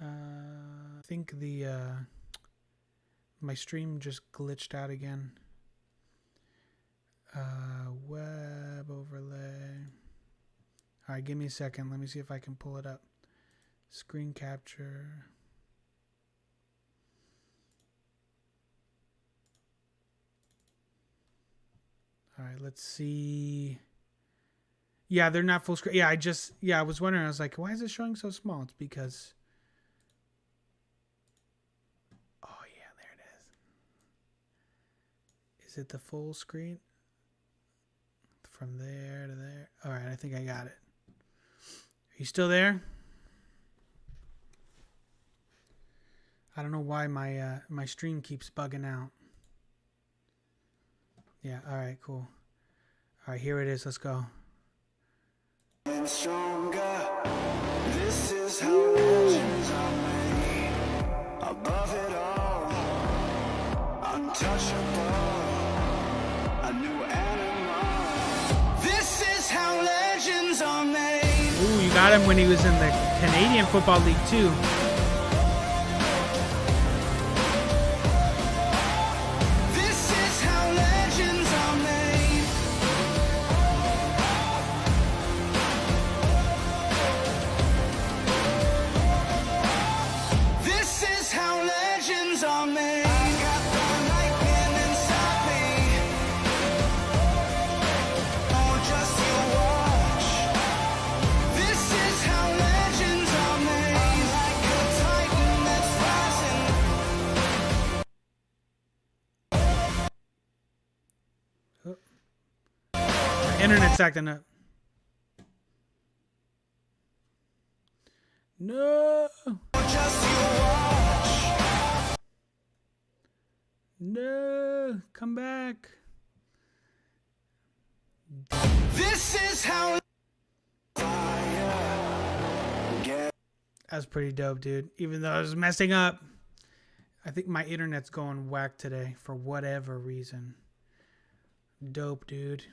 I think my stream just glitched out again. Web overlay. All right, give me a second. Let me see if I can pull it up. Screen capture. All right, let's see. Yeah, they're not full screen. Yeah, I was wondering. I was like, why is it showing so small? It's because. Oh yeah, there it is. Is it the full screen? From there to there. All right, I think I got it. Are you still there? I don't know why my stream keeps bugging out. Yeah, all right, cool. All right, here it is. Let's go. Stronger. This is how legends are made. Above it all, untouchable, a new animal. This is how legends are made. Ooh, you got him when he was in the Canadian Football League too. Internet's acting up. No. No. Come back. This is how. That's pretty dope, dude. Even though I was messing up. I think my internet's going whack today for whatever reason. Dope, dude.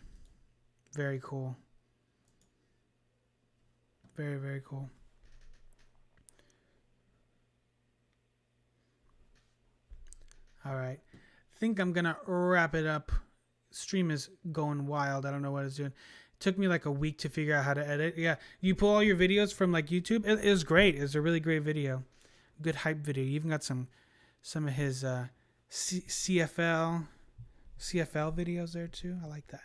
Very cool. Very, very cool. All right. I think I'm going to wrap it up. Stream is going wild. I don't know what it's doing. It took me like a week to figure out how to edit. Yeah. You pull all your videos from like YouTube. It was great. It was a really great video. Good hype video. You even got some of his CFL videos there too. I like that.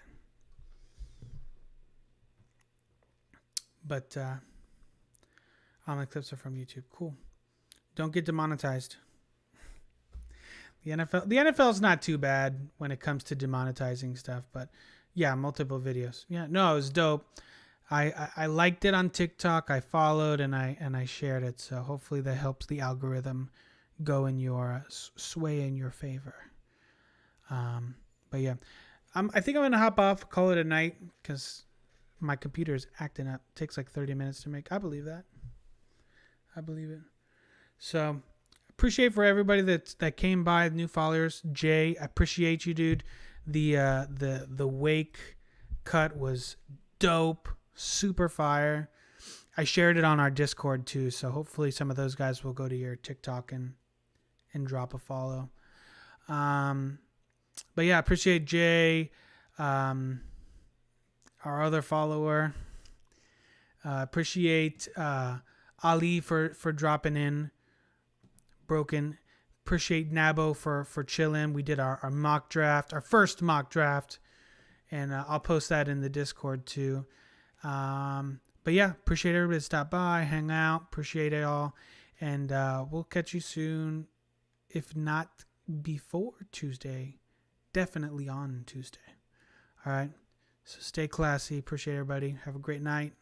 But all my clips are from YouTube. Cool. Don't get demonetized. The NFL is not too bad when it comes to demonetizing stuff, but yeah, multiple videos. Yeah, no, it was dope. I liked it on TikTok. I followed and I shared it. So hopefully that helps the algorithm go in your sway in your favor. But yeah, I think I'm gonna hop off, call it a night because my computer is acting up. It takes like 30 minutes to make. I believe that. I believe it. So appreciate for everybody that came by, new followers. Jay, I appreciate you, dude. The wake cut was dope, super fire. I shared it on our Discord too, so hopefully some of those guys will go to your TikTok and drop a follow. But yeah, appreciate Jay, our other follower. Appreciate Ali for dropping in. Broken. Appreciate Nabo for chilling. We did our mock draft, our first mock draft, and I'll post that in the Discord too. But yeah, appreciate everybody that stopped by, hang out. Appreciate it all, and we'll catch you soon. If not before Tuesday, definitely on Tuesday. All right. So stay classy. Appreciate everybody. Have a great night.